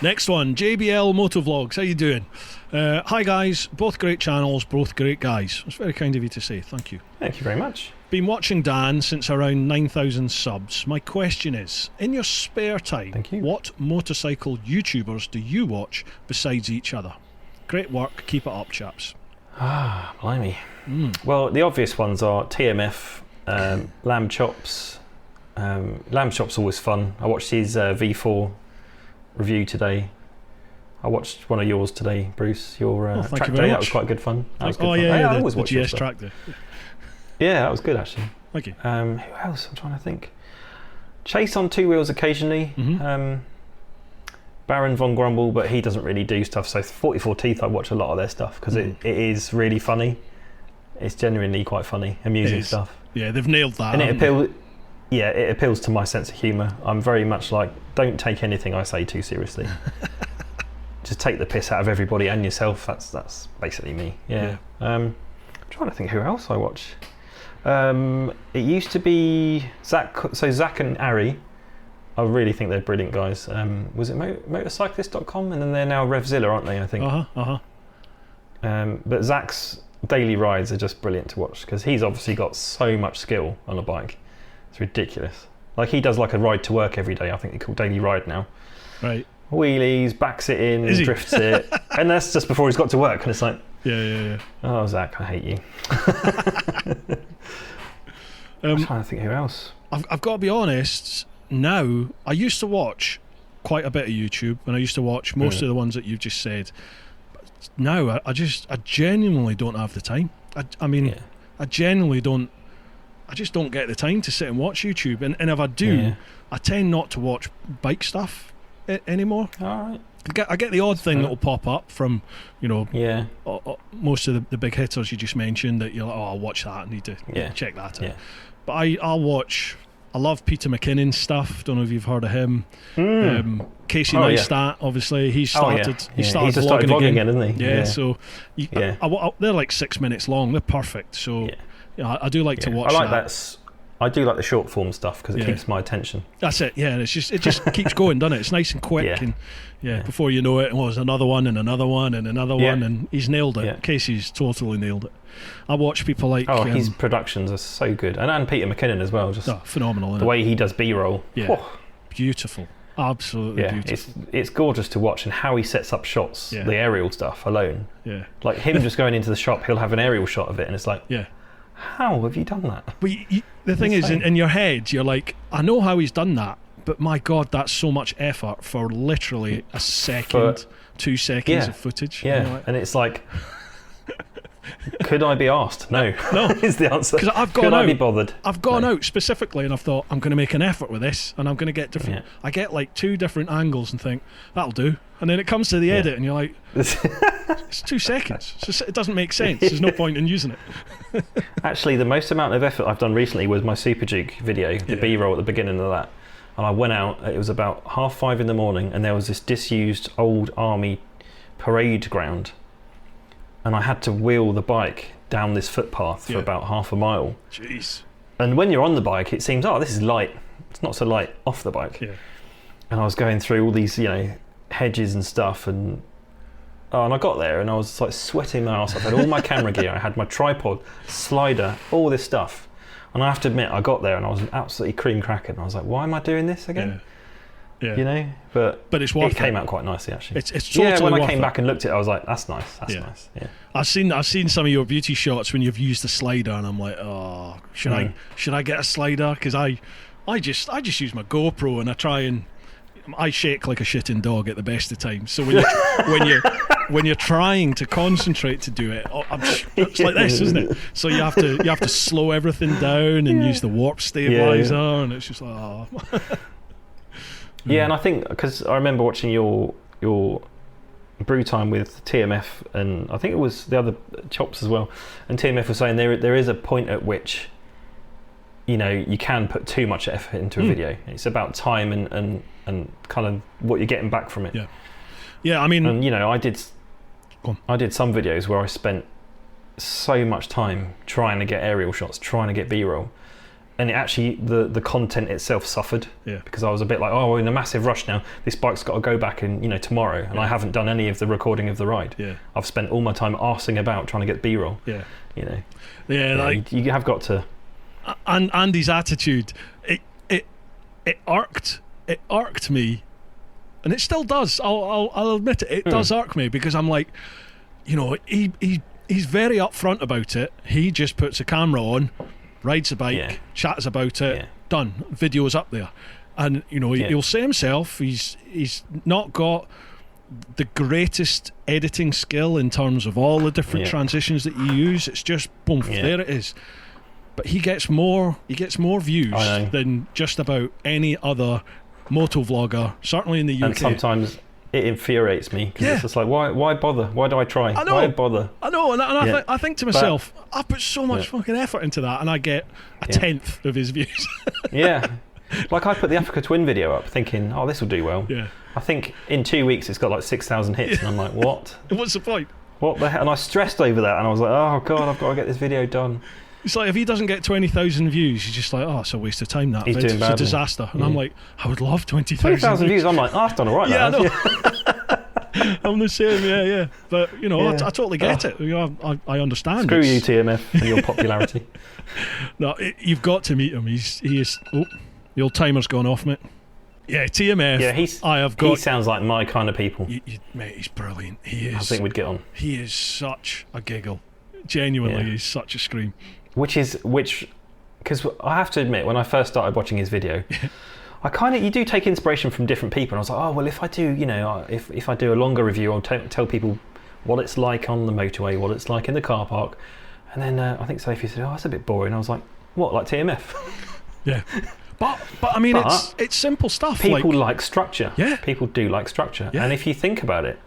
Next one, JBL Motovlogs. How you doing? Hi guys, both great channels, both great guys. It's very kind of you to say. Thank you. Thank you very much. Been watching Dan since around 9,000 subs. My question is, in your spare time, Thank you. what motorcycle YouTubers do you watch besides each other? Great work, keep it up, chaps. Blimey. Well, the obvious ones are TMF, Lamb Chops. Lamb Chops always fun. I watched his V4 review today. I watched one of yours today, Bruce. Your thank you track very day. That much. was quite good fun. That was good fun. Yeah, I always the watch your GS stuff. track there. Yeah, that was good actually. Thank you. Who else? I'm trying to think. Chase on two wheels occasionally. Baron von Grumble, but he doesn't really do stuff. So 44 Teeth, I watch a lot of their stuff because it is really funny. It's genuinely quite funny, amusing stuff. Yeah, they've nailed that. And it appeals to my sense of humour. I'm very much like, don't take anything I say too seriously. Just take the piss out of everybody and yourself. That's basically me. Yeah. I'm trying to think who else I watch. It used to be Zach. So Zach and Ari, I really think they're brilliant guys. Was it motorcyclist.com, and then they're now Revzilla, aren't they? I think. But Zach's daily rides are just brilliant to watch because he's obviously got so much skill on a bike. It's ridiculous. Like he does like a ride to work every day. I think they call daily ride now. Right. Wheelies, backs it in, drifts it, and that's just before he's got to work. And it's like, yeah. oh Zach, I hate you. I'm trying to think who else. I've got to be honest. Now, I used to watch quite a bit of YouTube, and I used to watch most of the ones that you've just said. But now, I genuinely don't have the time. I genuinely don't. I just don't get the time to sit and watch YouTube, and if I do, I tend not to watch bike stuff anymore. All right. I get the odd thing that will pop up from, most of the big hitters you just mentioned that you're like, oh, I'll watch that. I need to check that out. But I'll watch. I love Peter McKinnon's stuff. Don't know if you've heard of him. Casey Neistat, obviously, he started. He started vlogging again, isn't he? Yeah. So they're like 6 minutes long. They're perfect. So I do like to watch. I like that. I do like the short form stuff because it keeps my attention. That's it. Yeah, it just keeps going, doesn't it? It's nice and quick, and before you know it, there's another one and another one and another one, and he's nailed it. Casey's totally nailed it. I watch people like his productions are so good, and Peter McKinnon as well. Just phenomenal. The way he does B-roll. Yeah, beautiful. Absolutely beautiful. It's gorgeous to watch, and how he sets up shots, the aerial stuff alone. Yeah, like him just going into the shop, he'll have an aerial shot of it, and it's like, how have you done that? But the thing is, in your head, you're like, I know how he's done that, but my God, that's so much effort for literally a second, 2 seconds of footage. Yeah, and it's like, could I be asked? No is the answer. Because I be bothered? I've gone out specifically, and I've thought, I'm going to make an effort with this, and I'm going to get different. I get like 2 different angles and think, that'll do. And then it comes to the edit, and you're like, it's 2 seconds. It doesn't make sense. There's no point in using it. Actually, the most amount of effort I've done recently was my Super Duke video, the B-roll at the beginning of that. And I went out, it was about 5:30 in the morning, and there was this disused old army parade ground. And I had to wheel the bike down this footpath for about half a mile. Jeez. And when you're on the bike, it seems, this is light. It's not so light off the bike. Yeah. And I was going through all these, hedges and stuff, and I got there, and I was like sweating my ass off. I had all my camera gear, I had my tripod, slider, all this stuff. And I have to admit, I got there and I was absolutely cream cracking. I was like, why am I doing this again? Yeah. You know, but it's worth it came out quite nicely actually. It's totally when I worth came it. back and looked at it, I was like, that's nice. That's nice. Yeah. I've seen some of your beauty shots when you've used the slider, and I'm like, oh, should I get a slider? Because I just use my GoPro and I shake like a shitting dog at the best of times. So when you're trying to concentrate to do it, it's like this, isn't it? So you have to slow everything down and use the warp stabilizer, and it's just like, oh. Yeah, and I think because I remember watching your brew time with TMF, and I think it was the other chops as well. And TMF was saying there is a point at which, you know, you can put too much effort into a video. It's about time and kind of what you're getting back from it. Yeah. I mean, and you know, I did some videos where I spent so much time trying to get aerial shots, trying to get B-roll, and it actually the content itself suffered. Because I was a bit like, oh, we're in a massive rush now. This bike's got to go back tomorrow, and I haven't done any of the recording of the ride. I've spent all my time arsing about trying to get B-roll. You know. Like you have got to. And Andy's attitude, it irked me, and it still does. I'll admit it. It does irk me, because I'm like, you know, he's very upfront about it. He just puts a camera on, rides a bike, chats about it, done. Video's up there, and you know he'll say himself he's not got the greatest editing skill in terms of all the different transitions that you use. It's just boom, there it is. But he gets more views than just about any other motovlogger, certainly in the UK. And sometimes it infuriates me, because it's just like, why bother? Why do I try? I know. Why bother? I know, and I think to myself, I put so much fucking effort into that, and I get a tenth of his views. Like I put the Africa Twin video up thinking, oh, this will do well. I think in 2 weeks it's got like 6,000 hits, and I'm like, what? What's the point? What the hell? And I stressed over that, and I was like, oh god, I've got to get this video done. It's like, if he doesn't get 20,000 views, he's just like, oh, it's a waste of time. That he's doing badly. It's a disaster. And I'm like, I would love 20,000 views. I'm like, oh, I've done all right. I know. I'm the same. But you know, I totally get it. You know, I understand. Screw you, TMF, and your popularity. No, you've got to meet him. He is. Oh, the old timer's gone off, mate. Yeah, TMF. Yeah, he sounds like my kind of people. Mate, he's brilliant. He is. I think we'd get on. He is such a giggle. Genuinely, he's such a scream. Because I have to admit, when I first started watching his video, you do take inspiration from different people. And I was like, oh well, if I do, you know, if I do a longer review, I'll tell people what it's like on the motorway, what it's like in the car park. And then I think Sophie said, oh, that's a bit boring. I was like, what, like TMF? Yeah. But I mean, it's simple stuff. People like structure. Yeah. People do like structure. Yeah. And if you think about it,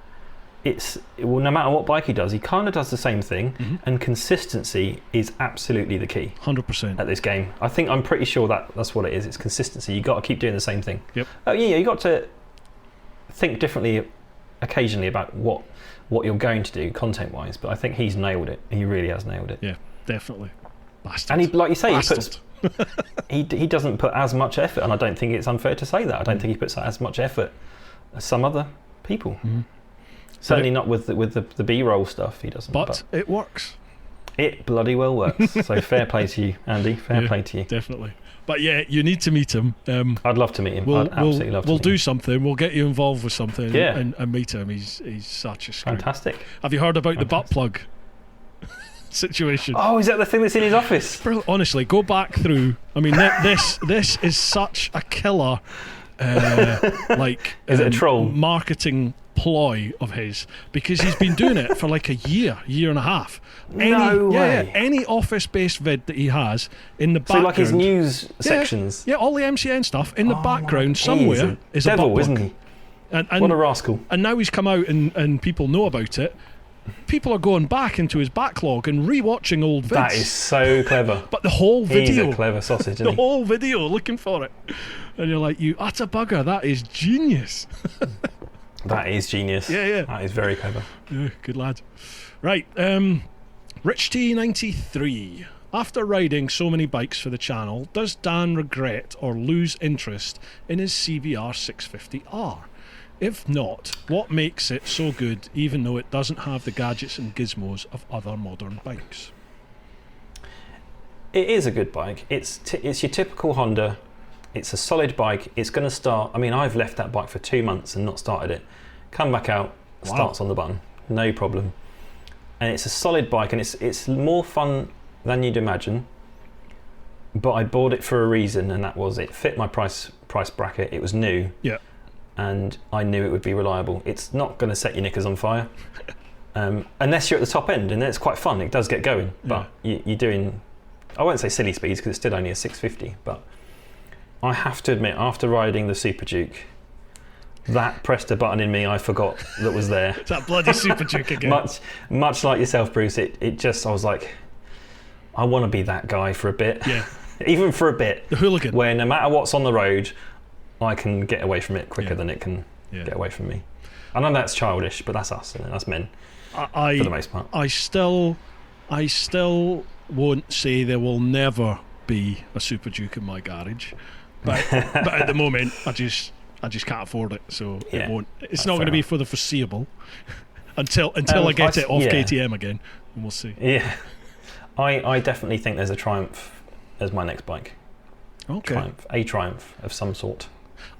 no matter what bike he kind of does the same thing, and consistency is absolutely the key. 100% at this game. I'm pretty sure that's what it is. It's consistency. You got to keep doing the same thing. Yep. You got to think differently occasionally about what you're going to do content wise. But I think he's nailed it. He really has nailed it. Yeah, definitely. Bastard. And he, like you say, Bastard. he doesn't put as much effort, and I don't think it's unfair to say that. I don't think he puts as much effort as some other people. Mm-hmm. Certainly not with the B-roll stuff. He doesn't. But it works. It bloody well works. So fair play to you, Andy. Fair play to you. Definitely. But yeah, you need to meet him. I'd love to meet him. I'd absolutely love to. We'll do something. We'll get you involved with something. Yeah. And meet him. He's such a screw. Fantastic. Have you heard about the butt plug situation? Oh, is that the thing that's in his office? Honestly, go back through. I mean, this is such a killer. Is it a troll marketing ploy of his, because he's been doing it for like a year and a half. No way. Any office-based vid that he has in the background, so like his news sections, all the MCN stuff in the background somewhere is a devil, butt isn't plug. he? And what a rascal! And now he's come out and people know about it. People are going back into his backlog and rewatching old vids. That is so clever. But the whole video, he's a clever sausage, isn't the whole video looking for it, and you're like, you utter bugger, that is genius. That is genius. Yeah. That is very clever. Yeah, good lad. Right, Rich T93. After riding so many bikes for the channel, does Dan regret or lose interest in his CBR 650R? If not, what makes it so good even though it doesn't have the gadgets and gizmos of other modern bikes? It is a good bike. It's your typical Honda. It's a solid bike. It's going to start. I mean, I've left that bike for 2 months and not started it. Come back out, starts on the button, no problem. And it's a solid bike, and it's more fun than you'd imagine. But I bought it for a reason, and that was it fit my price bracket. It was new, and I knew it would be reliable. It's not going to set your knickers on fire, unless you're at the top end, and then it's quite fun. It does get going, but you're doing, I won't say silly speeds because it's still only a 650, but I have to admit, after riding the Super Duke, that pressed a button in me I forgot that was there. It's that bloody Super Duke again. much like yourself, Bruce. It just, I was like, I want to be that guy for a bit. Yeah. Even for a bit. The hooligan. Where no matter what's on the road, I can get away from it quicker than it can get away from me. I know that's childish, but that's us, and that's men for the most part. I still won't say there will never be a Super Duke in my garage, but at the moment I just can't afford it, so it won't. It's not going to be for the foreseeable until I get it off KTM again, and we'll see. Yeah, I definitely think there's a Triumph as my next bike. Okay, a Triumph of some sort.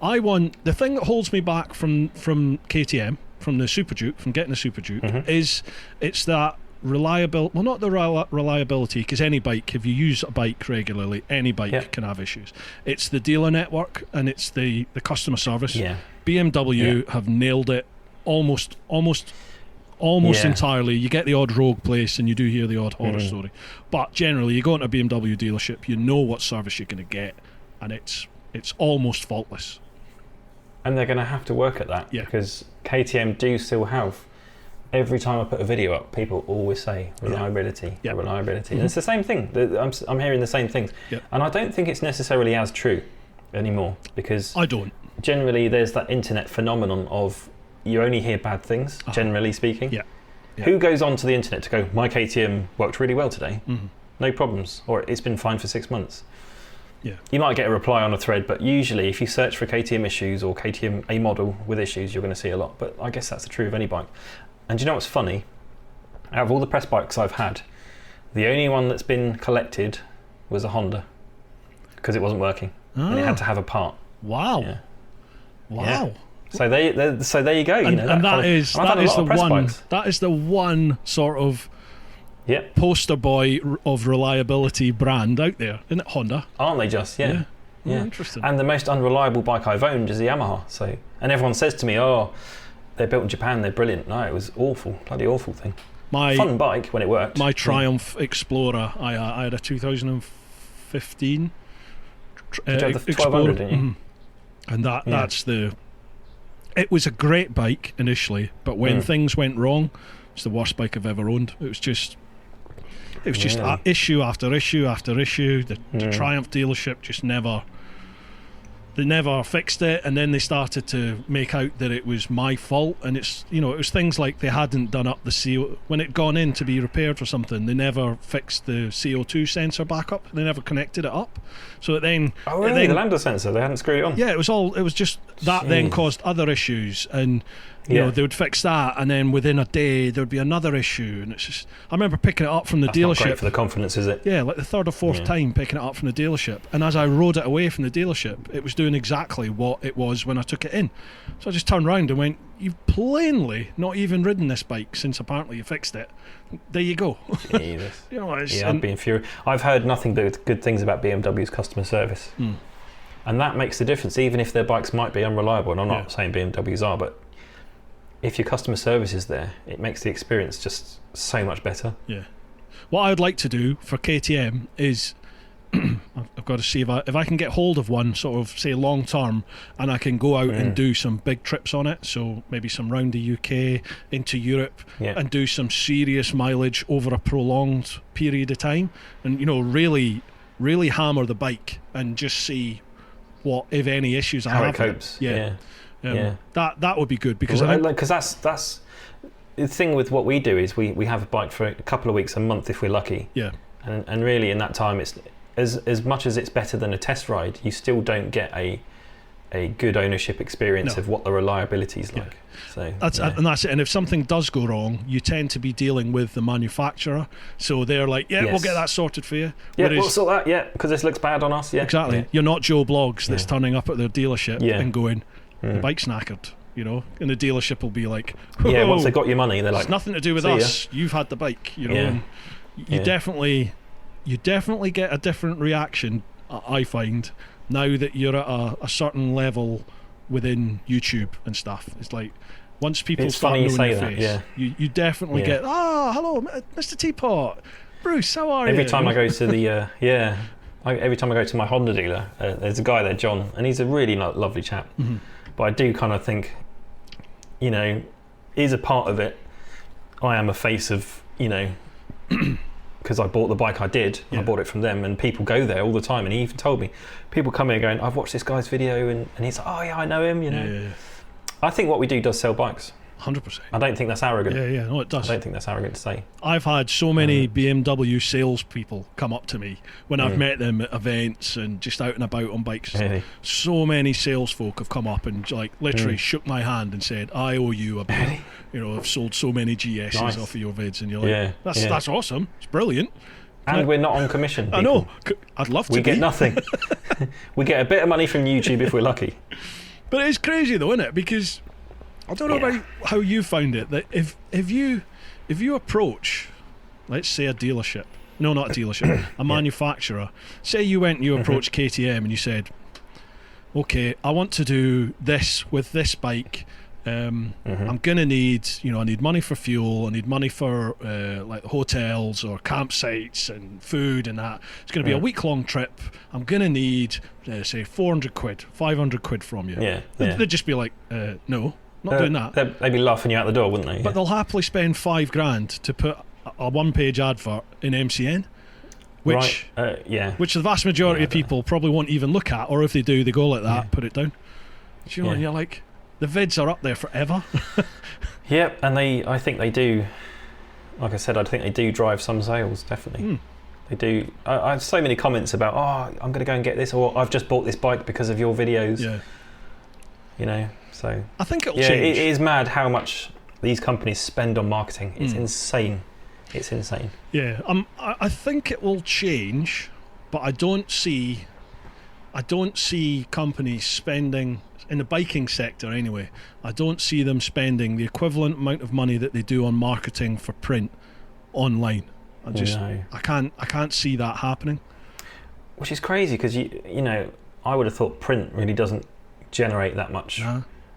The thing that holds me back from KTM, from the Super Duke, from getting a Super Duke, is it's that reliability. Well, not the reliability, because any bike, if you use a bike regularly, any bike can have issues. It's the dealer network, and it's the customer service. BMW have nailed it almost entirely. You get the odd rogue place, and you do hear the odd horror story, but generally you go into a BMW dealership, you know what service you're going to get, and it's almost faultless. And they're going to have to work at that, because KTM do still have, every time I put a video up, people always say reliability, reliability. And it's the same thing. I'm hearing the same things. And I don't think it's necessarily as true anymore, because I don't. Generally there's that internet phenomenon of you only hear bad things, generally speaking. Who goes onto the internet to go, my KTM worked really well today, no problems, or it's been fine for 6 months? You might get a reply on a thread, but usually if you search for KTM issues or KTM a model with issues, you're going to see a lot. But I guess that's true of any bike. And do you know what's funny? Out of all the press bikes I've had, the only one that's been collected was a Honda, because it wasn't working and it had to have a part. Wow. So there you go. And that is the one sort of poster boy of reliability brand out there, isn't it? Honda, aren't they just? Yeah. Interesting. And the most unreliable bike I've owned is the Yamaha. So, and everyone says to me, "Oh, they're built in Japan, they're brilliant." No, it was awful, bloody awful thing. Fun bike when it worked. My Triumph Explorer, I had a 2015 Did you have the 1200, didn't you? And that's the. It was a great bike initially, but when things went wrong, it's the worst bike I've ever owned. It was just issue after issue after issue. The Triumph dealership just never fixed it, and then they started to make out that it was my fault, and it was things like they hadn't done up the CO when it gone in to be repaired for something. They never fixed the CO2 sensor back up. They never connected it up, so then the lambda sensor, they hadn't screwed it on. It was just that. Then caused other issues, and you know, they would fix that, and then within a day there would be another issue, and it's just, I remember picking it up from the dealership. Not great for the confidence, is it? Yeah, like the third or fourth time picking it up from the dealership, and as I rode it away from the dealership, it was doing exactly what it was when I took it in. So I just turned around and went, "You've plainly not even ridden this bike since apparently you fixed it. There you go." Jesus. I'd be infuriated. I've heard nothing but good things about BMW's customer service, and that makes the difference. Even if their bikes might be unreliable, and I'm not saying BMWs are, but if your customer service is there, it makes the experience just so much better. Yeah. What I would like to do for KTM is I've got to see if I can get hold of one sort of, say, long term, and I can go out and do some big trips on it, so maybe some round the UK, into Europe, and do some serious mileage over a prolonged period of time, and really hammer the bike and just see what, if any, issues I have. How it copes. That would be good, because that's the thing with what we do is we have a bike for a couple of weeks, a month if we're lucky. And really in that time, it's as much as it's better than a test ride, you still don't get a a good ownership experience of what the reliability is like. So that's it. And if something does go wrong, you tend to be dealing with the manufacturer, so they're like, we'll get that sorted for you. Yeah, we'll sort that. Because this looks bad on us. Yeah, exactly. You're not Joe Blogs that's turning up at their dealership and going, the bike's knackered. And the dealership will be like, once they got your money, they're like, it's nothing to do with us. You've had the bike. And you definitely get a different reaction. I find now that you're at a certain level within YouTube and stuff. It's like once people start knowing your face, you definitely get, hello, Mr. Teapot, Bruce, how are you? Every time I go to the every time I go to my Honda dealer, there's a guy there, John, and he's a really lovely chap. But I do kind of think, is a part of it. I am a face of, because I bought the bike I did. I bought it from them, and people go there all the time. And he even told me, people come in going, I've watched this guy's video, and he's like, oh yeah, I know him. I think what we do does sell bikes. 100%. I don't think that's arrogant. No, it does. I don't think that's arrogant to say. I've had so many BMW salespeople come up to me when I've met them at events and just out and about on bikes. Really? So many sales folk have come up and literally shook my hand and said, I owe you a bill. I've sold so many GSs off of your vids, and you're like, that's awesome. It's brilliant. And we're not on commission. People. I know. I'd love to. We get nothing. We get a bit of money from YouTube if we're lucky. But it's crazy though, isn't it? Because I don't know about how you found it, that if you approach, let's say a dealership, no, not a dealership, a manufacturer, say you went and you approached KTM and you said, okay, I want to do this with this bike. I'm gonna need, I need money for fuel, I need money for like hotels or campsites and food and that. It's gonna be a week-long trip. I'm gonna need say 400 quid, 500 quid from you. They'd just be like, no, not doing that. They'd be laughing you out the door, wouldn't they? But they'll happily spend $5,000 to put a one-page advert in MCN, which the vast majority of people probably won't even look at, or if they do, they go like that, put it down. And you're like, the vids are up there forever. Yep, and I think they do. Like I said, I think they do drive some sales, definitely. They do. I have so many comments about, I'm going to go and get this, or I've just bought this bike because of your videos. So I think it'll change. It is mad how much these companies spend on marketing. It's insane. It's insane. Yeah, I think it will change, but I don't see companies spending, in the biking sector anyway, I don't see them spending the equivalent amount of money that they do on marketing for print online. I can't see that happening. Which is crazy, because I would have thought print really doesn't generate that much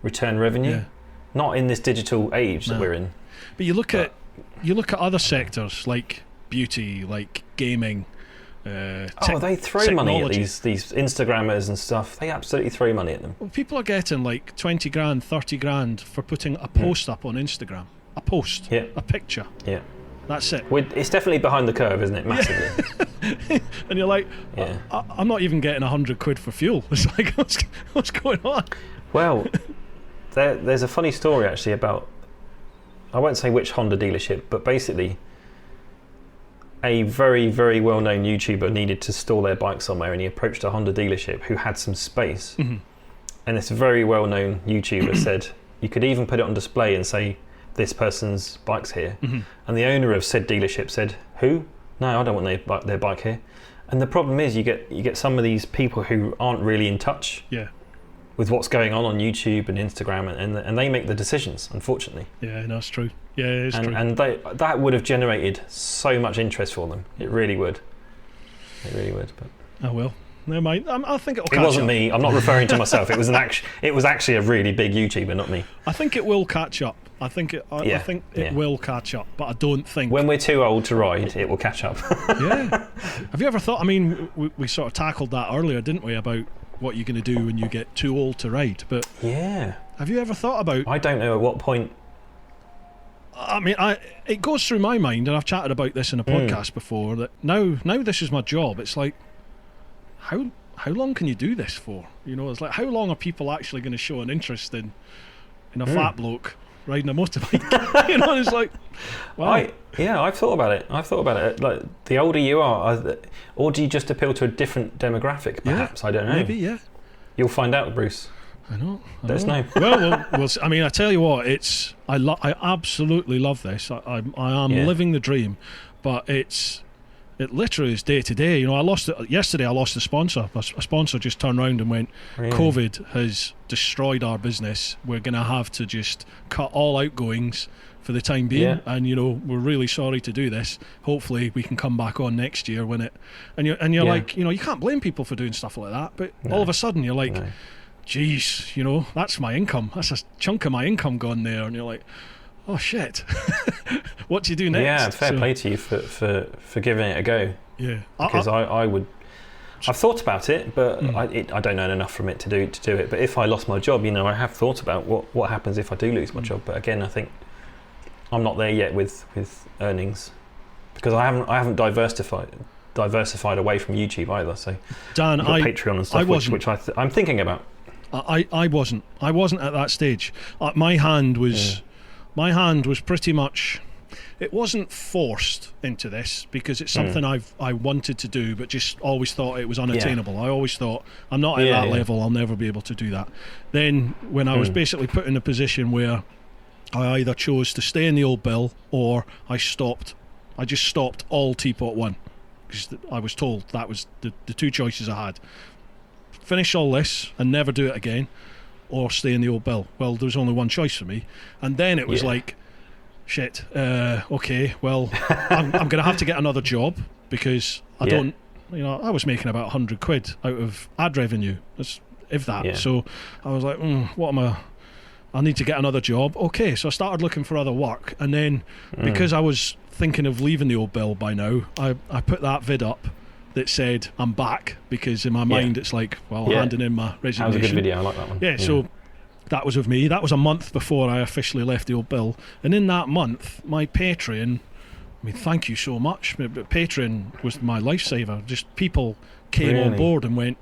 return revenue. Not in this digital age that we're in. But you look at other sectors like beauty, like gaming. They throw money at these Instagrammers and stuff. They absolutely throw money at them. Well, people are getting like 20 grand, 30 grand for putting a post up on Instagram. A post, a picture. Yeah, that's it. It's definitely behind the curve, isn't it? Massively. And you're like, I'm not even getting 100 quid for fuel. It's like, what's going on? Well, there's a funny story actually about, I won't say which Honda dealership, but basically a very, very well-known YouTuber needed to store their bike somewhere, and he approached a Honda dealership who had some space. And this very well-known YouTuber said, you could even put it on display and say, this person's bike's here. And the owner of said dealership said, who? No, I don't want their bike here. And the problem is you get some of these people who aren't really in touch with what's going on YouTube and Instagram, and they make the decisions, unfortunately. Yeah, no, it's true. Yeah, it is true. And that would have generated so much interest for them. It really would. It really would. But oh well, never mind. I think it'll catch up. It wasn't me. I'm not referring to myself. It was actually a really big YouTuber, not me. I think it will catch up. I think it will catch up, but I don't think... When we're too old to ride, it will catch up. Yeah. Have you ever thought... I mean, we sort of tackled that earlier, didn't we, about what you're going to do when you get too old to ride, but... Yeah. Have you ever thought about... I don't know at what point... I mean, it goes through my mind, and I've chatted about this in a podcast before, that now this is my job. It's like, how long can you do this for? It's like, how long are people actually going to show an interest in a fat bloke riding a motorbike? It's like, wow. I've thought about it. Like, the older you are, or do you just appeal to a different demographic? Perhaps I don't know. Maybe, yeah. You'll find out, Bruce. I know. Let us know. Well, I mean, I tell you what, I absolutely love this. I am living the dream, but it literally is day to day. You know, yesterday. I lost a sponsor. A sponsor just turned around and went, Really? "COVID has destroyed our business. We're going to have to just cut all outgoings for the time being, and you know, we're really sorry to do this. Hopefully, we can come back on next year when it." And you're like, you know, you can't blame people for doing stuff like that, but all of a sudden you're like, "Geez, you know, that's my income. That's a chunk of my income gone there," and you're like, "Oh shit, what do you do next?" Yeah, fair play to you for giving it a go. Yeah, because I've thought about it, but I don't know enough from it to do it. But if I lost my job, you know, I have thought about what happens if I do lose my job. But again, I think I'm not there yet with earnings, because I haven't diversified away from YouTube either. So Dan, Patreon and stuff, which I'm thinking about. I wasn't at that stage. My hand was pretty much. It wasn't forced into this because it's something I wanted to do, but just always thought it was unattainable. I always thought, I'm not at that level, I'll never be able to do that. Then when I was basically put in a position where I either chose to stay in the old bill or I just stopped all TeapotOne, because I was told that was the two choices I had: finish all this and never do it again, or stay in the old bill. Well, there was only one choice for me, and then it was like, shit, okay, well, I'm going to have to get another job, because I don't, you know, I was making about 100 quid out of ad revenue, if that. So I was like, what am I need to get another job. Okay, so I started looking for other work, and then because I was thinking of leaving the old bill by now, I put that vid up that said I'm back, because in my mind it's like, well, handing in my resignation. That was a good video, I like that one. Yeah, so that was with me. That was a month before I officially left the old bill, and in that month my Patreon, I mean, thank you so much, but Patreon was my lifesaver. Just people came on board and went,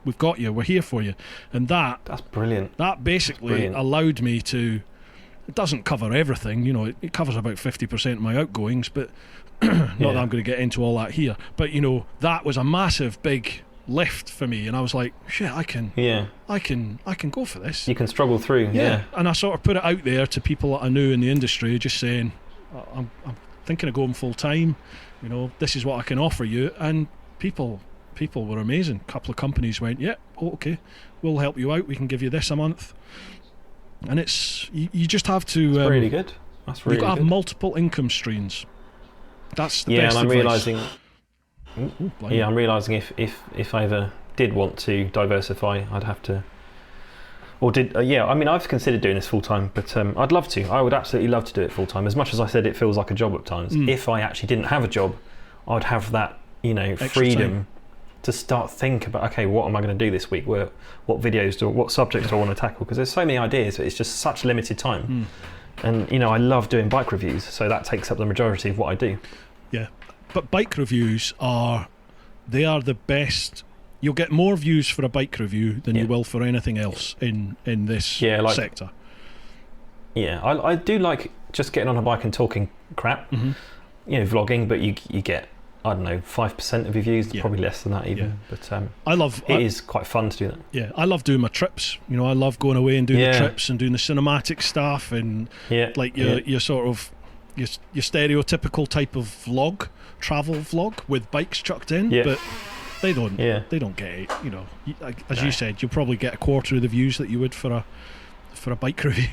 we've got you, we're here for you. And that's brilliant. That basically allowed me to, it doesn't cover everything, you know, it covers about 50% of my outgoings, but not that I'm going to get into all that here, but you know, that was a massive big lift for me, and I was like, shit, I can go for this. You can struggle through. And I sort of put it out there to people that I knew in the industry, just saying, I'm thinking of going full time, you know, this is what I can offer you. And people were amazing. A couple of companies went, okay, we'll help you out, we can give you this a month. And it's you just have to really good. That's really you've got to have multiple income streams. That's the best and I'm advice. I'm realising if I ever did want to diversify, I'd have to, or did I mean, I've considered doing this full time, but I'd love to. I would absolutely love to do it full time. As much as I said it feels like a job at times, if I actually didn't have a job, I'd have that, you know, extra freedom time to start think about, okay, what am I going to do this week? What videos what subjects do I want to tackle? Because there's so many ideas, but it's just such limited time. And you know, I love doing bike reviews, so that takes up the majority of what I do. Yeah. But bike reviews are the best. You'll get more views for a bike review than you will for anything else in this sector. Yeah, I do like just getting on a bike and talking crap, you know, vlogging, but you get, I don't know, 5% of your views, probably less than that even. But it is quite fun to do that. Yeah, I love doing my trips. You know, I love going away and doing the trips and doing the cinematic stuff and like your sort of your stereotypical type of travel vlog with bikes chucked in, but they don't get it. You know, as you said, you'll probably get a quarter of the views that you would for a bike review.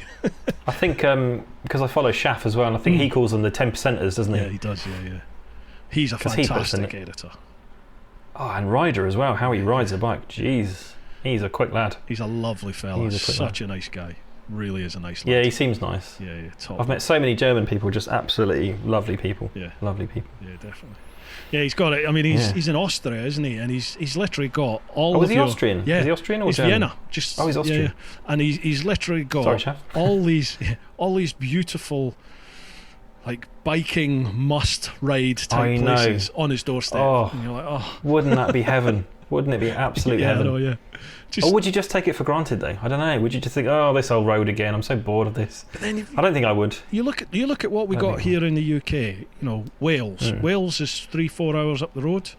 I think because I follow Shaf as well, and I think he calls them the 10%ers, doesn't he? Yeah, he does. Yeah. He's a fantastic editor. Oh, and rider as well. How he rides a bike, jeez, he's a quick lad. He's a lovely fella. Such a nice guy. Really is a nice lad. Yeah, he seems nice. Yeah, top. I've met so many German people, just absolutely lovely people. Yeah, lovely people. Yeah, definitely. Yeah, he's got it. I mean, he's in Austria, isn't he? And he's literally got all. Oh, is he Austrian? Yeah, is he Austrian or he's German? Vienna. He's Austrian. Yeah. And he's literally got all these beautiful, like, biking must-ride type places on his doorstep. Oh, and you're like, oh, wouldn't that be heaven? Wouldn't it be absolute heaven? I know, yeah. Or would you just take it for granted though? I don't know. Would you just think, oh, this old road again? I'm so bored of this. I don't think I would. You look at what we got here in the UK. You know, Wales. Wales is 3-4 hours up the road.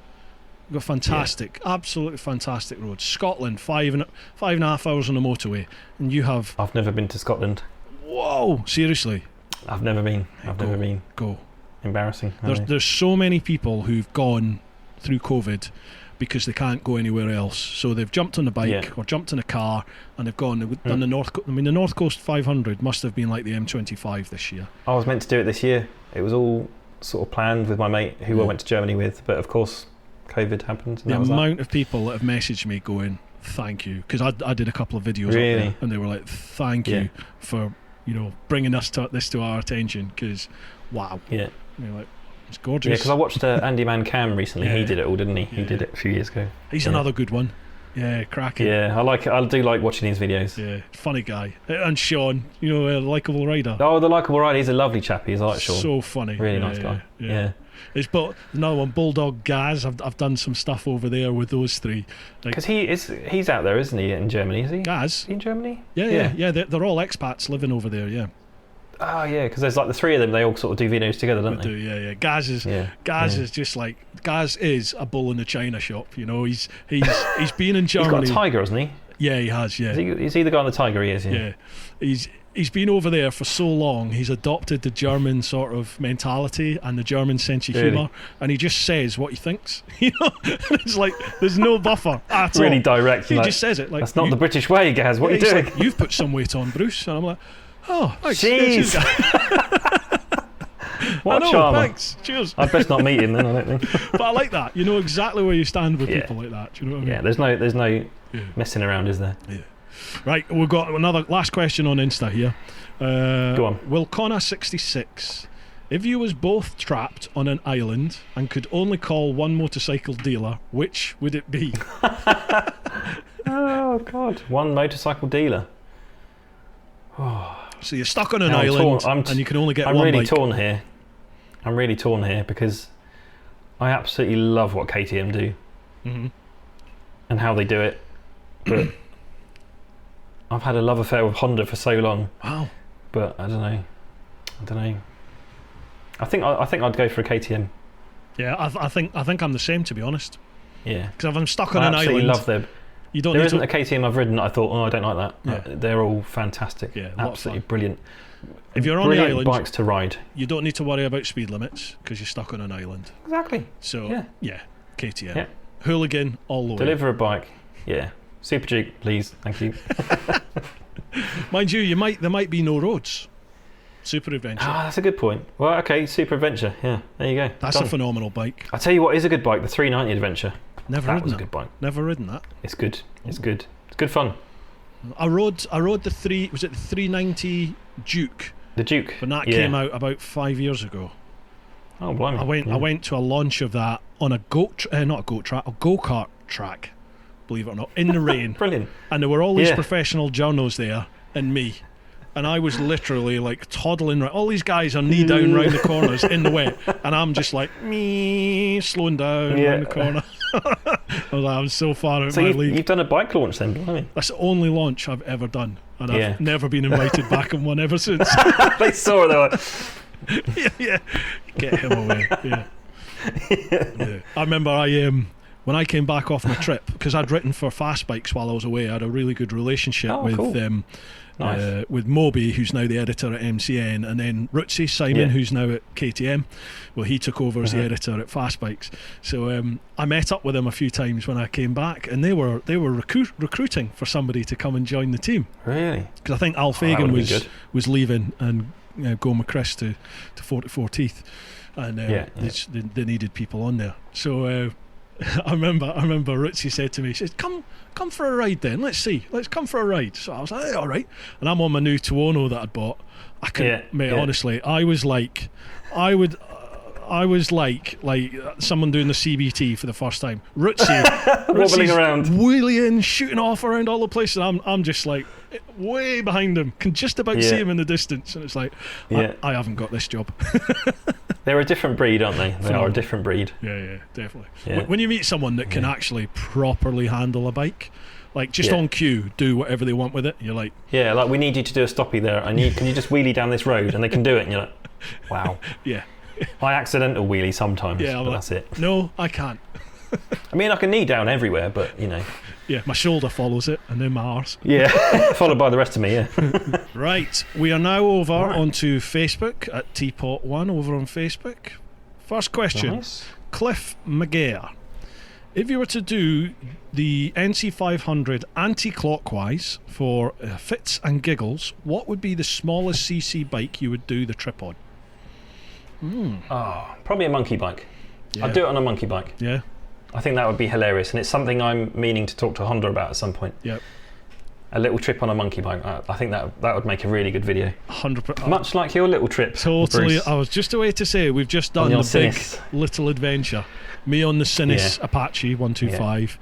We've got fantastic, absolutely fantastic roads. Scotland, 5.5 hours on the motorway, and you have. I've never been to Scotland. Whoa, seriously? I've never been. Never been. Go. Embarrassing. There's so many people who've gone through COVID because they can't go anywhere else. So they've jumped on the bike or jumped in a car and they've gone. They've done the the North Coast 500 must have been like the M25 this year. I was meant to do it this year. It was all sort of planned with my mate who I went to Germany with, but of course COVID happened. And the amount of people that have messaged me going, thank you, because I did a couple of videos up there, and they were like, thank you for bringing this to our attention, because wow. Yeah. And you're like, it's gorgeous. Yeah, because I watched Andy Man Cam recently. He did it all, didn't he? He did it a few years ago. He's another good one. Yeah, cracking. Yeah, I do like watching his videos. Yeah, funny guy. And Sean, a likeable rider. Oh, the likeable rider. He's a lovely chap. He's like Sean. So funny. Really nice guy. Yeah. It's another one, Bulldog Gaz. I've done some stuff over there with those three. Because he's out there, isn't he, in Germany? Is he? Gaz. Is he in Germany? Yeah. They're all expats living over there. Yeah. Oh yeah, because there's like the three of them. They all sort of do videos together, don't they? Yeah. Gaz is just like Gaz is a bull in the china shop. He's been in Germany. He's got a tiger, hasn't he? Yeah, he has. Yeah. Is he the guy on the tiger? He is. Yeah. He's been over there for so long. He's adopted the German sort of mentality and the German sense of humour, and he just says what he thinks. And it's like there's no buffer at all. Really direct. He just says it. Like, that's not the British way, Gaz. What are you doing? Like, you've put some weight on, Bruce. And I'm like, oh, thanks. Jeez. What a charmer. Thanks. Cheers. I'd best not meet him then, I don't think. But I like that. You know exactly where you stand with people like that. Do you know what I mean? Yeah, there's no messing around, is there? Yeah. Right, we've got another last question on Insta here. Go on. Wilcona66. If you was both trapped on an island and could only call one motorcycle dealer, which would it be? Oh, God. One motorcycle dealer. So you're stuck on an island and you can only get one bike. I'm really torn here because I absolutely love what KTM do and how they do it. But I've had a love affair with Honda for so long. Wow. But I don't know. I think I'd go for a KTM. Yeah, I think I'm the same, to be honest. Yeah. Because if I'm stuck on an island, I absolutely love them. There isn't a KTM I've ridden that I thought, I don't like that. Yeah. They're all fantastic. Yeah, absolutely brilliant. If you're on the island, bikes to ride. You don't need to worry about speed limits because you're stuck on an island. Exactly. So yeah, KTM. Yeah. Hooligan all the way. Deliver a bike. Yeah. Super Duke, please. Thank you. Mind you, there might be no roads. Super Adventure. Ah, that's a good point. Well, okay, Super Adventure. Yeah, there you go. That's a phenomenal bike. I'll tell you what is a good bike, the 390 Adventure. That was a good bike. Never ridden that. It's good. It's good. It's good fun. I rode the 390 Duke. The Duke. When that came out about 5 years ago. Oh, blimey. I went to a launch of that on a go-kart track, believe it or not, in the rain. Brilliant. And there were all these professional journos there and me. And I was literally like toddling. All these guys are knee down round the corners in the wet, and I'm just like slowing down round the corner. I'm so far out of my league. You've done a bike launch then, blimey. That's the only launch I've ever done, and I've never been invited back on one ever since. They saw it though. Yeah. Get him away. Yeah. I remember when I came back off my trip, because I'd written for Fast Bikes while I was away. I had a really good relationship with. Nice. With Moby, who's now the editor at MCN, and then Rootsy Simon, who's now at KTM. Well, he took over as the editor at Fast Bikes. So I met up with him a few times when I came back, and they were recruiting for somebody to come and join the team. Really? Because I think Al Fagan was leaving and going with Chris to 44 Teeth, and they needed people on there. So I remember Ritzy said to me, he says, come for a ride then, let's come for a ride. So I was like, hey, all right. And I'm on my new Tuono that I'd bought. I couldn't, mate, honestly, I was like someone doing the CBT for the first time. Wobbling around, wheeling, shooting off around all the places. I'm just like way behind him, can just about see him in the distance, and it's like I haven't got this job. They're a different breed, aren't they? They are a different breed. Yeah, definitely. Yeah. When you meet someone that can actually properly handle a bike, like just on cue, do whatever they want with it, you're like... Yeah, like, we need you to do a stoppie there. Can you just wheelie down this road? And they can do it, and you're like, wow. Yeah. I accidental wheelie sometimes, but that's it. No, I can't. I mean, I can knee down everywhere, but you know. Yeah, my shoulder follows it, and then my arse. Yeah, followed by the rest of me. Yeah. Right, we are now over onto Facebook at TeapotOne over on Facebook. First question, Nice. Cliff McGare. If you were to do the NC500 anti-clockwise for fits and giggles, what would be the smallest CC bike you would do the trip on? Oh, probably a monkey bike. Yeah. I'd do it on a monkey bike. Yeah. I think that would be hilarious, and it's something I'm meaning to talk to Honda about at some point. Yep. A little trip on a monkey bike. I think that would make a really good video. 100%. Much like your little trip. Totally. Bruce. I was just away to say we've just done On your the big Sinis. little adventure. Me on the Sinis Apache 125.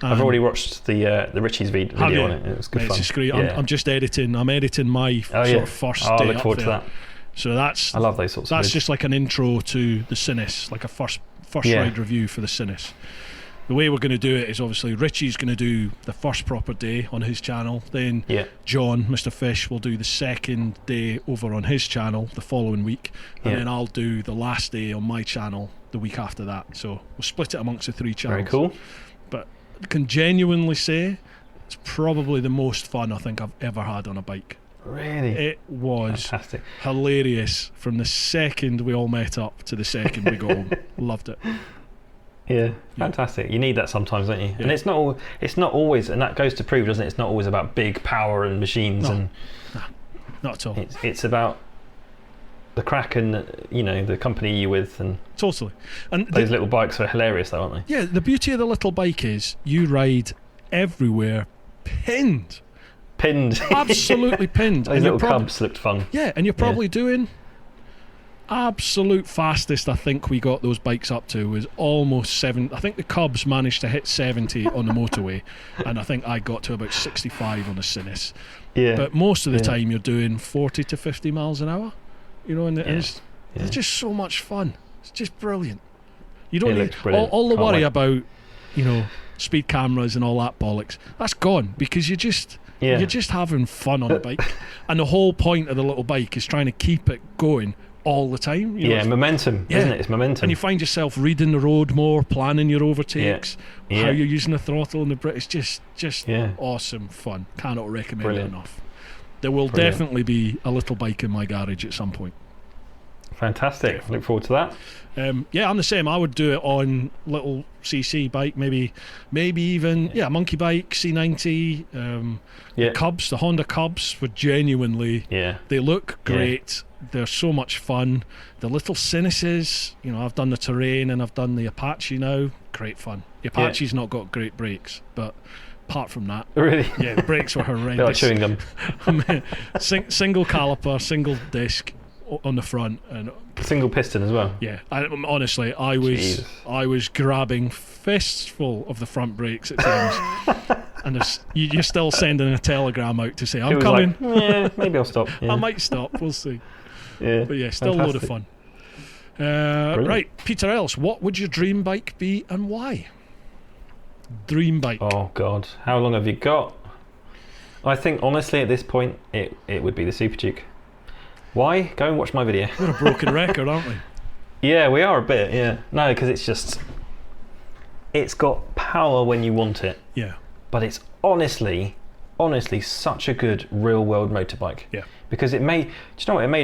I've already watched the Richie's video Have you? on it. It was good Mate, fun. it's just great. Yeah. I'm just editing. I'm editing my sort of first I day look up forward there. to that. So that's I love those sorts of that's videos. just like an intro to the Sinis, like a first Yeah. ride review for the Sinis. The way we're going to do it is obviously Richie's going to do the first proper day on his channel, then John, Mr. Fish, will do the second day over on his channel the following week, and then I'll do the last day on my channel the week after that. So we'll split it amongst the 3 channels. Very cool. But I can genuinely say it's probably the most fun I think I've ever had on a bike. Really? It was Fantastic. hilarious from the second we all met up to the second we got home. Loved it. Yeah, fantastic. You need that sometimes, don't you? Yeah. And it's not always, and that goes to prove, doesn't it? It's not always about big power and machines, and Not at all. it's about the crack and the company you're with, and Totally. And those little bikes are hilarious, though, aren't they? yeah, the beauty of the little bike is you ride everywhere pinned. Pinned. Absolutely pinned. Those little cubs looked fun. Yeah, and you're probably doing absolute fastest I think we got those bikes up to was almost 7. I think the Cubs managed to hit 70 on the motorway, and I think I got to about 65 on the Sinis. Yeah. But most of the time you're doing 40 to 50 miles an hour, and it's just so much fun. It's just brilliant. You don't need all the worry about speed cameras and all that bollocks. That's gone because you're just having fun on a bike, and the whole point of the little bike is trying to keep it going all the time. Momentum, isn't it? It's momentum. And you find yourself reading the road more, planning your overtakes, how you're using the throttle and the brake. It's just awesome fun. Cannot recommend it enough. There will definitely be a little bike in my garage at some point. Fantastic. Look forward to that. I'm the same. I would do it on little CC bike, maybe even monkey bike, C90, the Cubs, the Honda Cubs were genuinely they look great. They're so much fun. The little Sinises, I've done the Terrain and I've done the Apache now. Great fun. The Apache's not got great brakes, but apart from that, really, the brakes were horrendous. like chewing gum. Single caliper, single disc on the front, and single piston as well. Yeah, honestly, I was grabbing fistful of the front brakes at times, and you're still sending a telegram out to say I'm coming. Like, maybe I'll stop. Yeah. I might stop. We'll see. Yeah, but still a load of fun. Right, Peter Ellis, what would your dream bike be and why? Dream bike. Oh God, how long have you got? I think honestly at this point it would be the Super Duke. Why? Go and watch my video. We're a broken record, aren't we? Yeah, we are a bit. Yeah, no, because it's got power when you want it. Yeah. But it's honestly such a good real world motorbike. Yeah. Because it made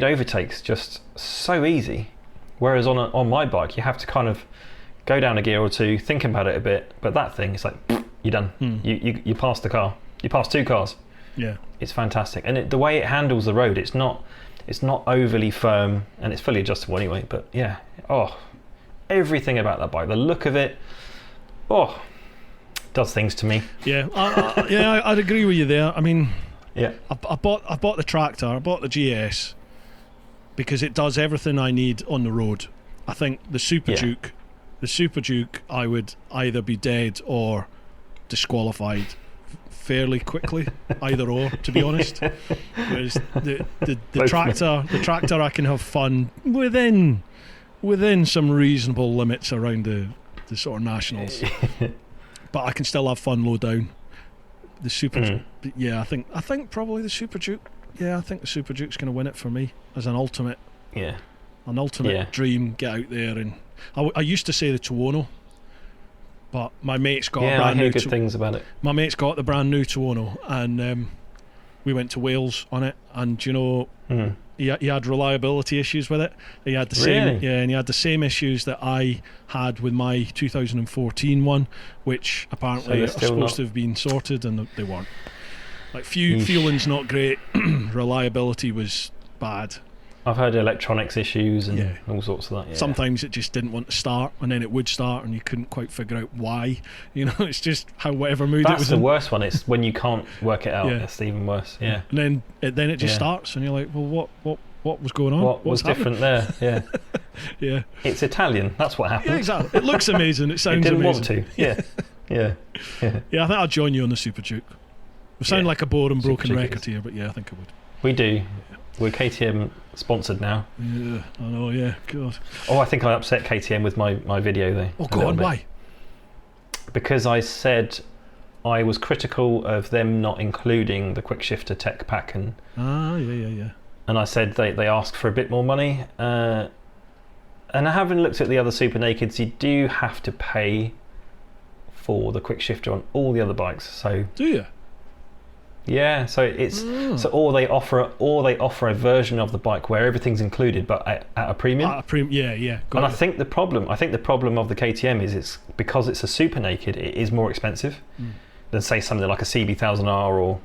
overtakes just so easy, whereas on my bike you have to kind of go down a gear or two, think about it a bit. But that thing, it's like you're done. You pass the car. You pass 2 cars. Yeah. It's fantastic, and the way it handles the road, it's not overly firm, and it's fully adjustable anyway. But everything about that bike, the look of it, does things to me. Yeah, I'd agree with you there. I mean, I bought the tractor, I bought the GS because it does everything I need on the road. I think the Super Duke, I would either be dead or disqualified fairly quickly, either or, to be honest. Whereas the tractor, I can have fun within some reasonable limits around the sort of nationals. But I can still have fun low down. The Super Duke, I think probably the Super Duke. Yeah, I think the Super Duke's going to win it for me as an ultimate. Yeah. An ultimate dream. Get out there, and I used to say the Tuono, But my mate's got a Yeah, I brand hear new. good things about it. My mate's got the brand new Tuono, and we went to Wales on it, and you know, he had reliability issues with it. He had the same, Really? and he had the same issues that I had with my 2014 one, which So apparently they're are still supposed not- to have been sorted, and they weren't. Like fueling's not great, reliability was bad. I've heard electronics issues and Yeah. all sorts of that. Yeah. Sometimes it just didn't want to start, and then it would start, and you couldn't quite figure out why. You know, it's just how whatever mood it That's was the in. worst one. It's when you can't work it out. Yeah. It's even worse. Yeah. And then it just Yeah. starts, and you're like, well, what was going on? What was What's different there? Yeah. Yeah. It's Italian. That's what happened. Yeah, exactly. It looks amazing. It It sounds didn't amazing. want to. Yeah. Yeah. Yeah. Yeah, I think I'll join you on the Super Duke. We sound Yeah. like a boring, Super broken Duke record is- here, but yeah, I think I would. We do. We're KTM sponsored now. Yeah, I know. Yeah, God. Oh, I think I upset KTM with my video though. Oh, a go little on. bit. Why? Because I said I was critical of them not including the quick shifter tech pack, and Yeah. I said they asked for a bit more money. And having looked at the other Super Nakeds, you do have to pay for the quick shifter on all the other bikes. So Do you? yeah, so it's or they offer a version of the bike where everything's included, but at a premium. Yeah. Got And I it. think the problem of the KTM is it's because it's a Super Naked, it is more expensive than say something like a CB1000R or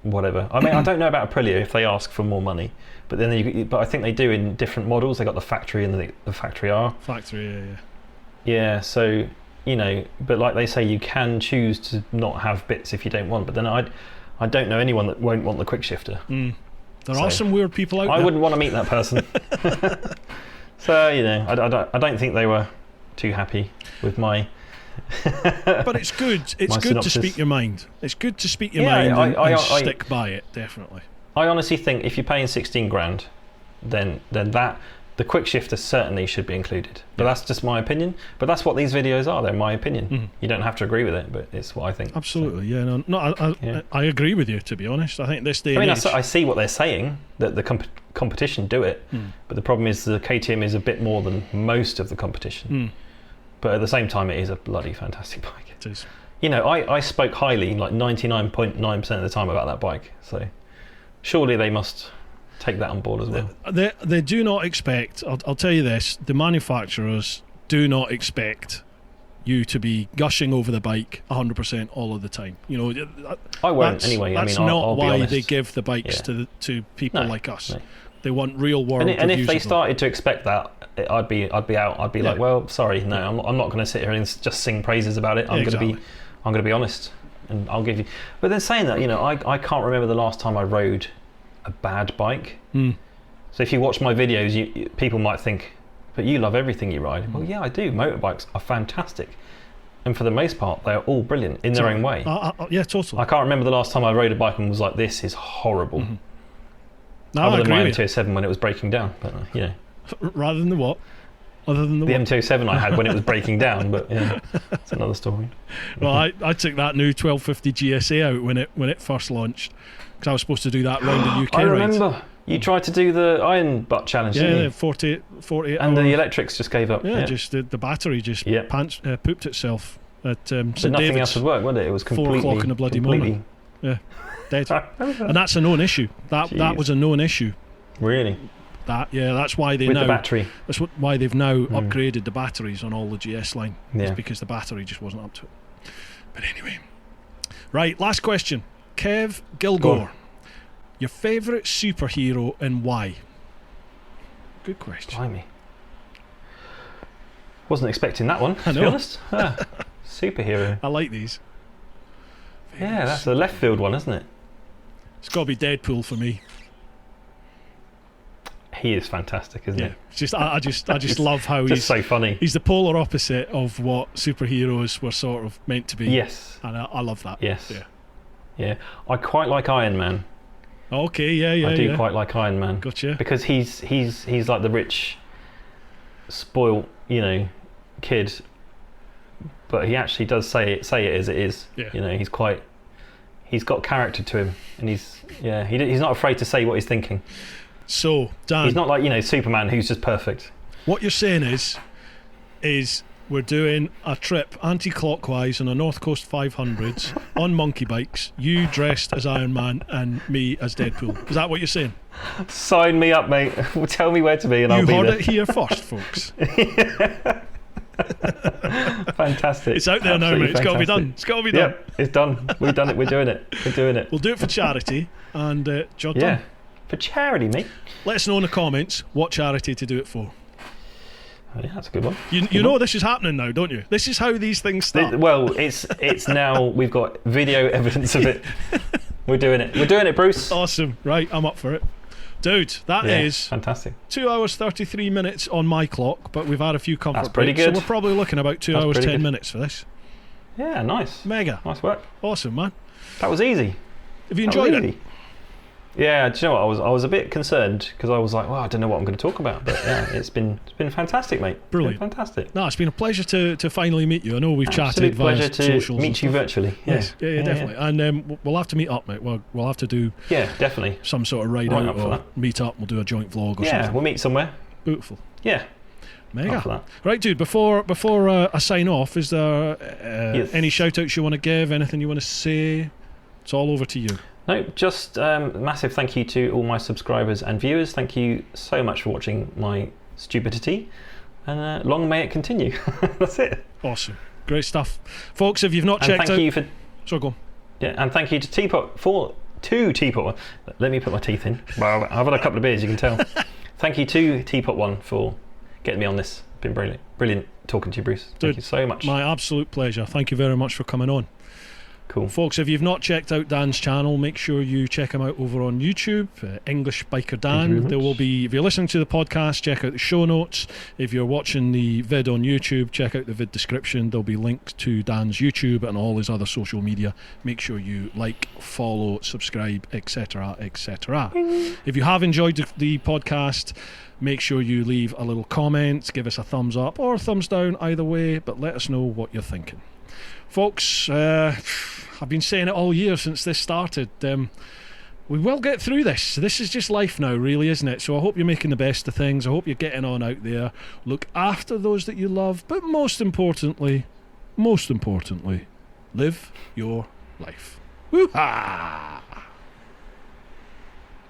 whatever. I mean, I don't know about Aprilia if they ask for more money, but but I think they do in different models. They got the factory and the factory R. Factory. Yeah. Yeah, so you know, but like they say, you can choose to not have bits if you don't want. But then I don't know anyone that won't want the quick shifter. There So, are some weird people out I there. wouldn't want to meet that person. So you know, I don't think they were too happy with my. But it's good. It's My good synopsis. to speak your mind. It's good to speak your Yeah, mind and I- stick by it. Definitely. I honestly think if you're paying 16 grand, then that the quick shifter certainly should be included. But that's just my opinion. But that's what these videos are. They're my opinion. You don't have to agree with it, but it's what I think. Absolutely. Yeah. No. Yeah. I agree with you. To be honest, I think this day I mean, and age. I see what they're saying, that the competition do it, but the problem is the KTM is a bit more than most of the competition. But at the same time, it is a bloody fantastic bike. It is. You know, I spoke highly like 99.9% of the time about that bike, so surely they must take that on board as well. They do not expect. I'll tell you this: the manufacturers do not expect you to be gushing over the bike 100% all of the time. You know, I won't that's, anyway. That's I mean, not I'll be why honest. they give the bikes Yeah. to people No, like us. no. They want real world. And if reviews they of them. started to expect that, I'd be out. I'd be Yeah. like, well, sorry, no, I'm not going to sit here and just sing praises about it. I'm going to be honest, and I'll give you. But then saying that, you know, I can't remember the last time I rode a bad bike. So if you watch my videos, people might think, but you love everything you ride. Well, yeah, I do. Motorbikes are fantastic, and for the most part, they are all brilliant in their own way. Yeah, totally. I can't remember the last time I rode a bike and was like, this is horrible. No, I Other than agree my with you. M207 when it was breaking down, but you know. Rather than the what? Other than the The what? M207 I had when it was breaking down, but yeah, that's another story. Well, I took that new 1250 GSA out when it first launched because I was supposed to do that round the UK I ride. remember you tried to do the iron butt challenge, didn't Yeah, you? 48 And hour. the electrics just gave up. Yeah, just the battery just Yeah. pooped itself at But St nothing David's. else would work, would it? It was 4 completely o'clock in the bloody morning. Yeah, dead. And that's a known issue. That Jeez. was a known issue. Really? That's why they With now. the battery. That's why they've now upgraded the batteries on all the GS line. Yeah. It's because the battery just wasn't up to it. But anyway, right. Last question, Kev Go Gilgore. on. Your favourite superhero and why? Good question. Blimey. Wasn't expecting that one, I to be know. honest. Superhero. I like these. Yeah, that's the left field one, isn't it? It's got to be Deadpool for me. He is fantastic, isn't Yeah, it's just I just love how he? he's Just so funny. he's the polar opposite of what superheroes were sort of meant to be. Yes. and I love that. Yes. Yeah. Yeah. I quite like Iron Man. Okay. Yeah. I do quite like Iron Man. Gotcha. Because he's like the rich, spoilt, you know, kid. But he actually does say it as it is. Yeah. You know, he's got character to him, and he's not afraid to say what he's thinking. So Dan, He's not like, you know, Superman, who's just perfect. what you're saying is we're doing a trip anti-clockwise on a North Coast 500s on monkey bikes. You dressed as Iron Man and me as Deadpool. Is that what you're saying? Sign me up, mate. Tell me where to be and I'll be there. You heard it here first, folks. Fantastic. It's out there now, mate. It's got to be done. It's got to be done. Yeah, it's done. We've done it. We're doing it. We're doing it. We'll do it for charity and job done. Yeah, for charity, mate. Let us know in the comments what charity to do it for. Oh, yeah, that's a good one. You know this is happening now, don't you? This is how these things start. Well, it's now we've got video evidence of it. We're doing it. We're doing it, Bruce. Awesome. Right, I'm up for it. Dude, that is fantastic. 2 hours 33 minutes on my clock, but we've had a few comfort That's pretty breaks, good. so we're probably looking about 2 hours 10 minutes for this. Yeah, nice. Mega. Nice work. Awesome, man. That was easy. Have you enjoyed it? Yeah, do you know what? I was a bit concerned because I was like, well, I don't know what I'm going to talk about, but yeah, it's been fantastic, mate. Brilliant. Fantastic. No, it's been a pleasure to finally meet you. I know we've chatted via pleasure to socials meet you virtually. Yes, yeah, definitely. Yeah. And we'll have to meet up, mate. We'll have to do definitely some sort of ride out or meet up. We'll do a joint vlog or something. Yeah, we'll meet somewhere. Beautiful. Yeah. Mega. Right, dude, before I sign off, is there any shout outs you want to give? Anything you want to say? It's all over to you. No, just massive thank you to all my subscribers and viewers. Thank you so much for watching my stupidity, and long may it continue. That's it. Awesome. Great stuff. Folks, if you've not checked out... Thank you for... Sorry, go on. Yeah, and thank you to TeapotOne. Let me put my teeth in. Well, I've had a couple of beers, you can tell. Thank you to TeapotOne for getting me on this. It's been brilliant. Brilliant talking to you, Bruce. Thank you so much. My absolute pleasure. Thank you very much for coming on. Cool. Folks, if you've not checked out Dan's channel, make sure you check him out over on YouTube, English Biker Dan. There will be, if you're listening to the podcast, check out the show notes. If you're watching the vid on YouTube, check out the vid description. There'll be links to Dan's YouTube and all his other social media. Make sure you like, follow, subscribe, etc., etc. If you have enjoyed the podcast, make sure you leave a little comment, give us a thumbs up or a thumbs down, either way, but let us know what you're thinking. Folks, I've been saying it all year since this started. We will get through this. This is just life now, really, isn't it? So I hope you're making the best of things. I hope you're getting on out there. Look after those that you love, but most importantly, live your life. Woo-ha!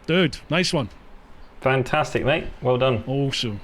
Dude, nice one. Fantastic, mate. Well done. Awesome.